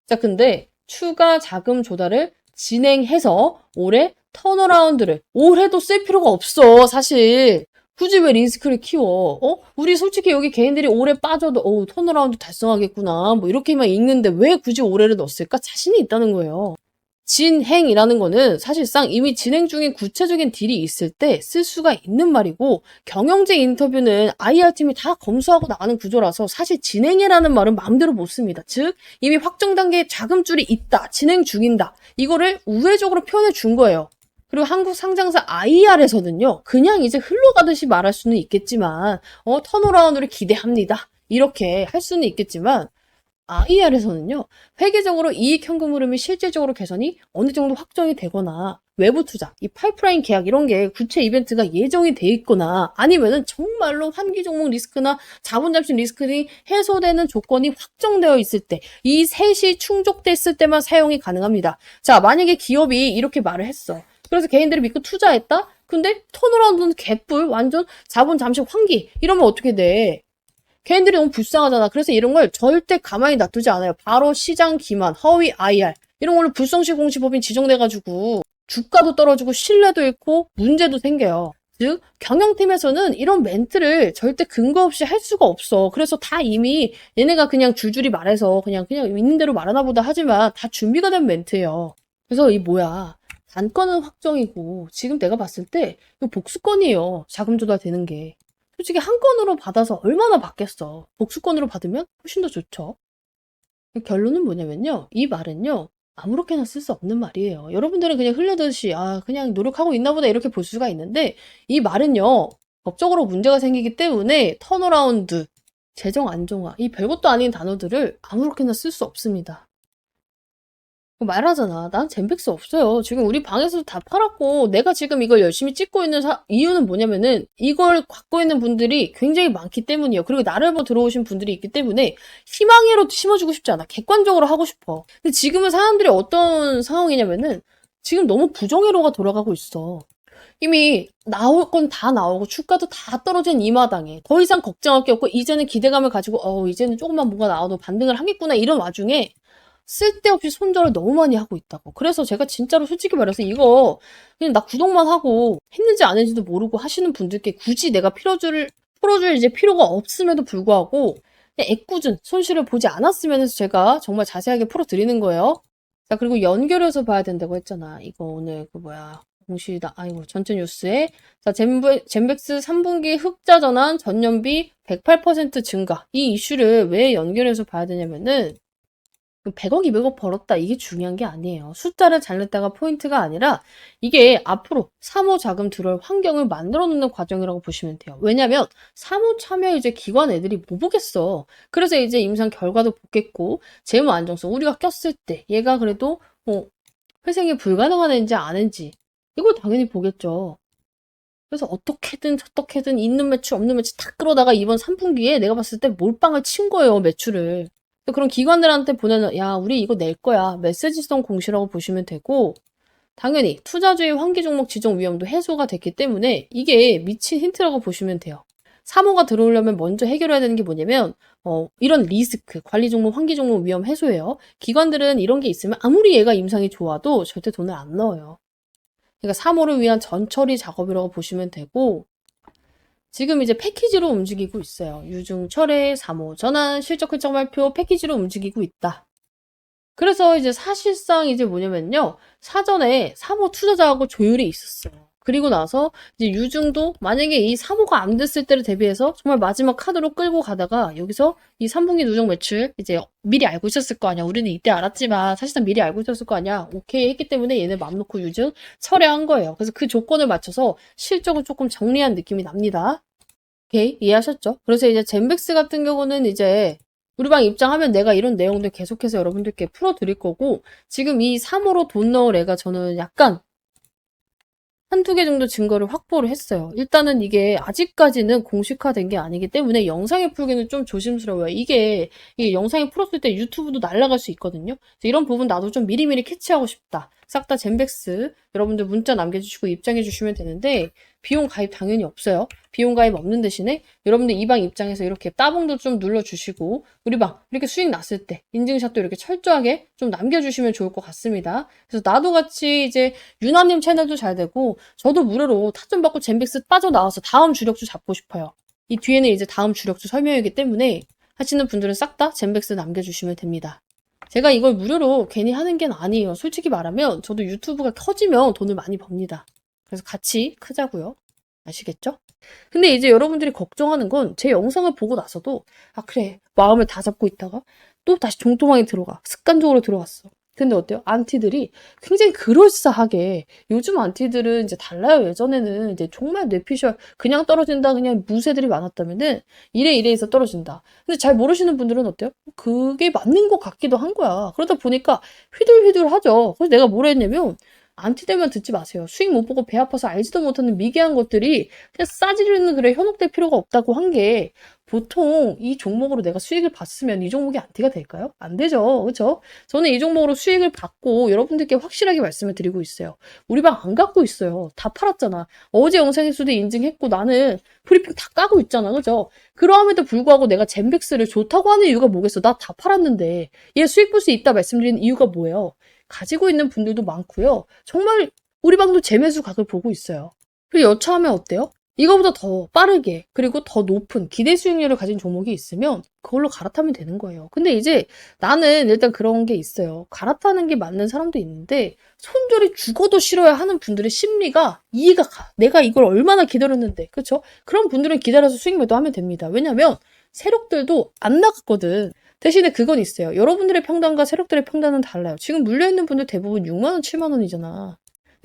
자, 근데 추가 자금 조달을 진행해서 올해 턴어라운드를 올해도 쓸 필요가 없어 사실. 굳이 왜 리스크를 키워? 우리 솔직히 여기 개인들이 올해 빠져도 턴어라운드 달성하겠구나 뭐 이렇게만 읽는데 왜 굳이 올해를 넣었을까? 자신이 있다는 거예요. 진행이라는 거는 사실상 이미 진행 중인 구체적인 딜이 있을 때 쓸 수가 있는 말이고 경영진 인터뷰는 IR팀이 다 검수하고 나가는 구조라서 사실 진행해라는 말은 마음대로 못 씁니다. 즉 이미 확정 단계에 자금줄이 있다, 진행 중인다. 이거를 우회적으로 표현해 준 거예요. 그리고 한국 상장사 IR에서는요. 그냥 이제 흘러가듯이 말할 수는 있겠지만 턴어라운드를 기대합니다. 이렇게 할 수는 있겠지만 IR에서는요, 회계적으로 이익 현금 흐름이 실질적으로 개선이 어느 정도 확정이 되거나 외부 투자, 이 파이프라인 계약 이런 게 구체 이벤트가 예정이 돼 있거나 아니면은 정말로 환기 종목 리스크나 자본 잠식 리스크 등이 해소되는 조건이 확정되어 있을 때, 이 셋이 충족됐을 때만 사용이 가능합니다. 자, 만약에 기업이 이렇게 말을 했어. 그래서 개인들이 믿고 투자했다? 근데 턴어라운드는 개뿔, 완전 자본 잠식 환기 이러면 어떻게 돼? 걔네들이 너무 불쌍하잖아. 그래서 이런 걸 절대 가만히 놔두지 않아요. 바로 시장 기만, 허위 IR 이런 걸로 불성시 공시법인 지정돼가지고 주가도 떨어지고 신뢰도 잃고 문제도 생겨요. 즉 경영팀에서는 이런 멘트를 절대 근거 없이 할 수가 없어. 그래서 다 이미 얘네가 그냥 줄줄이 말해서 그냥 있는 대로 말하나 보다 하지만 다 준비가 된 멘트예요. 그래서 이 뭐야. 단건은 확정이고 지금 내가 봤을 때 이거 복수건이에요. 자금 조달 되는 게. 솔직히 한 건으로 받아서 얼마나 받겠어. 복수건으로 받으면 훨씬 더 좋죠. 결론은 뭐냐면요. 이 말은요. 아무렇게나 쓸 수 없는 말이에요. 여러분들은 그냥 흘려듯이 그냥 노력하고 있나 보다 이렇게 볼 수가 있는데 이 말은요. 법적으로 문제가 생기기 때문에 턴어라운드, 재정 안정화 이 별것도 아닌 단어들을 아무렇게나 쓸 수 없습니다. 말하잖아. 난 젠백스 없어요. 지금 우리 방에서도 다 팔았고, 내가 지금 이걸 열심히 찍고 있는 이유는 뭐냐면은, 이걸 갖고 있는 분들이 굉장히 많기 때문이에요. 그리고 나를 보고 들어오신 분들이 있기 때문에, 희망으로 심어주고 싶지 않아. 객관적으로 하고 싶어. 근데 지금은 사람들이 어떤 상황이냐면은, 지금 너무 부정회로가 돌아가고 있어. 이미 나올 건 다 나오고 주가도 다 떨어진 이 마당에 더 이상 걱정할 게 없고 이제는 기대감을 가지고 이제는 조금만 뭐가 나와도 반등을 하겠구나 이런 와중에 쓸데없이 손절을 너무 많이 하고 있다고. 그래서 제가 진짜로 솔직히 말해서 이거 그냥 나 구독만 하고 했는지 안 했는지도 모르고 하시는 분들께 굳이 내가 풀어줄 이제 필요가 없음에도 불구하고 그냥 애꿎은 손실을 보지 않았으면 해서 제가 정말 자세하게 풀어드리는 거예요. 자, 그리고 연결해서 봐야 된다고 했잖아. 이거 오늘 그 뭐야. 공시다, 아이고, 전체 뉴스에. 자, 젠백스 3분기 흑자 전환 전년비 108% 증가. 이 이슈를 왜 연결해서 봐야 되냐면은, 100억, 200억 벌었다. 이게 중요한 게 아니에요. 숫자를 잘 냈다가 포인트가 아니라 이게 앞으로 사모 자금 들어올 환경을 만들어 놓는 과정이라고 보시면 돼요. 왜냐면 사모 참여 이제 기관 애들이 뭐 보겠어. 그래서 이제 임상 결과도 보겠고 재무 안정성 우리가 꼈을 때 얘가 그래도 회생이 불가능한 애인지 아닌지 이걸 당연히 보겠죠. 그래서 어떻게든 있는 매출 없는 매출 다 끌어다가 이번 3분기에 내가 봤을 때 몰빵을 친 거예요, 매출을. 그런 기관들한테 보내는 야 우리 이거 낼 거야 메시지성 공시라고 보시면 되고 당연히 투자주의 환기 종목 지정 위험도 해소가 됐기 때문에 이게 미친 힌트라고 보시면 돼요. 사모가 들어오려면 먼저 해결해야 되는 게 뭐냐면 이런 리스크, 관리 종목, 환기 종목 위험 해소예요. 기관들은 이런 게 있으면 아무리 얘가 임상이 좋아도 절대 돈을 안 넣어요. 그러니까 사모를 위한 전처리 작업이라고 보시면 되고 지금 이제 패키지로 움직이고 있어요. 유중 철회, 사모 전환, 실적 결정 발표 패키지로 움직이고 있다. 그래서 이제 사실상 이제 뭐냐면요. 사전에 사모 투자자하고 조율이 있었어요. 그리고 나서 이제 유중도 만약에 이 사모가 안 됐을 때를 대비해서 정말 마지막 카드로 끌고 가다가 여기서 이 3분기 누적 매출 이제 미리 알고 있었을 거 아니야. 우리는 이때 알았지만 사실상 미리 알고 있었을 거 아니야. 오케이 했기 때문에 얘네 맘 놓고 유중 철회한 거예요. 그래서 그 조건을 맞춰서 실적을 조금 정리한 느낌이 납니다. 오케이 이해하셨죠? 그래서 이제 젠백스 같은 경우는 이제 우리 방 입장하면 내가 이런 내용들 계속해서 여러분들께 풀어드릴 거고 지금 이 3호로 돈 넣을 애가 저는 약간 한두 개 정도 증거를 확보를 했어요. 일단은 이게 아직까지는 공식화된 게 아니기 때문에 영상에 풀기는 좀 조심스러워요. 이게 영상에 풀었을 때 유튜브도 날아갈 수 있거든요. 이런 부분 나도 좀 미리미리 캐치하고 싶다. 싹 다 젠백스 여러분들 문자 남겨주시고 입장해 주시면 되는데 비용 가입 당연히 없어요. 비용 가입 없는 대신에 여러분들 이 방 입장에서 이렇게 따봉도 좀 눌러주시고 우리 방 이렇게 수익 났을 때 인증샷도 이렇게 철저하게 좀 남겨주시면 좋을 것 같습니다. 그래서 나도 같이 이제 유나님 채널도 잘 되고 저도 무료로 타점 받고 젠백스 빠져나와서 다음 주력주 잡고 싶어요. 이 뒤에는 이제 다음 주력주 설명이기 때문에 하시는 분들은 싹 다 젠백스 남겨주시면 됩니다. 제가 이걸 무료로 괜히 하는 게 아니에요. 솔직히 말하면 저도 유튜브가 커지면 돈을 많이 법니다. 그래서 같이 크자고요. 아시겠죠? 근데 이제 여러분들이 걱정하는 건 제 영상을 보고 나서도 그래 마음을 다 잡고 있다가 또 다시 종토망에 들어가 습관적으로 들어갔어. 근데 어때요? 안티들이 굉장히 그럴싸하게 요즘 안티들은 이제 달라요. 예전에는 이제 정말 뇌피셜 그냥 떨어진다 그냥 무새들이 많았다면은 이래 해서 떨어진다. 근데 잘 모르시는 분들은 어때요? 그게 맞는 것 같기도 한 거야. 그러다 보니까 휘둘휘둘하죠. 그래서 내가 뭐라 했냐면 안티들만 듣지 마세요. 수익 못 보고 배 아파서 알지도 못하는 미개한 것들이 그냥 싸지르는 글에 현혹될 필요가 없다고 한 게 보통 이 종목으로 내가 수익을 봤으면 이 종목이 안티가 될까요? 안 되죠. 그렇죠? 저는 이 종목으로 수익을 받고 여러분들께 확실하게 말씀을 드리고 있어요. 우리 방 안 갖고 있어요. 다 팔았잖아. 어제 영상에서도 인증했고 나는 브리핑 다 까고 있잖아. 그죠? 그러함에도 불구하고 내가 젠백스를 좋다고 하는 이유가 뭐겠어? 나 다 팔았는데 얘 수익 볼 수 있다 말씀드리는 이유가 뭐예요? 가지고 있는 분들도 많고요. 정말 우리 방도 재매수 각을 보고 있어요. 그리고 여차하면 어때요? 이거보다 더 빠르게 그리고 더 높은 기대 수익률을 가진 종목이 있으면 그걸로 갈아타면 되는 거예요. 근데 이제 나는 일단 그런 게 있어요. 갈아타는 게 맞는 사람도 있는데 손절이 죽어도 싫어야 하는 분들의 심리가 이해가 가. 내가 이걸 얼마나 기다렸는데 그렇죠? 그런 분들은 기다려서 수익 매도하면 됩니다. 왜냐면 세력들도 안 나갔거든. 대신에 그건 있어요. 여러분들의 평단과 세력들의 평단은 달라요. 지금 물려있는 분들 대부분 6만원, 7만원이잖아.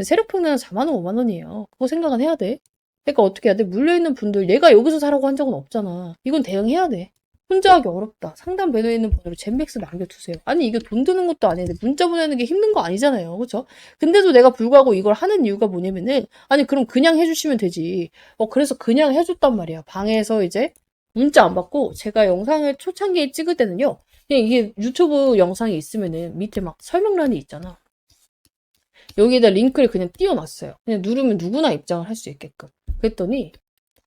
세력 평단은 4만원, 5만원이에요. 그거 생각은 해야 돼. 그러니까 어떻게 해야 돼? 물려있는 분들, 얘가 여기서 사라고 한 적은 없잖아. 이건 대응해야 돼. 혼자 하기 어렵다. 상담 배너에 있는 번호로 젠백스 남겨두세요. 아니 이게 돈 드는 것도 아닌데 문자 보내는 게 힘든 거 아니잖아요. 그쵸? 근데도 내가 불구하고 이걸 하는 이유가 뭐냐면은 아니 그럼 그냥 해주시면 되지. 그래서 그냥 해줬단 말이야. 방에서 이제 문자 안 받고 제가 영상을 초창기에 찍을 때는요. 그냥 이게 유튜브 영상이 있으면은 밑에 막 설명란이 있잖아. 여기에다 링크를 그냥 띄워놨어요. 그냥 누르면 누구나 입장을 할 수 있게끔. 그랬더니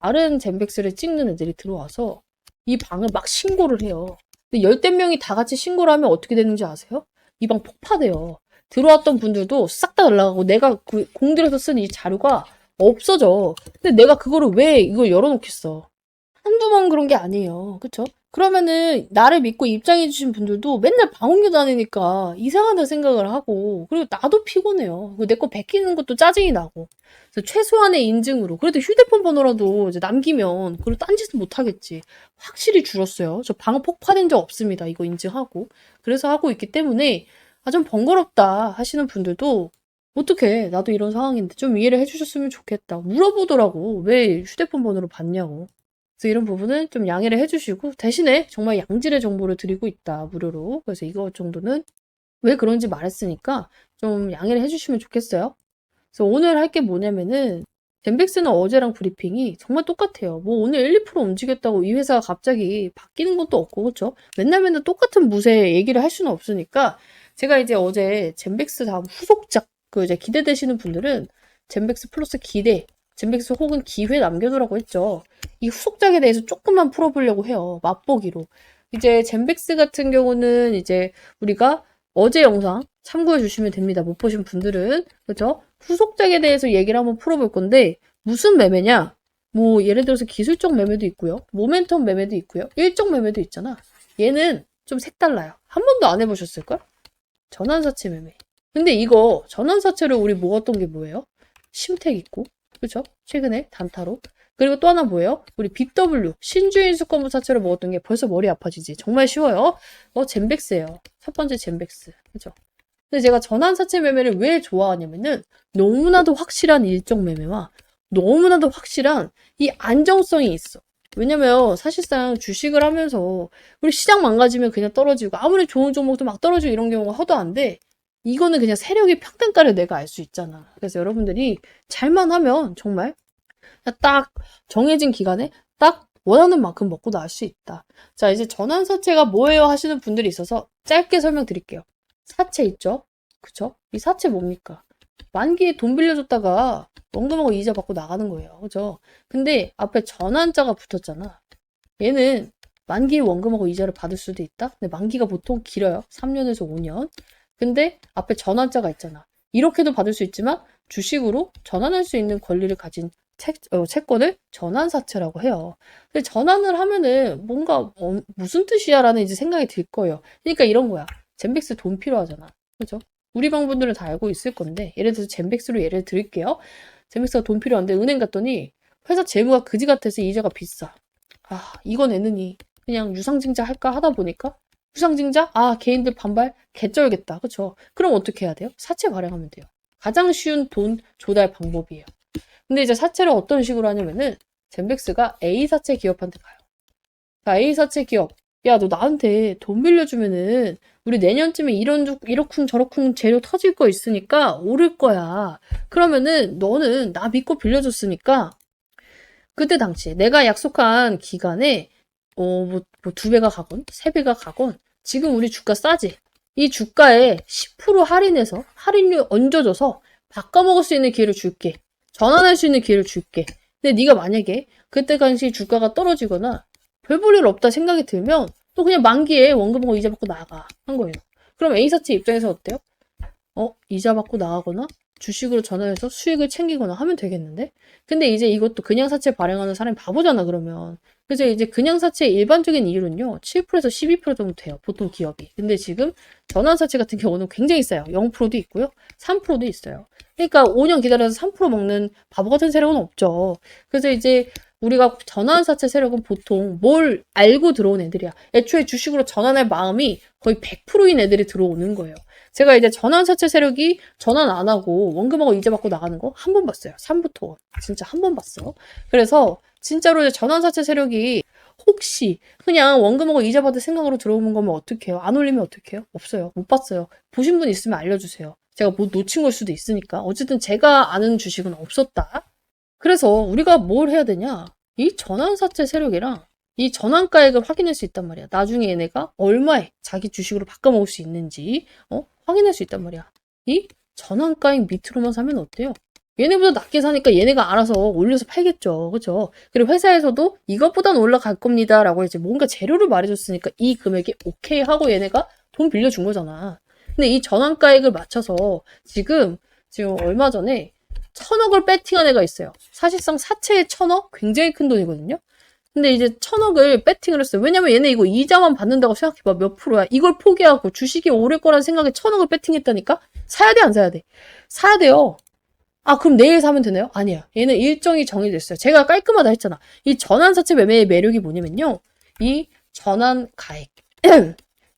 다른 젠백스를 찍는 애들이 들어와서 이 방을 막 신고를 해요. 근데 열댓 명이 다 같이 신고를 하면 어떻게 되는지 아세요? 이 방 폭파돼요. 들어왔던 분들도 싹 다 날라가고 내가 그 공들여서 쓴 이 자료가 없어져. 근데 내가 그거를 왜 이걸 열어놓겠어. 한두 번 그런 게 아니에요. 그쵸? 그러면은 나를 믿고 입장해주신 분들도 맨날 방언교 다니니까 이상하다 생각을 하고 그리고 나도 피곤해요. 내 거 베끼는 것도 짜증이 나고 그래서 최소한의 인증으로 그래도 휴대폰 번호라도 이제 남기면 그걸 딴짓은 못하겠지. 확실히 줄었어요. 저 방어 폭파된 적 없습니다. 이거 인증하고 그래서 하고 있기 때문에 좀 번거롭다 하시는 분들도 어떡해 나도 이런 상황인데 좀 이해를 해주셨으면 좋겠다. 물어보더라고. 왜 휴대폰 번호를 받냐고. 그래서 이런 부분은 좀 양해를 해주시고 대신에 정말 양질의 정보를 드리고 있다 무료로. 그래서 이거 정도는 왜 그런지 말했으니까 좀 양해를 해주시면 좋겠어요. 그래서 오늘 할 게 뭐냐면은 젠백스는 어제랑 브리핑이 정말 똑같아요. 뭐 오늘 1, 2% 움직였다고 이 회사가 갑자기 바뀌는 것도 없고 그렇죠? 맨날 똑같은 무쇠 얘기를 할 수는 없으니까 제가 이제 어제 젠백스 다음 후속작 그 이제 기대되시는 분들은 젠백스 플러스 기대 젠백스 혹은 기회 남겨두라고 했죠. 이 후속작에 대해서 조금만 풀어보려고 해요. 맛보기로. 이제 젠백스 같은 경우는 이제 우리가 어제 영상 참고해 주시면 됩니다. 못 보신 분들은. 그죠? 후속작에 대해서 얘기를 한번 풀어볼 건데 무슨 매매냐? 뭐 예를 들어서 기술적 매매도 있고요. 모멘텀 매매도 있고요. 일정 매매도 있잖아. 얘는 좀 색달라요. 한 번도 안 해보셨을걸? 전환사채 매매. 근데 이거 전환사채로 우리 모았던 게 뭐예요? 심택 있고 그죠? 최근에 단타로. 그리고 또 하나 뭐예요? 우리 BW 신주인수권부 사채로 먹었던 게 벌써 머리 아파지지. 정말 쉬워요. 젠백스예요. 첫 번째 젠백스. 그죠? 근데 제가 전환사채 매매를 왜 좋아하냐면은 너무나도 확실한 일정 매매와 너무나도 확실한 이 안정성이 있어. 왜냐면 사실상 주식을 하면서 우리 시장 망가지면 그냥 떨어지고 아무리 좋은 종목도 막 떨어지고 이런 경우가 허다한데 이거는 그냥 세력의 평단가를 내가 알 수 있잖아. 그래서 여러분들이 잘만 하면 정말 딱 정해진 기간에 딱 원하는 만큼 먹고 나올 수 있다. 자, 이제 전환사채가 뭐예요 하시는 분들이 있어서 짧게 설명드릴게요. 사채 있죠? 그쵸? 이 사채 뭡니까? 만기에 돈 빌려줬다가 원금하고 이자 받고 나가는 거예요. 그죠? 근데 앞에 전환자가 붙었잖아. 얘는 만기에 원금하고 이자를 받을 수도 있다? 근데 만기가 보통 길어요. 3년에서 5년. 근데 앞에 전환자가 있잖아. 이렇게도 받을 수 있지만 주식으로 전환할 수 있는 권리를 가진 채권을 전환사채라고 해요. 근데 전환을 하면은 뭔가 무슨 뜻이야 라는 이제 생각이 들 거예요. 그러니까 이런 거야. 젠백스 돈 필요하잖아. 그죠? 우리 방분들은 다 알고 있을 건데 예를 들어서 젠백스로 예를 들을게요. 젠백스가 돈 필요한데 은행 갔더니 회사 재무가 그지 같아서 이자가 비싸. 이거 내느니 그냥 유상증자 할까 하다 보니까 유상증자? 개인들 반발? 개쩔겠다. 그쵸? 그럼 어떻게 해야 돼요? 사채 발행하면 돼요. 가장 쉬운 돈 조달 방법이에요. 근데 이제 사채를 어떤 식으로 하냐면은 젠백스가 A사채 기업한테 가요. 자, A사채 기업. 야, 너 나한테 돈 빌려주면은 우리 내년쯤에 이러쿵 저러쿵 재료 터질 거 있으니까 오를 거야. 그러면은 너는 나 믿고 빌려줬으니까 그때 당시에 내가 약속한 기간에 뭐 2배가 가건 3배가 가건 지금 우리 주가 싸지. 이 주가에 10% 할인해서 할인료 얹어줘서 바꿔먹을 수 있는 기회를 줄게. 전환할 수 있는 기회를 줄게. 근데 네가 만약에 그때 당시 주가가 떨어지거나 별 볼 일 없다 생각이 들면 또 그냥 만기에 원금하고 이자 받고 나가 한 거예요. 그럼 A사채 입장에서 어때요? 이자 받고 나가거나 주식으로 전환해서 수익을 챙기거나 하면 되겠는데? 근데 이제 이것도 그냥 사채 발행하는 사람이 바보잖아 그러면. 그래서 이제 그냥 사채의 일반적인 이율은요 7%에서 12% 정도 돼요 보통 기업이. 근데 지금 전환사채 같은 경우는 굉장히 싸요. 0%도 있고요 3%도 있어요. 그러니까 5년 기다려서 3% 먹는 바보 같은 세력은 없죠. 그래서 이제 우리가 전환사채 세력은 보통 뭘 알고 들어온 애들이야. 애초에 주식으로 전환할 마음이 거의 100%인 애들이 들어오는 거예요. 제가 이제 전환사채 세력이 전환 안 하고 원금하고 이자 받고 나가는 거 한 번 봤어요. 3부터 원. 진짜 한 번 봤어. 그래서 진짜로 이제 전환사채 세력이 혹시 그냥 원금하고 이자 받을 생각으로 들어오는 거면 어떡해요? 안 올리면 어떡해요? 없어요. 못 봤어요. 보신 분 있으면 알려주세요. 제가 뭐 놓친 걸 수도 있으니까. 어쨌든 제가 아는 주식은 없었다. 그래서 우리가 뭘 해야 되냐? 이 전환사채 세력이랑 이 전환가액을 확인할 수 있단 말이야. 나중에 얘네가 얼마에 자기 주식으로 바꿔먹을 수 있는지 확인할 수 있단 말이야. 이 전환가액 밑으로만 사면 어때요? 얘네보다 낮게 사니까 얘네가 알아서 올려서 팔겠죠. 그죠? 그리고 회사에서도 이것보단 올라갈 겁니다. 라고 이제 뭔가 재료를 말해줬으니까 이 금액이 오케이 하고 얘네가 돈 빌려준 거잖아. 근데 이 전환가액을 맞춰서 지금 얼마 전에 1,000억을 배팅한 애가 있어요. 사실상 사채의 1,000억? 굉장히 큰 돈이거든요. 근데 이제 1,000억을 배팅을 했어요. 왜냐면 얘네 이거 이자만 받는다고 생각해봐. 몇 프로야. 이걸 포기하고 주식이 오를 거란 생각에 1,000억을 배팅했다니까? 사야 돼, 안 사야 돼? 사야 돼요. 아, 그럼 내일 사면 되나요? 아니야. 얘는 일정이 정해졌어요. 제가 깔끔하다 했잖아. 이 전환사채 매매의 매력이 뭐냐면요. 이 전환가액.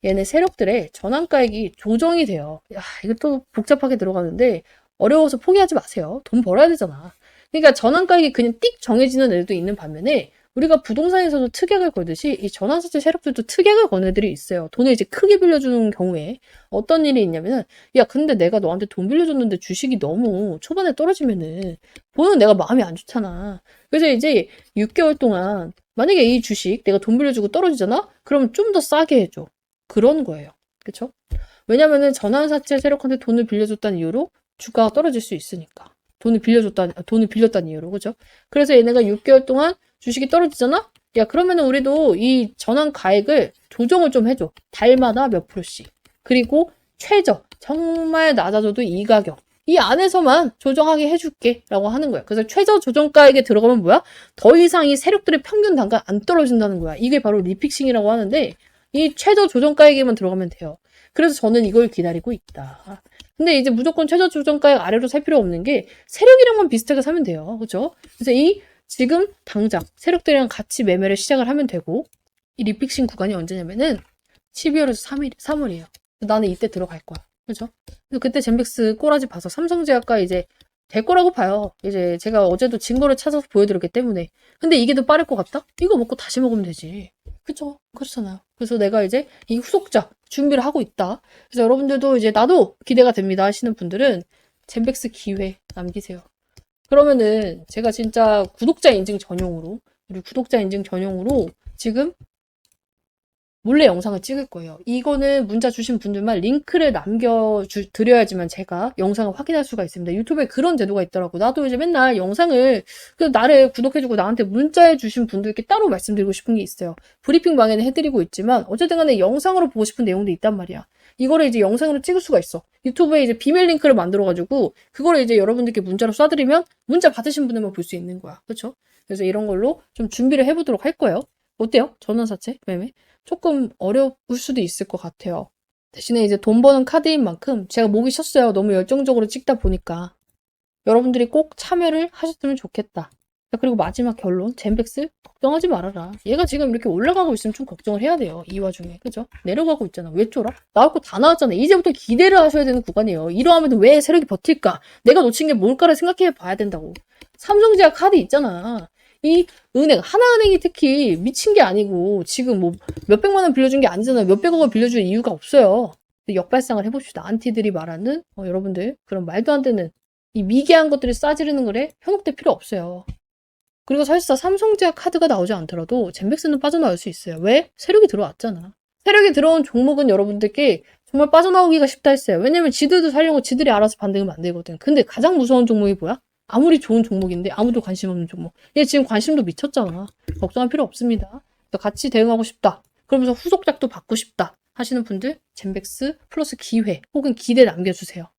얘네 세력들의 전환가액이 조정이 돼요. 야, 이거 또 복잡하게 들어가는데 어려워서 포기하지 마세요. 돈 벌어야 되잖아. 그러니까 전환가액이 그냥 띡 정해지는 애들도 있는 반면에 우리가 부동산에서도 특약을 걸듯이 이 전환사채 세력들도 특약을 건 애들이 있어요. 돈을 이제 크게 빌려주는 경우에 어떤 일이 있냐면은 야 근데 내가 너한테 돈 빌려줬는데 주식이 너무 초반에 떨어지면은 보는 내가 마음이 안 좋잖아. 그래서 이제 6개월 동안 만약에 이 주식 내가 돈 빌려주고 떨어지잖아? 그러면 좀 더 싸게 해줘. 그런 거예요. 그쵸? 왜냐면은 전환사채 세력한테 돈을 빌려줬다는 이유로 주가가 떨어질 수 있으니까. 돈을 빌렸다는 이유로, 그죠? 그래서 얘네가 6개월 동안 주식이 떨어지잖아? 야, 그러면은 우리도 이 전환 가액을 조정을 좀 해줘. 달마다 몇 프로씩. 그리고 최저, 정말 낮아져도 이 가격. 이 안에서만 조정하게 해줄게. 라고 하는 거야. 그래서 최저 조정가액에 들어가면 뭐야? 더 이상 이 세력들의 평균 단가 안 떨어진다는 거야. 이게 바로 리픽싱이라고 하는데, 이 최저 조정가액에만 들어가면 돼요. 그래서 저는 이걸 기다리고 있다. 근데 이제 무조건 최저 조정가액 아래로 살 필요 없는 게 세력이랑만 비슷하게 사면 돼요. 그죠? 그래서 지금 당장 세력들이랑 같이 매매를 시작을 하면 되고 이 리픽싱 구간이 언제냐면은 12월에서 3월이에요. 나는 이때 들어갈 거야. 그죠? 그래서 그때 젠백스 꼬라지 봐서 삼성제약과 이제 될 거라고 봐요. 이제 제가 어제도 증거를 찾아서 보여드렸기 때문에. 근데 이게 더 빠를 것 같다? 이거 먹고 다시 먹으면 되지. 그쵸? 그렇잖아요. 그래서 내가 이제 이 후속작 준비를 하고 있다. 그래서 여러분들도 이제 나도 기대가 됩니다 하시는 분들은 젠백스 기회 남기세요. 그러면은 제가 진짜 구독자 인증 전용으로 지금 몰래 영상을 찍을 거예요. 이거는 문자 주신 분들만 링크를 남겨드려야지만 제가 영상을 확인할 수가 있습니다. 유튜브에 그런 제도가 있더라고. 나도 이제 맨날 영상을, 나를 구독해주고 나한테 문자해 주신 분들께 따로 말씀드리고 싶은 게 있어요. 브리핑 방에는 해드리고 있지만, 어쨌든 간에 영상으로 보고 싶은 내용도 있단 말이야. 이거를 이제 영상으로 찍을 수가 있어. 유튜브에 이제 비밀 링크를 만들어가지고, 그거를 이제 여러분들께 문자로 쏴드리면, 문자 받으신 분들만 볼 수 있는 거야. 그쵸? 그래서 이런 걸로 좀 준비를 해보도록 할 거예요. 어때요? 전환사채 매매? 조금 어려울 수도 있을 것 같아요. 대신에 이제 돈 버는 카드인 만큼 제가 목이 쉬었어요. 너무 열정적으로 찍다 보니까. 여러분들이 꼭 참여를 하셨으면 좋겠다. 그리고 마지막 결론, 젠백스 걱정하지 말아라. 얘가 지금 이렇게 올라가고 있으면 좀 걱정을 해야 돼요. 이 와중에. 그죠? 내려가고 있잖아. 왜 쫄아? 나올 거 다 나왔잖아. 이제부터 기대를 하셔야 되는 구간이에요. 이러하면 왜 세력이 버틸까? 내가 놓친 게 뭘까를 생각해 봐야 된다고. 삼성제약 카드 있잖아. 이 은행, 하나은행이 특히 미친 게 아니고 지금 뭐 몇백만 원 빌려준 게 아니잖아요. 몇백억을 빌려줄 이유가 없어요. 역발상을 해봅시다. 안티들이 말하는 여러분들 그런 말도 안 되는 이 미개한 것들이 싸지르는 거래 현혹될 필요 없어요. 그리고 사실상 삼성제약 카드가 나오지 않더라도 젠백스는 빠져나올 수 있어요. 왜? 세력이 들어왔잖아. 세력이 들어온 종목은 여러분들께 정말 빠져나오기가 쉽다 했어요. 왜냐면 지들도 살려고 지들이 알아서 반등을 만들거든. 근데 가장 무서운 종목이 뭐야? 아무리 좋은 종목인데 아무도 관심 없는 종목. 얘 지금 관심도 미쳤잖아. 걱정할 필요 없습니다. 같이 대응하고 싶다. 그러면서 후속작도 받고 싶다 하시는 분들 젠백스 플러스 기회 혹은 기대 남겨주세요.